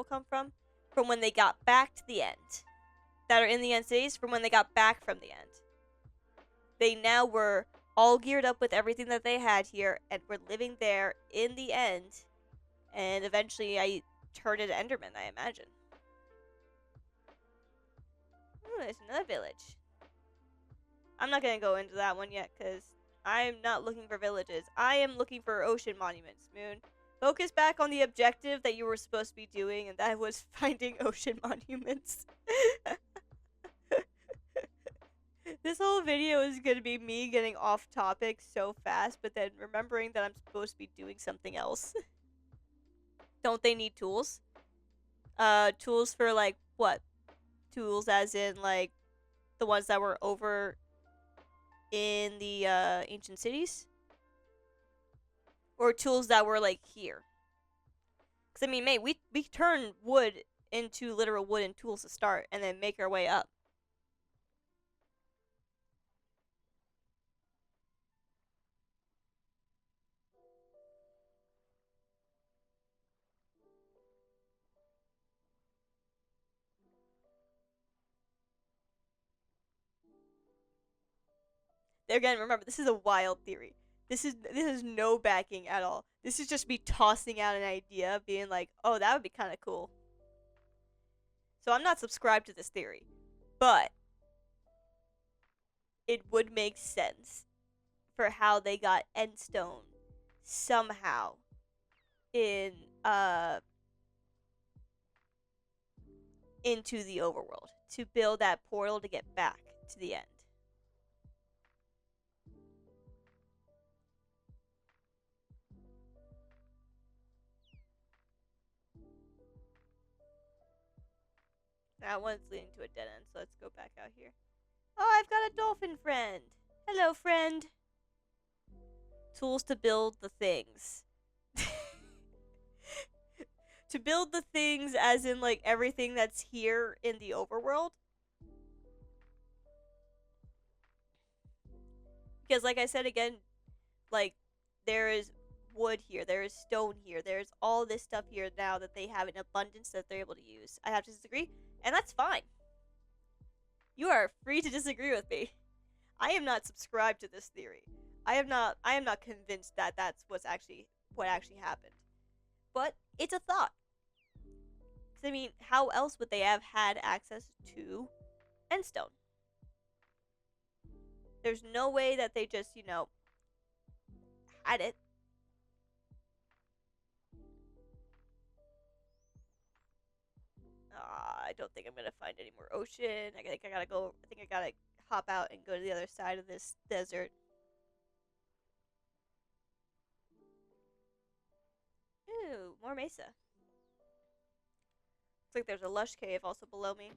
come from? From when they got back to the end. That are in the end cities from when they got back from the end. They now were all geared up with everything that they had here and were living there in the end. And eventually I turned into Enderman, I imagine. Ooh, there's another village. I'm not gonna go into that one yet, because I'm not looking for villages. I am looking for ocean monuments, Moon. Focus back on the objective that you were supposed to be doing, and that was finding ocean monuments. This whole video is gonna be me getting off topic so fast, but then remembering that I'm supposed to be doing something else. Don't they need tools? Tools for like what? Tools as in like the ones that were over in the ancient cities? Or tools that were like here? Because I mean, mate, we turn wood into literal wooden tools to start and then make our way up. Again, remember, this is a wild theory. This is no backing at all. This is just me tossing out an idea, being like, oh, that would be kind of cool. So I'm not subscribed to this theory, but it would make sense for how they got endstone somehow in into the overworld to build that portal to get back to the end. That one's leading to a dead end, so let's go back out here. Oh, I've got a dolphin friend. Hello, friend. Tools to build the things. To build the things as in like everything that's here in the overworld. Because like I said again, like there is wood here, there is stone here, there's all this stuff here now that they have in abundance that they're able to use. I have to disagree, and that's fine. You are free to disagree with me. I am not subscribed to this theory. I am not convinced that that's what actually happened. But it's a thought. Cuz I mean, how else would they have had access to endstone? There's no way that they just, had it. don't think I'm gonna find any more ocean. I think I gotta go. I think I gotta hop out and go to the other side of this desert. Ooh, more mesa. Looks like there's a lush cave also below me.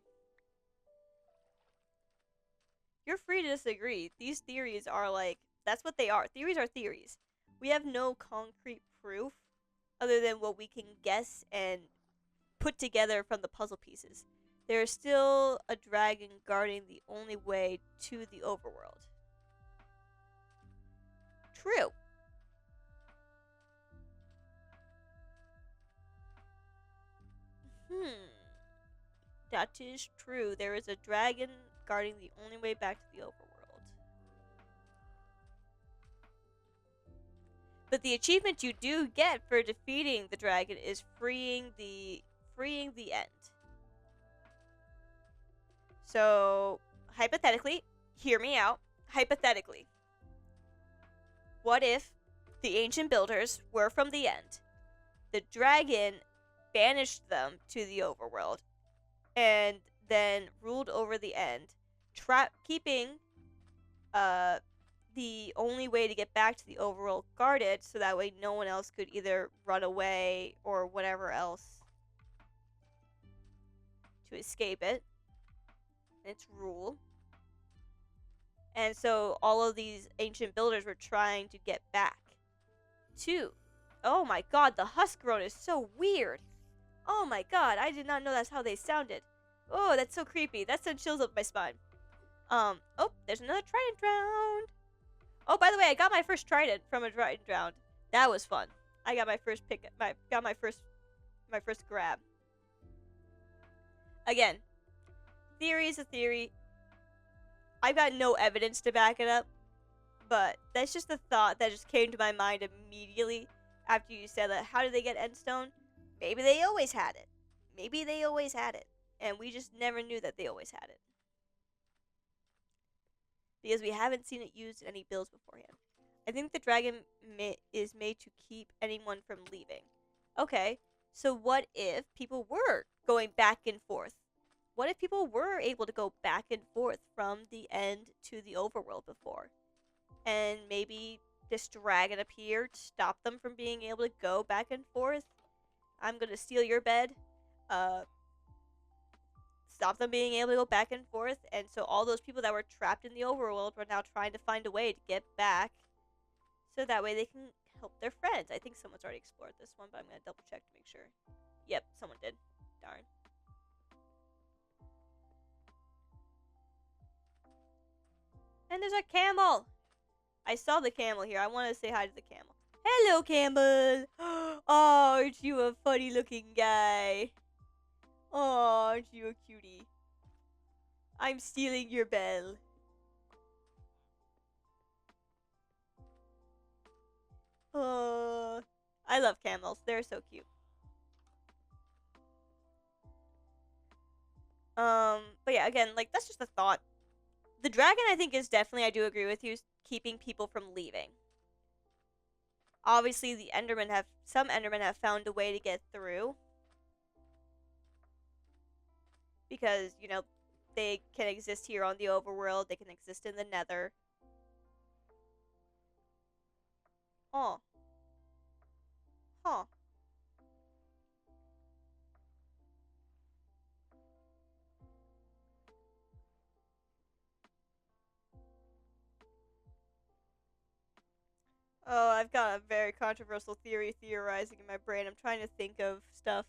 You're free to disagree. These theories are like, that's what they are. Theories are theories. We have no concrete proof other than what we can guess and put together from the puzzle pieces. There is still a dragon guarding the only way to the overworld. True. That is true. There is a dragon guarding the only way back to the overworld. But the achievement you do get for defeating the dragon is freeing the end. So, hypothetically, hear me out. Hypothetically, what if the ancient builders were from the end? The dragon banished them to the overworld and then ruled over the end, keeping the only way to get back to the overworld guarded, so that way no one else could either run away or whatever else to escape it, its rule. And so all of these ancient builders were trying to get back to. Oh my god, the husk groan is so weird. Oh my god, I did not know that's how they sounded. Oh, that's so creepy. That sent chills up my spine. Oh, there's another trident round. Oh, by the way, I got my first trident from a trident round. That was fun. I got my first my first grab. Again, theory is a theory. I've got no evidence to back it up, but that's just a thought that just came to my mind immediately after you said that. How did they get endstone? Maybe they always had it. Maybe they always had it, and we just never knew that they always had it. Because we haven't seen it used in any builds beforehand. I think the dragon is made to keep anyone from leaving. Okay, so what if people were going back and forth? What if people were able to go back and forth from the end to the overworld before? And maybe this dragon appeared, stopped them from being able to go back and forth. I'm gonna steal your bed. Stop them being able to go back and forth, and so all those people that were trapped in the overworld were now trying to find a way to get back, so that way they can help their friends. I think someone's already explored this one, but I'm gonna double check to make sure. Yep, someone did. Darn. And there's a camel. I saw the camel here. I want to say hi to the camel. Hello, camel. Oh, aren't you a funny looking guy? Oh, aren't you a cutie? I'm stealing your bell. Oh, I love camels. They're so cute. But yeah, again, like, that's just a thought. The dragon, I think, is definitely, I do agree with you, keeping people from leaving. Obviously, some Endermen have found a way to get through. Because, you know, they can exist here on the overworld. They can exist in the nether. Oh. Huh. Oh, I've got a very controversial theory theorizing in my brain. I'm trying to think of stuff.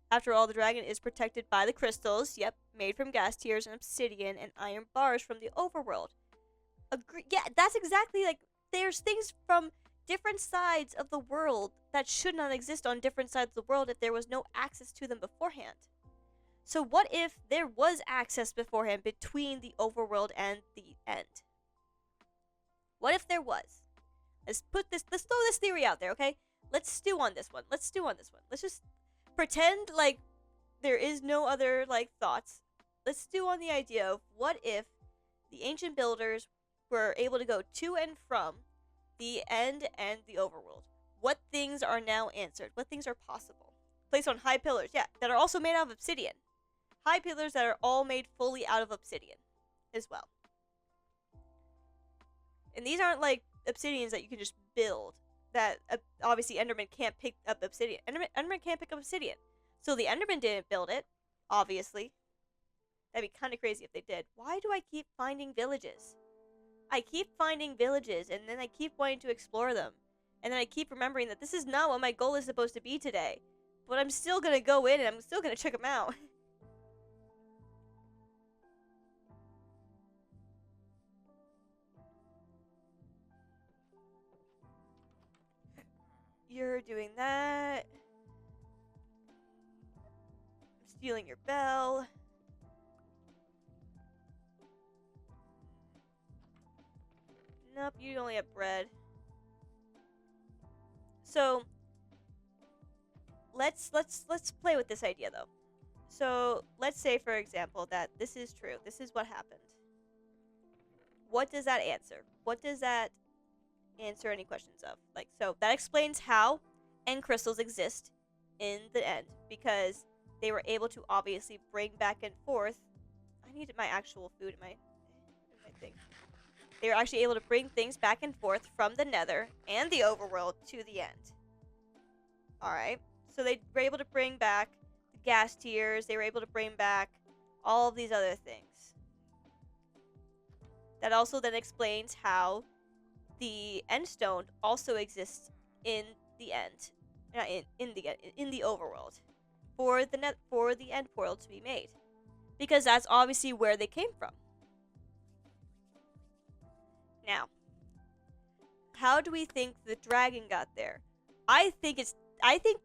After all, the dragon is protected by the crystals, yep, made from gas tears and obsidian and iron bars from the overworld. Yeah, that's exactly, like, there's things from different sides of the world that should not exist on different sides of the world if there was no access to them beforehand. So what if there was access beforehand between the overworld and the end? What if there was? Let's throw this theory out there, okay? Let's stew on this one. Let's just pretend like there is no other, like, thoughts. Let's stew on the idea of what if the ancient builders were able to go to and from the end and the overworld. What things are now answered? What things are possible? Placed on high pillars, yeah, that are also made out of obsidian. high pillars that are all made fully out of obsidian as well. And these aren't like obsidians that you can just build. That obviously Enderman can't pick up obsidian. Enderman can't pick up obsidian. So the Enderman didn't build it, obviously. That'd be kind of crazy if they did. Why do I keep finding villages? I keep finding villages, and then I keep wanting to explore them. And then I keep remembering that this is not what my goal is supposed to be today. But I'm still going to go in, and I'm still going to check them out. You're doing that. I'm stealing your bell. Nope, you only have bread. So let's play with this idea though. So let's say, for example, that this is true. This is what happened. What does that answer? What does that answer any questions of? Like, so that explains how end crystals exist in the end, because they were able to obviously bring back and forth. I needed my actual food in my thing. They were actually able to bring things back and forth from the nether and the overworld to the end. Alright. So they were able to bring back the gas tiers. They were able to bring back all of these other things. That also then explains how the end stone also exists in the end. In the overworld. For the end portal to be made. Because that's obviously where they came from. Now, how do we think the dragon got there? I think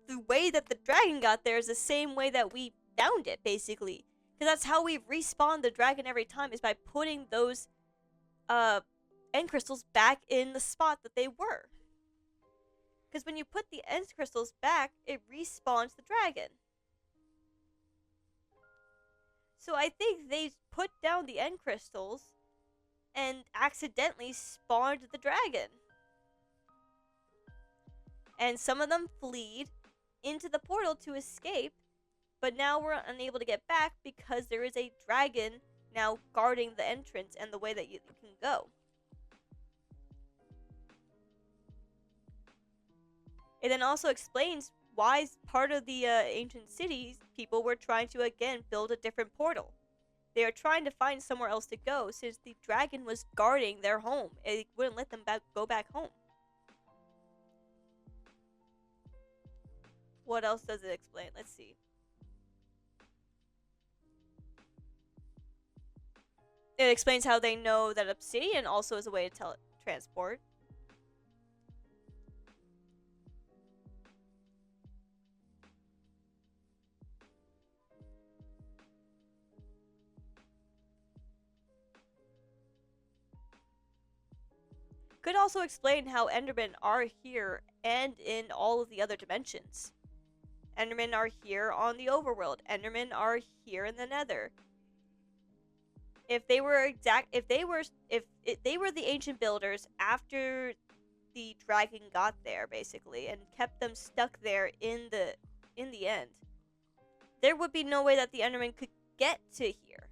the way that the dragon got there is the same way that we found it, basically. Because that's how we respawn the dragon every time, is by putting those end crystals back in the spot that they were. Because when you put the end crystals back, it respawns the dragon. So I think they put down the end crystals and accidentally spawned the dragon. And some of them fled into the portal to escape, but now we're unable to get back because there is a dragon now guarding the entrance and the way that you can go. It then also explains why part of the ancient cities people were trying to again build a different portal. They are trying to find somewhere else to go since the dragon was guarding their home. It wouldn't let them go back home. What else does it explain? Let's see. It explains how they know that obsidian also is a way to transport. Could also explain how Endermen are here and in all of the other dimensions. Endermen are here on the overworld. Endermen are here in the nether. If they were the ancient builders after the dragon got there, basically, and kept them stuck there in the end, there would be no way that the Endermen could get to here.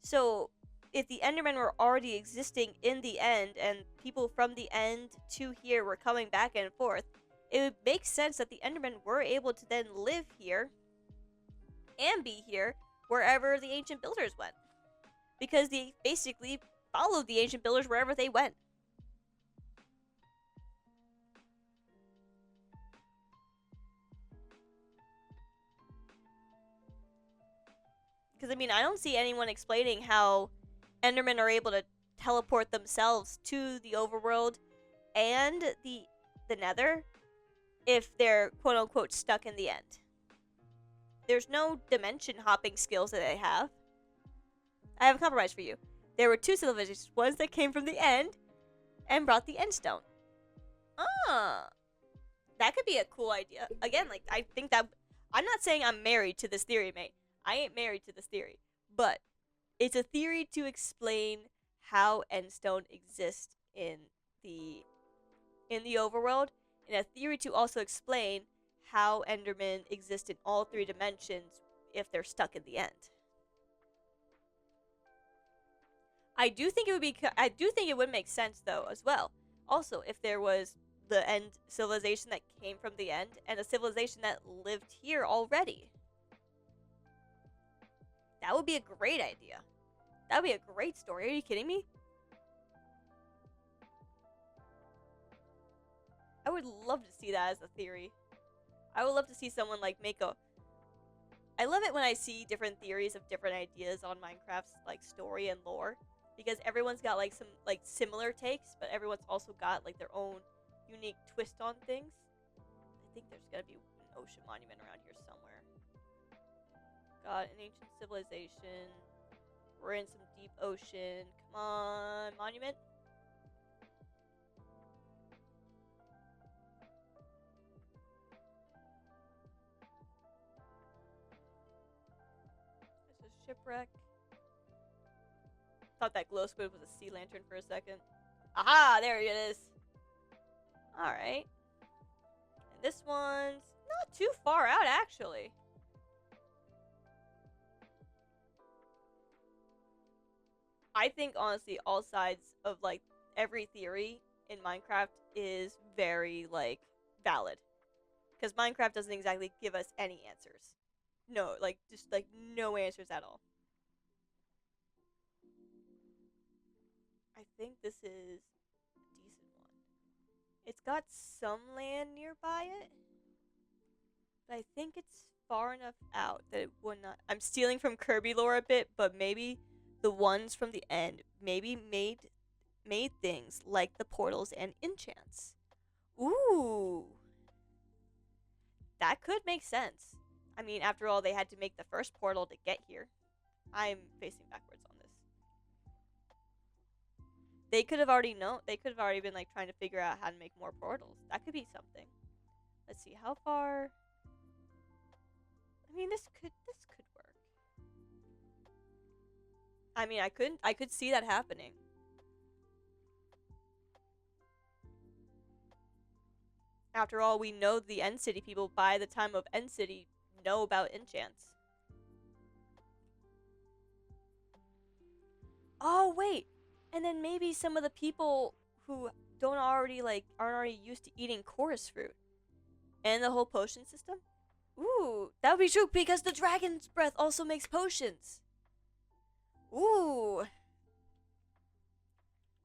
So if the Endermen were already existing in the end and people from the end to here were coming back and forth, it would make sense that the Endermen were able to then live here and be here wherever the ancient builders went. Because they basically followed the ancient builders wherever they went. Because, I mean, I don't see anyone explaining how Endermen are able to teleport themselves to the overworld and the nether if they're quote-unquote stuck in the end. There's no dimension hopping skills that they have. I have a compromise for you. There were two civilizations, ones that came from the end and brought the end stone. That could be a cool idea. Again, like, I think that... I'm not saying I'm married to this theory, mate. I ain't married to this theory. But it's a theory to explain how endstone exists in the overworld, and a theory to also explain how Endermen exist in all three dimensions if they're stuck in the end. I do think it would make sense though as well. Also, if there was the end civilization that came from the end and a civilization that lived here already. That would be a great idea. That would be a great story. Are you kidding me? I would love to see that as a theory. I would love to see someone like make a... I love it when I see different theories of different ideas on Minecraft's like story and lore, because everyone's got like some like similar takes, but everyone's also got like their own unique twist on things. I think there's gonna be an ocean monument around here somewhere. Got an ancient civilization. We're in some deep ocean. Come on, monument. There's a shipwreck. Thought that glow squid was a sea lantern for a second. Aha! There it is. Alright. And this one's not too far out, actually. I think, honestly, all sides of, like, every theory in Minecraft is very, like, valid. Because Minecraft doesn't exactly give us any answers. No, like, just, like, no answers at all. I think this is a decent one. It's got some land nearby it, but I think it's far enough out that it would not... I'm stealing from Kirby lore a bit, but maybe the ones from the end maybe made things like the portals and enchants. Ooh. That could make sense. I mean, after all, they had to make the first portal to get here. I'm facing backwards on this. They could have already known. They could have already been like trying to figure out how to make more portals. That could be something. Let's see how far. I mean, this could work. I mean, I could see that happening. After all, we know the End City people by the time of End City know about enchants. Oh, wait. And then maybe some of the people who aren't already used to eating chorus fruit. And the whole potion system? Ooh, that would be true because the dragon's breath also makes potions. Ooh. I'm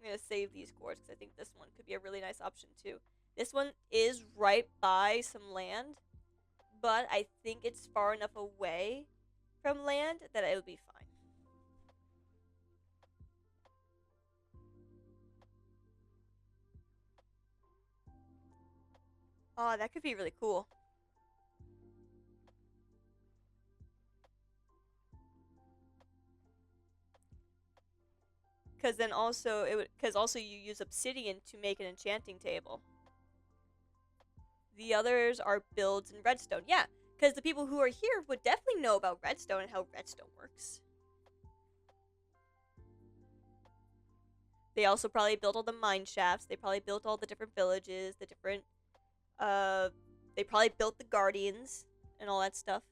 gonna save these cores because I think this one could be a really nice option too. This one is right by some land, but I think it's far enough away from land that it would be fine. Oh, that could be really cool. Because then also you use obsidian to make an enchanting table. The others are builds in redstone. Yeah, because the people who are here would definitely know about redstone and how redstone works. They also probably built all the mine shafts. They probably built all the different villages, the different they probably built the guardians and all that stuff.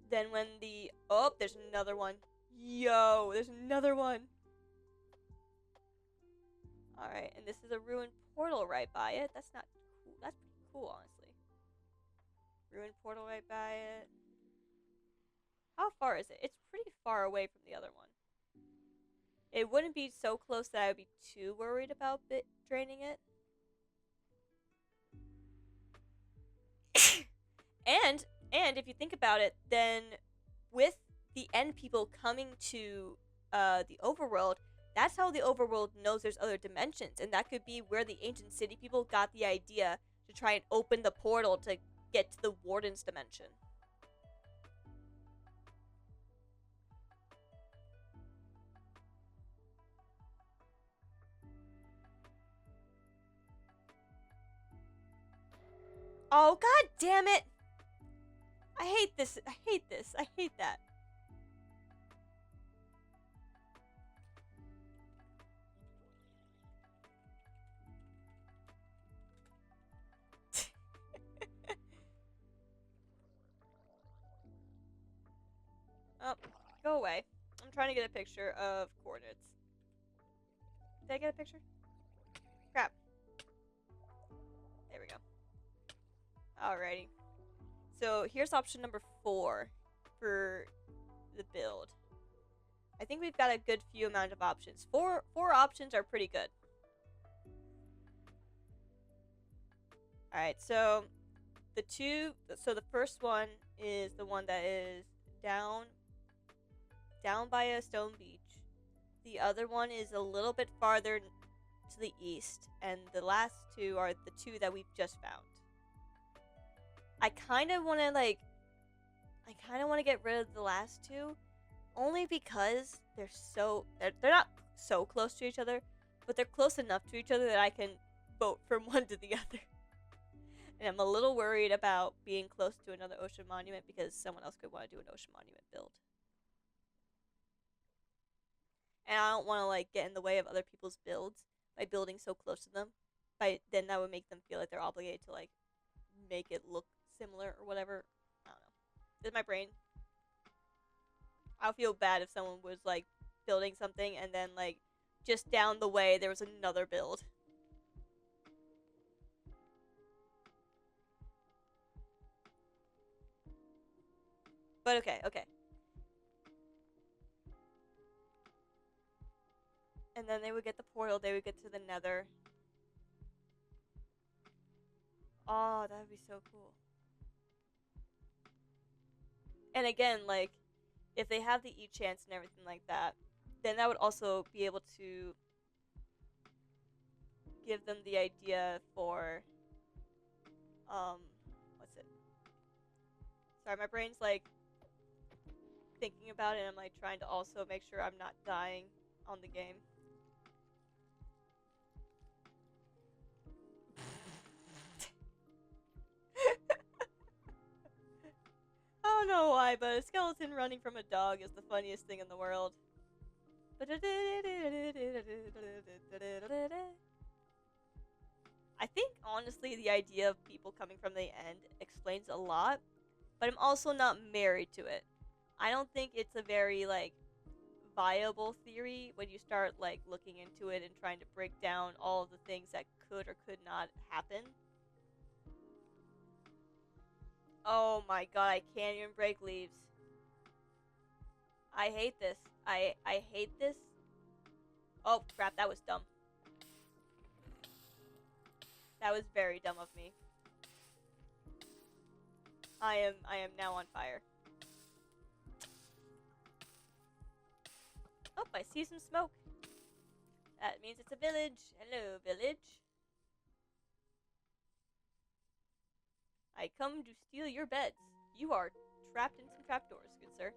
Then when the... Oh, there's another one. Yo, there's another one. Alright, and this is a ruined portal right by it. That's not cool. That's pretty cool, honestly. Ruined portal right by it. How far is it? It's pretty far away from the other one. It wouldn't be so close that I would be too worried about draining it. And if you think about it, then with the end people coming to the overworld, that's how the overworld knows there's other dimensions, and that could be where the ancient city people got the idea to try and open the portal to get to the warden's dimension. Oh, god damn it! I hate this. I hate this. I hate that. Go away. I'm trying to get a picture of coordinates. Did I get a picture? Crap. There we go. Alrighty. So here's option number 4 for the build. I think we've got a good few amount of options. Four options are pretty good. Alright, so the first one is the one that is down by a stone beach. The other one is a little bit farther to the east, and the last two are the two that we've just found. I kind of want to get rid of the last two, only because they're not so close to each other, but they're close enough to each other that I can vote from one to the other. And I'm a little worried about being close to another ocean monument because someone else could want to do an ocean monument build. And I don't want to get in the way of other people's builds by building so close to them. Then that would make them feel like they're obligated to make it look similar or whatever. I don't know. This is my brain. I'll feel bad if someone was building something and then just down the way there was another build. But okay. And then they would get the portal, they would get to the nether. Oh, that would be so cool. And again, if they have the E-chance and everything like that, then that would also be able to give them the idea for, what's it? Sorry, my brain's thinking about it, and I'm trying to also make sure I'm not dying on the game. I don't know why, but a skeleton running from a dog is the funniest thing in the world. I think, honestly, the idea of people coming from the end explains a lot, but I'm also not married to it. I don't think it's a very, viable theory when you start, looking into it and trying to break down all of the things that could or could not happen. Oh my god, I can't even break leaves. I hate this. I hate this. Oh, crap, that was dumb. That was very dumb of me. I am now on fire. Oh, I see some smoke. That means it's a village. Hello, village. I come to steal your beds. You are trapped in some trapdoors, good sir.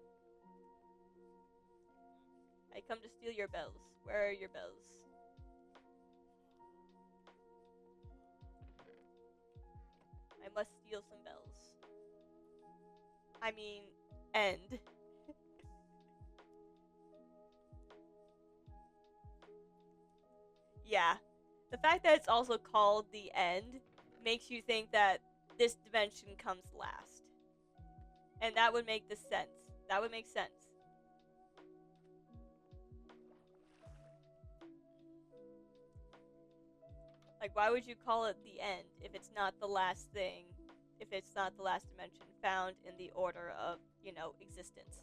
I come to steal your bells. Where are your bells? I must steal some bells. I mean, end. Yeah. The fact that it's also called the end makes you think that this dimension comes last. And that would make sense. That would make sense. Why would you call it the end if it's not the last thing, if it's not the last dimension found in the order of, existence?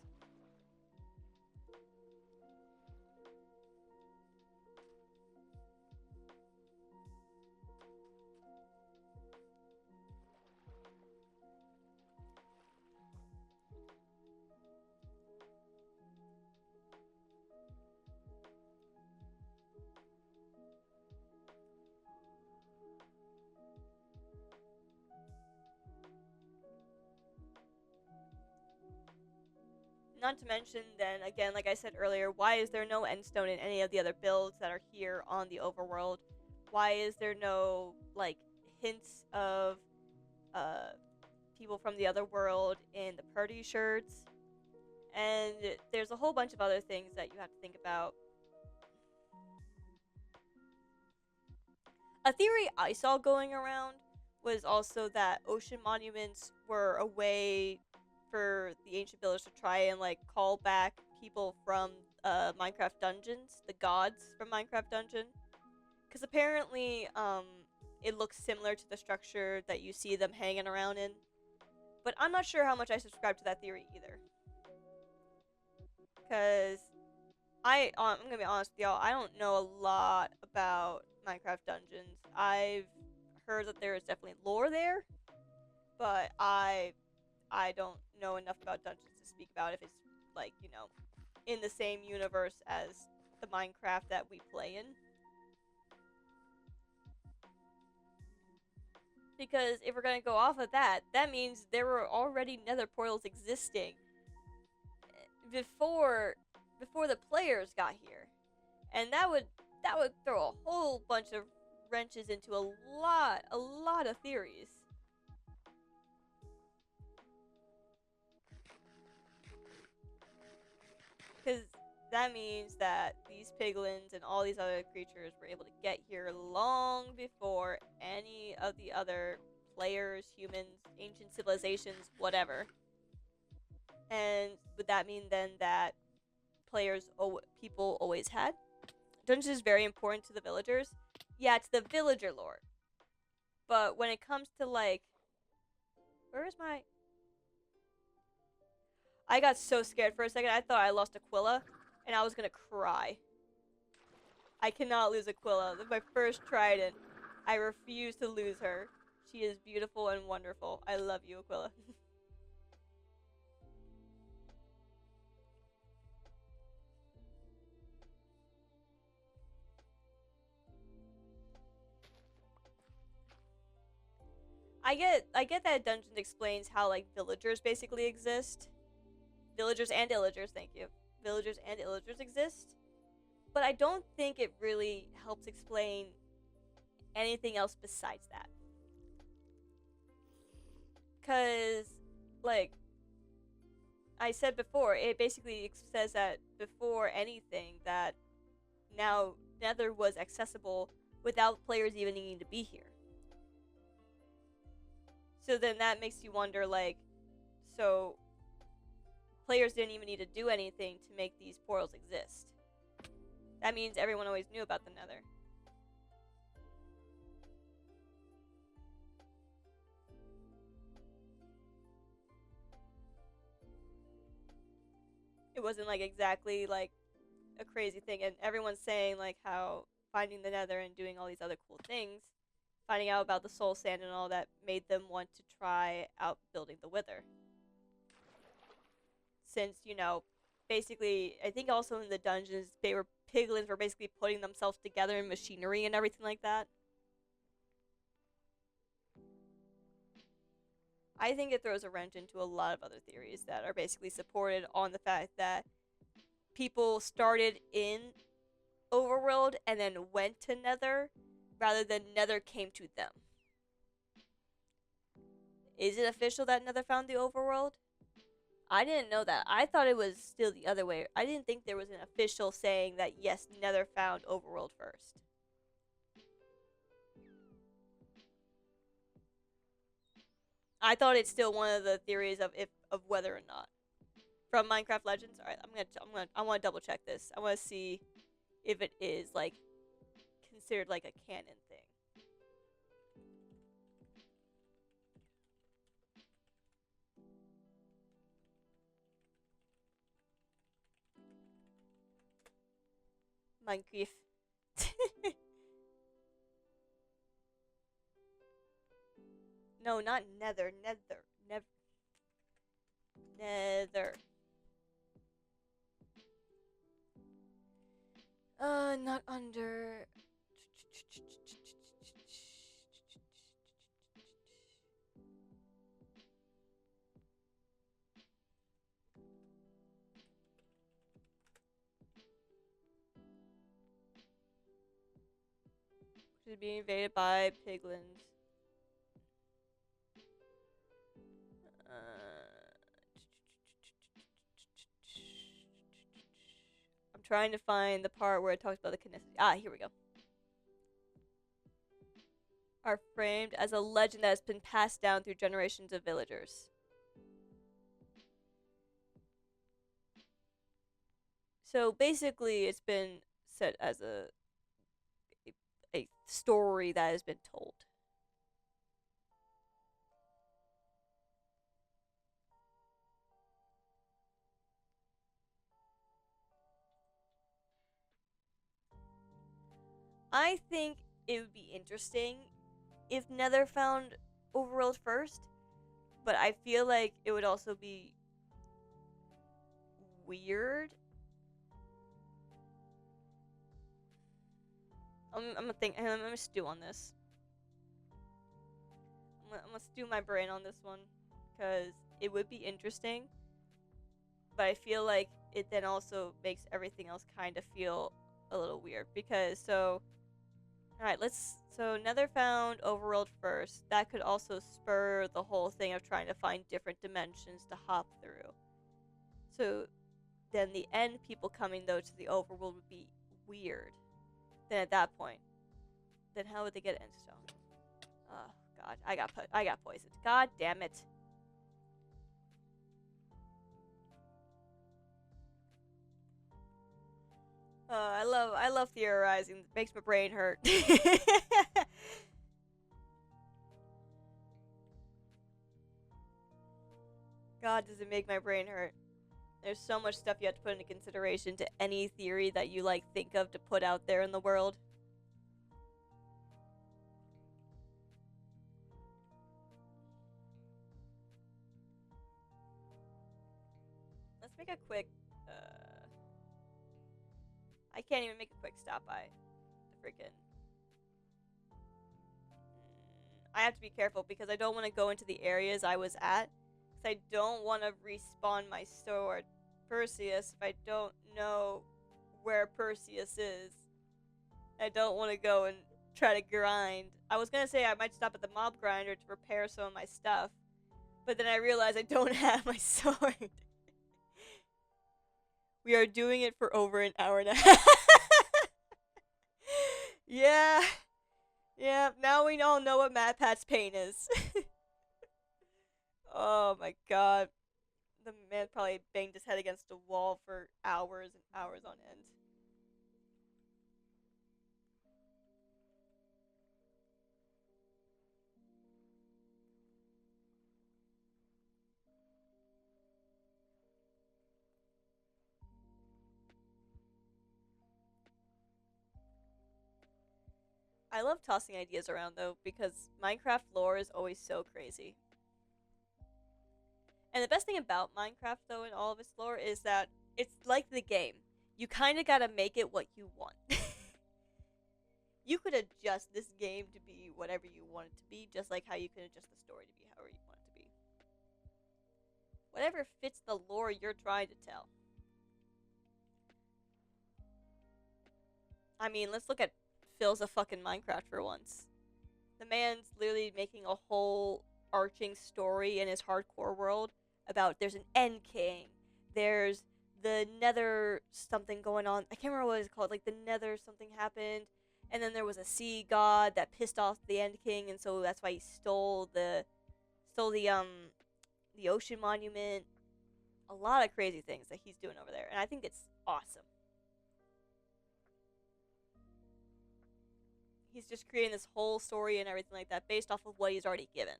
Not to mention, then, again, like I said earlier, why is there no endstone in any of the other builds that are here on the overworld? Why is there no, hints of, people from the other world in the Purdy shirts? And there's a whole bunch of other things that you have to think about. A theory I saw going around was also that ocean monuments were a way for the ancient builders to try and call back people from Minecraft Dungeons, the gods from Minecraft Dungeon, because apparently it looks similar to the structure that you see them hanging around in. But I'm not sure how much I subscribe to that theory either, because I'm gonna be honest with y'all. I don't know a lot about Minecraft Dungeons. I've heard that there is definitely lore there, but I don't know enough about dungeons to speak about if it's like in the same universe as the Minecraft that we play in. Because if we're gonna go off of that, that means there were already Nether portals existing before the players got here, and that would throw a whole bunch of wrenches into a lot of theories. Because that means that these piglins and all these other creatures were able to get here long before any of the other players, humans, ancient civilizations, whatever. And would that mean then that people always had? Dungeons is very important to the villagers. Yeah, it's the villager lore. But when it comes to like, where is my? I got so scared for a second. I thought I lost Aquila, and I was gonna cry. I cannot lose Aquila. This is my first trident. I refuse to lose her. She is beautiful and wonderful. I love you, Aquila. I get that Dungeons explains how like villagers basically exist. Villagers and illagers, thank you. Villagers and illagers exist. But I don't think it really helps explain anything else besides that. Cause like I said before, it basically says that before anything that now Nether was accessible without players even needing to be here. So then that makes you wonder, like, so players didn't even need to do anything to make these portals exist. That means everyone always knew about the Nether. It wasn't like exactly like a crazy thing, and everyone's saying like how finding the Nether and doing all these other cool things, finding out about the soul sand and all that made them want to try out building the Wither. Since basically, I think also in the dungeons, piglins were basically putting themselves together in machinery and everything like that. I think it throws a wrench into a lot of other theories that are basically supported on the fact that people started in Overworld and then went to Nether rather than Nether came to them. Is it official that Nether found the Overworld? I didn't know that. I thought it was still the other way. I didn't think there was an official saying that yes, Nether found Overworld first. I thought it's still one of the theories of whether or not from Minecraft Legends. All right, I want to double check this. I want to see if it is like considered like a canon thing. Minecraft. No, not Nether. Nether. Not under. She's being invaded by piglins. I'm trying to find the part where it talks about the kinesis. Ah, here we go. Are framed as a legend that has been passed down through generations of villagers. So basically, it's been set as a story that has been told. I think it would be interesting if Nether found Overworld first, but I feel like it would also be weird. I'm gonna think. I'm gonna stew on this. I'm gonna stew my brain on this one because it would be interesting, but I feel like it then also makes everything else kind of feel a little weird because all right, let's. So Nether found Overworld first. That could also spur the whole thing of trying to find different dimensions to hop through. So then the end people coming though to the Overworld would be weird. Then at that point, then how would they get endstone? Oh God, I got poisoned. God damn it. I love theorizing. It makes my brain hurt. God, does it make my brain hurt? There's so much stuff you have to put into consideration to any theory that you like think of to put out there in the world. Let's make a quick. I can't even make a quick stop by. The freaking. I have to be careful because I don't want to go into the areas I was at. Because I don't want to respawn my sword Perseus if I don't know where Perseus is. I don't want to go and try to grind. I was gonna say I might stop at the mob grinder to repair some of my stuff, but then I realized I don't have my sword. We are doing it for over an hour and a half. Yeah. Yeah, now we all know what MatPat's pain is. Oh my god. The man probably banged his head against a wall for hours and hours on end. I love tossing ideas around though because Minecraft lore is always so crazy. And the best thing about Minecraft though in all of its lore is that it's like the game. You kind of got to make it what you want. You could adjust this game to be whatever you want it to be, just like how you can adjust the story to be however you want it to be. Whatever fits the lore you're trying to tell. I mean, let's look at Phil's a fucking Minecraft for once. The man's literally making a whole arching story in his hardcore world about there's an End King, there's the Nether something going on. I can't remember what it's called. Like the Nether something happened, and then there was a sea god that pissed off the End King, and so that's why he stole the ocean monument. A lot of crazy things that he's doing over there, and I think it's awesome. He's just creating this whole story and everything like that based off of what he's already given.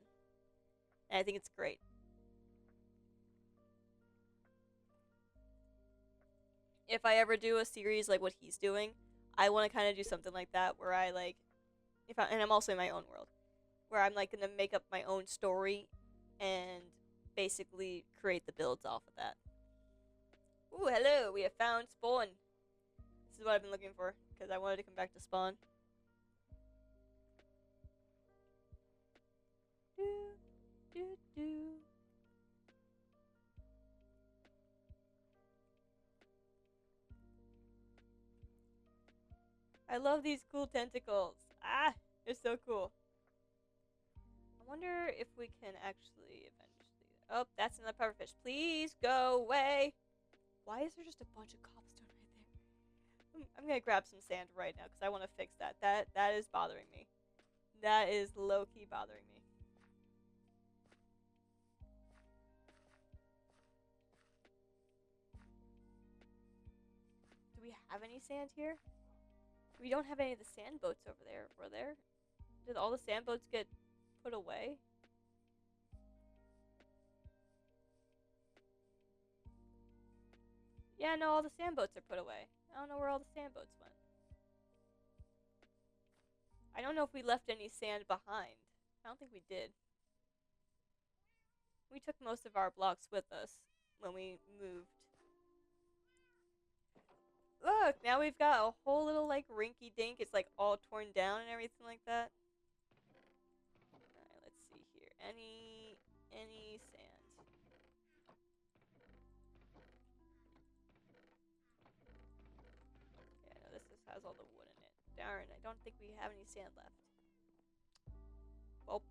And I think it's great. If I ever do a series like what he's doing, I want to kind of do something like that where I like, and I'm also in my own world, where I'm like gonna make up my own story and basically create the builds off of that. Ooh, hello, we have found spawn. This is what I've been looking for because I wanted to come back to spawn. Do, do, do. I love these cool tentacles. Ah, they're so cool. I wonder if we can actually eventually. Oh, that's another pufferfish. Please go away. Why is there just a bunch of cobblestone right there? I'm gonna grab some sand right now because I want to fix that. That is bothering me. That is low key bothering me. have any sand here? We don't have any of the sand boats over there, were there? Did all the sand boats get put away? Yeah, no, all the sand boats are put away. I don't know where all the sand boats went. I don't know if we left any sand behind. I don't think we did. We took most of our blocks with us when we moved. Look, now we've got a whole little like rinky dink. It's like all torn down and everything like that. Alright, let's see here. Any sand. Yeah, no, this has all the wood in it. Darn, I don't think we have any sand left. Well,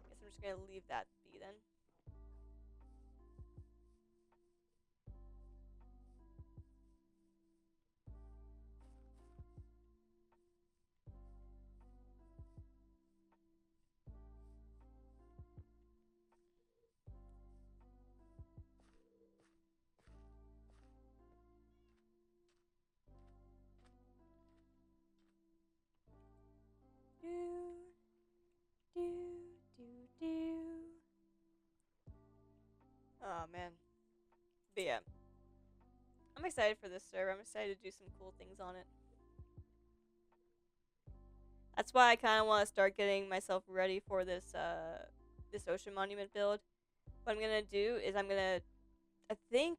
guess I'm just gonna leave that be then. Oh man. But yeah. I'm excited for this server. I'm excited to do some cool things on it. That's why I kind of want to start getting myself ready for this this ocean monument build. What I'm gonna do is I think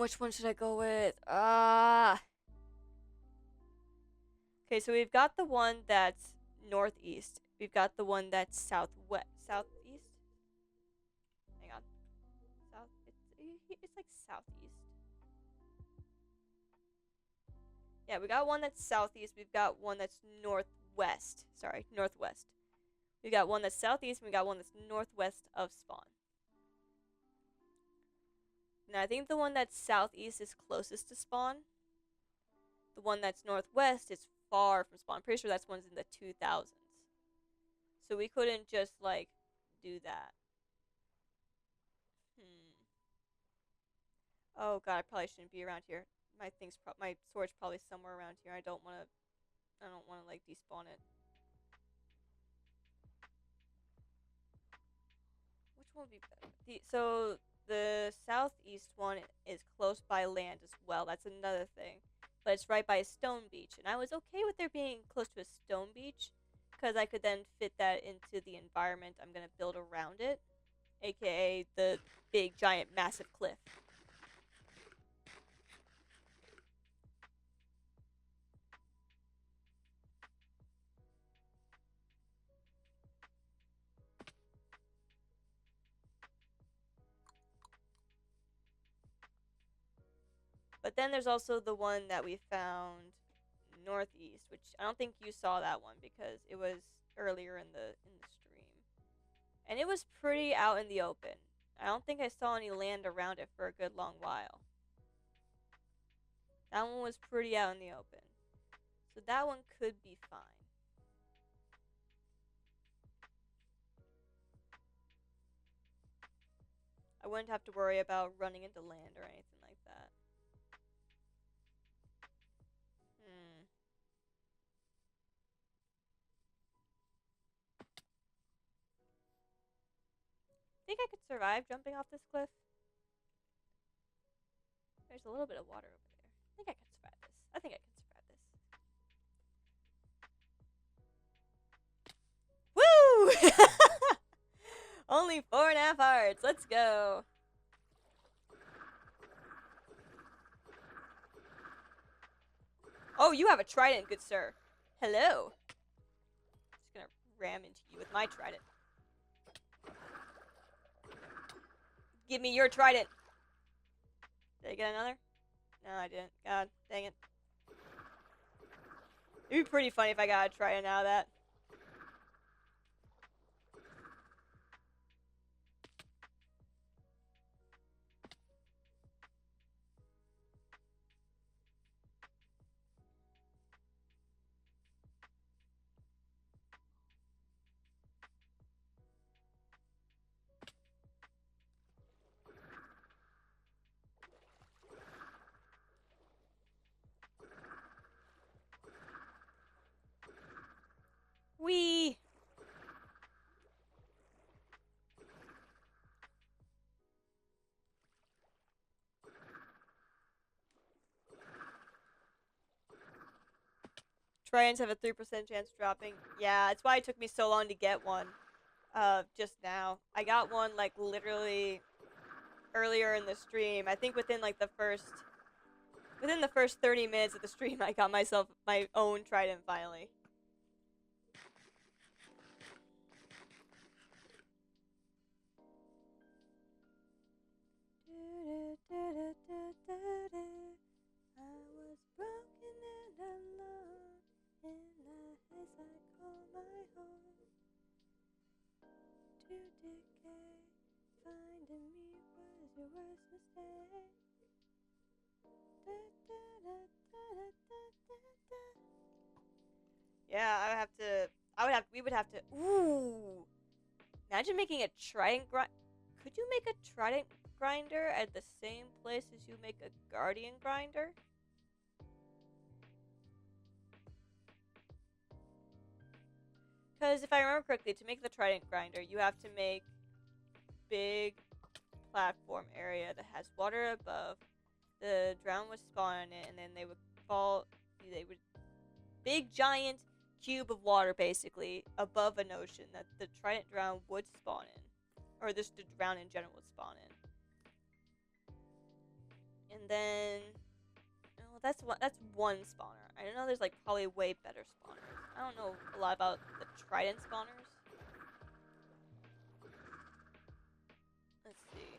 which one should I go with? Okay, so we've got the one that's northeast. We've got the one that's southeast. Hang on. It's like southeast. Yeah, we got one that's southeast. We've got one that's northwest. Sorry, northwest. We got one that's southeast, and we got one that's northwest of spawn. Now, I think the one that's southeast is closest to spawn. The one that's northwest is far from spawn. I'm pretty sure that's one's in the 2000s. So we couldn't just, like, do that. Oh god, I probably shouldn't be around here. My sword's probably somewhere around here. I don't wanna like despawn it. Which one would be better? So the southeast one is close by land as well. That's another thing. But it's right by a stone beach. And I was okay with there being close to a stone beach, because I could then fit that into the environment I'm going to build around it, aka the big, giant, massive cliff. But then there's also the one that we found northeast, which I don't think you saw that one because it was earlier in the stream. And it was pretty out in the open. I don't think I saw any land around it for a good long while. That one was pretty out in the open. So that one could be fine. I wouldn't have to worry about running into land or anything like that. Think I could survive jumping off this cliff? There's a little bit of water over there. I think I can survive this. I think I can survive this. Woo! Only 4.5 hearts. Let's go. Oh, you have a trident, good sir. Hello. Just gonna ram into you with my trident. Give me your trident. Did I get another? No, I didn't. God, dang it. It'd be pretty funny if I got a trident out of that. Tridents have a 3% chance of dropping. Yeah, that's why it took me so long to get one. Just now. I got one, like, literally earlier in the stream. I think within the first 30 minutes of the stream, I got myself my own trident finally. I was broken and alone, and as I call my home to decay, finding me was your worst mistake. Yeah, we would have to, ooh. Imagine making a trident grind. Could you make a trident grinder at the same place as you make a guardian grinder? Because if I remember correctly, to make the trident grinder, you have to make big platform area that has water above. The drown would spawn in it, and then they would fall. Big giant cube of water basically above an ocean that the trident drown would spawn in, or just the drown in general would spawn in. And then, well, that's one spawner. I don't know. There's like probably way better spawners. I don't know a lot about the trident spawners. Let's see.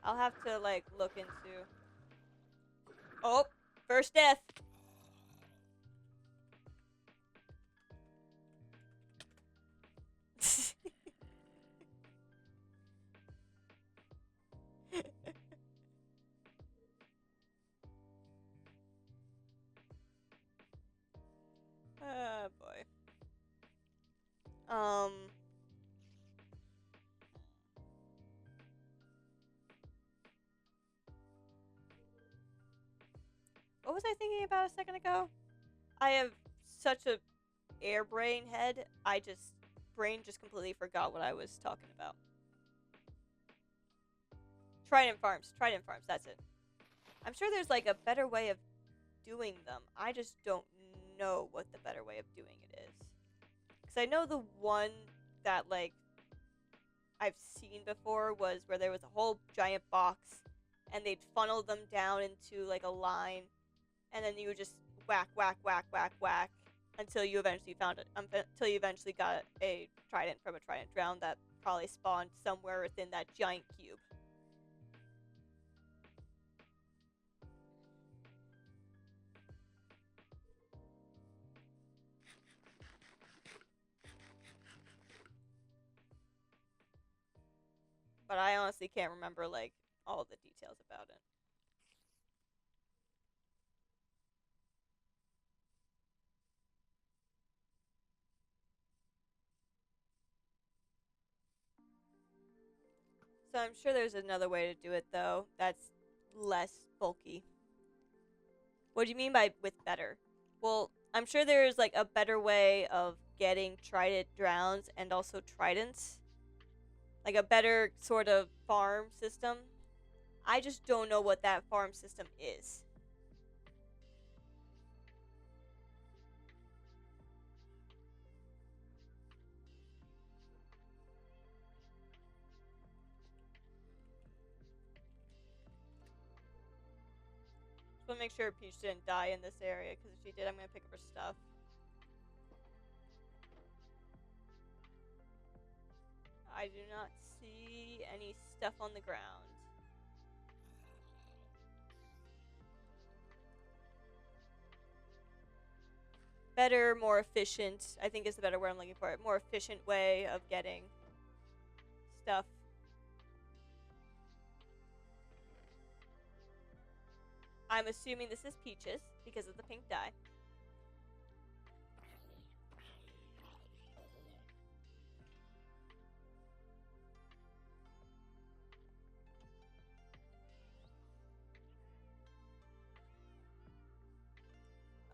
I'll have to like look into. Oh, first death. Oh boy. What was I thinking about a second ago? I have such a air brain head. Brain just completely forgot what I was talking about. Trident farms, that's it. I'm sure there's like a better way of doing them. I just don't know what the better way of doing it is. Because I know the one that like I've seen before was where there was a whole giant box and they'd funnel them down into like a line, and then you would just whack, whack, whack, whack, whack until you eventually found it. Until you eventually got a trident from a trident drown that probably spawned somewhere within that giant cube. But I honestly can't remember like all the details about it. So I'm sure there's another way to do it though that's less bulky. What do you mean by with better? Well, I'm sure there's like a better way of getting trident drowns and also tridents. Like a better sort of farm system. I just don't know what that farm system is. Just want to make sure Peach didn't die in this area, because if she did, I'm going to pick up her stuff. I do not see any stuff on the ground. Better, more efficient, I think is the better word I'm looking for. More efficient way of getting stuff. I'm assuming this is Peach's because of the pink dye.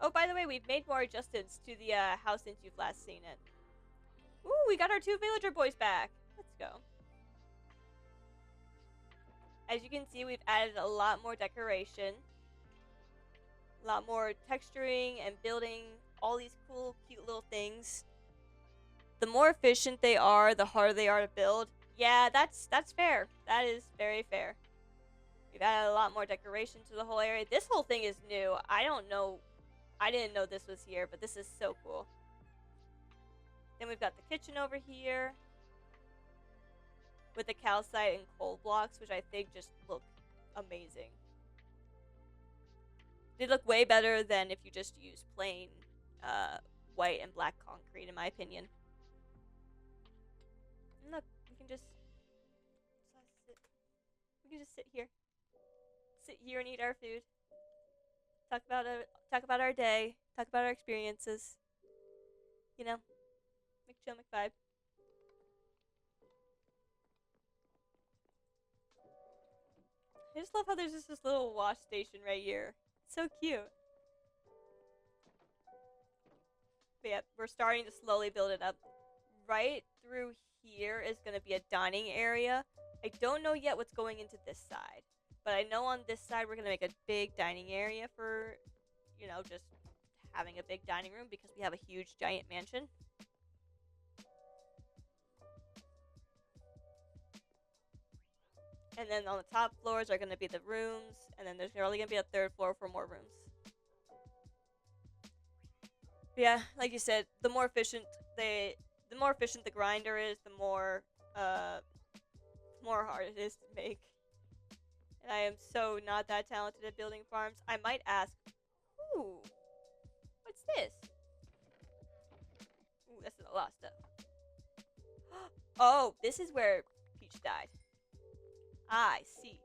Oh, by the way, we've made more adjustments to the house since you've last seen it. Ooh, we got our 2 villager boys back. Let's go. As you can see, we've added a lot more decoration. A lot more texturing and building all these cool, cute little things. The more efficient they are, the harder they are to build. Yeah, that's fair. That is very fair. We've added a lot more decoration to the whole area. This whole thing is new. I don't know. I didn't know this was here, but this is so cool. Then we've got the kitchen over here with the calcite and coal blocks, which I think just look amazing. They look way better than if you just use plain white and black concrete, in my opinion. And look, we can just sit here, and eat our food. Talk about our day. Talk about our experiences. You know, McChill McVibe. I just love how there's just this little wash station right here. It's so cute. But yeah, we're starting to slowly build it up. Right through here is going to be a dining area. I don't know yet what's going into this side. But I know on this side we're going to make a big dining area for, you know, just having a big dining room because we have a huge giant mansion. And then on the top floors are going to be the rooms. And then there's probably going to be a third floor for more rooms. But yeah, like you said, the more efficient the grinder is, the more hard it is to make. And I am so not that talented at building farms. I might ask, ooh, what's this? Ooh, this is a lot of stuff. Oh, this is where Peach died. I see.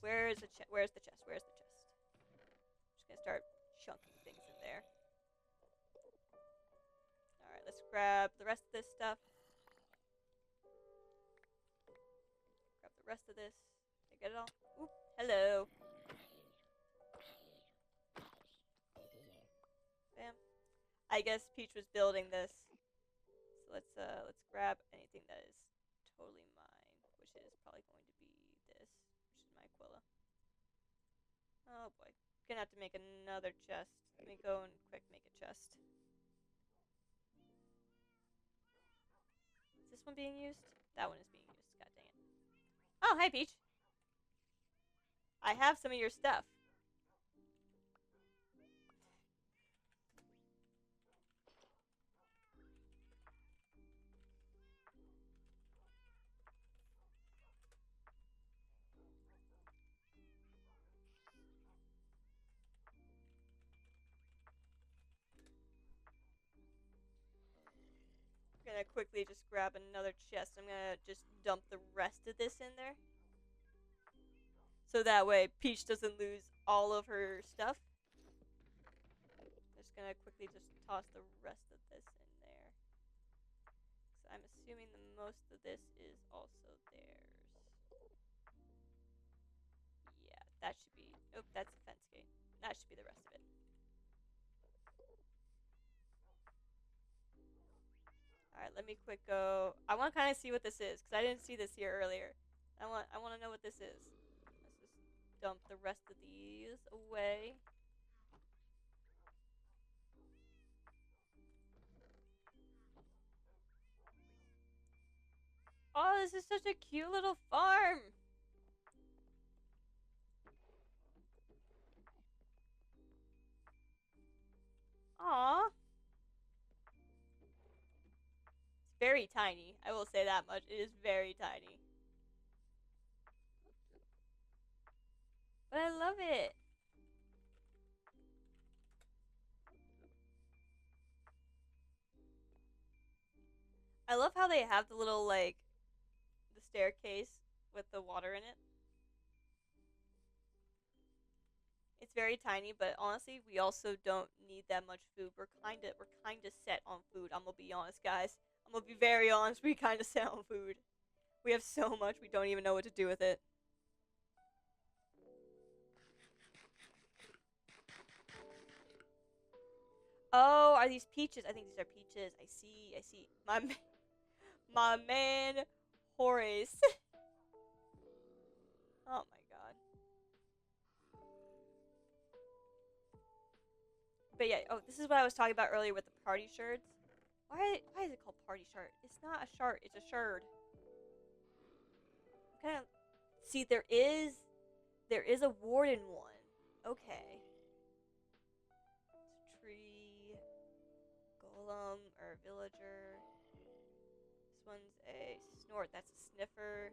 Where's the chest? Where's the chest? Where's the chest? I'm just gonna start chunking things in there. Alright, let's grab the rest of this stuff. Grab the rest of this. Did I get it all? Oop, hello. Bam. I guess Peach was building this. So let's grab anything that is totally mine, which is probably going to be this, which is my Aquila. Oh boy. Gonna have to make another chest. Let me go and quick make a chest. Is this one being used? That one is being used. God dang it. Oh, hi Peach. I have some of your stuff. I'm gonna quickly just grab another chest. I'm gonna just dump the rest of this in there. So that way Peach doesn't lose all of her stuff. I'm just gonna quickly just toss the rest of this in there. So I'm assuming the most of this is also theirs. Yeah, that should be... Oh, that's a fence gate. That should be the rest of it. Alright, let me quick go... I want to kind of see what this is, because I didn't see this here earlier. I want to know what this is. Let's just dump the rest of these away. Oh, this is such a cute little farm! Aww. It's very tiny. I will say that much. It is very tiny. But I love it. I love how they have the little, like, the staircase with the water in it. It's very tiny, but honestly, we also don't need that much food. We're kinda set on food. I'm gonna be honest, guys. I'm gonna be very honest. We kinda set on food. We have so much we don't even know what to do with it. Oh, are these peaches? I think these are peaches. I see. My man, Horace. Oh my god. But yeah, oh, this is what I was talking about earlier with the party shirts. Why is it called party shirt? It's not a shirt, it's a shird. Kind of see there is a warden one. Okay. It's tree, golem or villager. This one's a snort. That's a sniffer.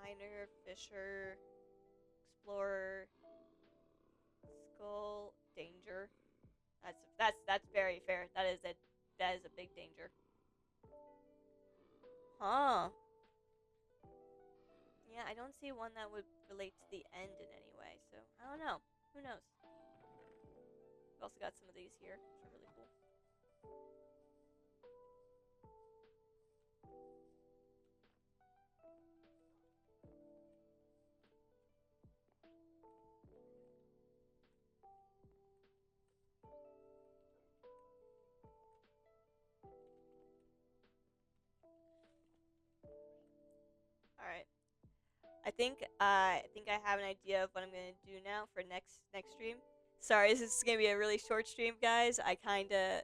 Miner, fisher, explorer, skull, danger. That's very fair. That is a big danger. Huh. Yeah, I don't see one that would relate to the end in any way, so I don't know. Who knows? We've also got some of these here, which are really cool. Alright. I think I have an idea of what I'm gonna do now for next stream. Sorry, this is gonna be a really short stream, guys. I kinda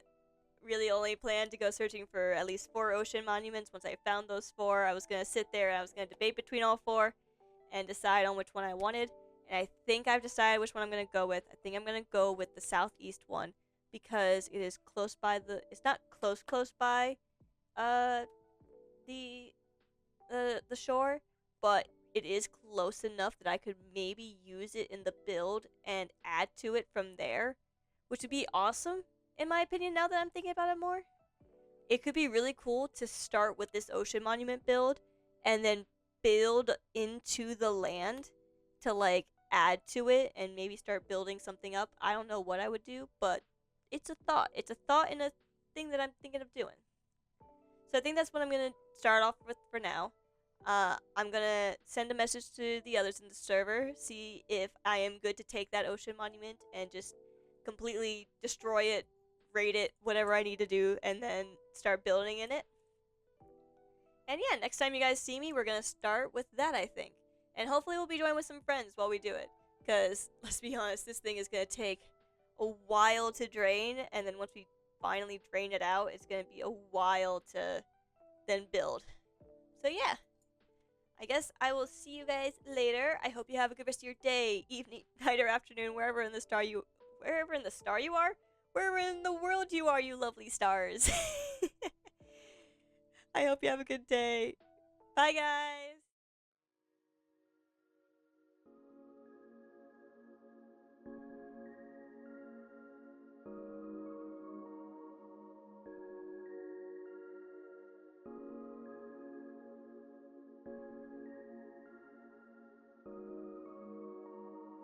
really only planned to go searching for at least 4 ocean monuments. Once I found those 4, I was gonna sit there and I was gonna debate between all 4 and decide on which one I wanted. And I think I've decided which one I'm gonna go with. I think I'm gonna go with the southeast one because it is close by the. It's not close by, uh, the the shore, but it is close enough that I could maybe use it in the build and add to it from there, which would be awesome in my opinion. Now that I'm thinking about it more, it could be really cool to start with this ocean monument build and then build into the land to like add to it and maybe start building something up. I don't know what I would do, but it's a thought. It's a thought and a thing that I'm thinking of doing. So I think that's what I'm gonna start off with for now. I'm gonna send a message to the others in the server, see if I am good to take that ocean monument and just completely destroy it, raid it, whatever I need to do, and then start building in it. And yeah, next time you guys see me, we're gonna start with that, I think. And hopefully we'll be joined with some friends while we do it. Because, let's be honest, this thing is gonna take a while to drain, and then once we finally drain it out, it's gonna be a while to then build. So yeah, I guess I will see you guys later. I hope you have a good rest of your day, evening, night, or afternoon, wherever in the star you are, wherever in the world you are, you lovely stars. I hope you have a good day. Bye, guys.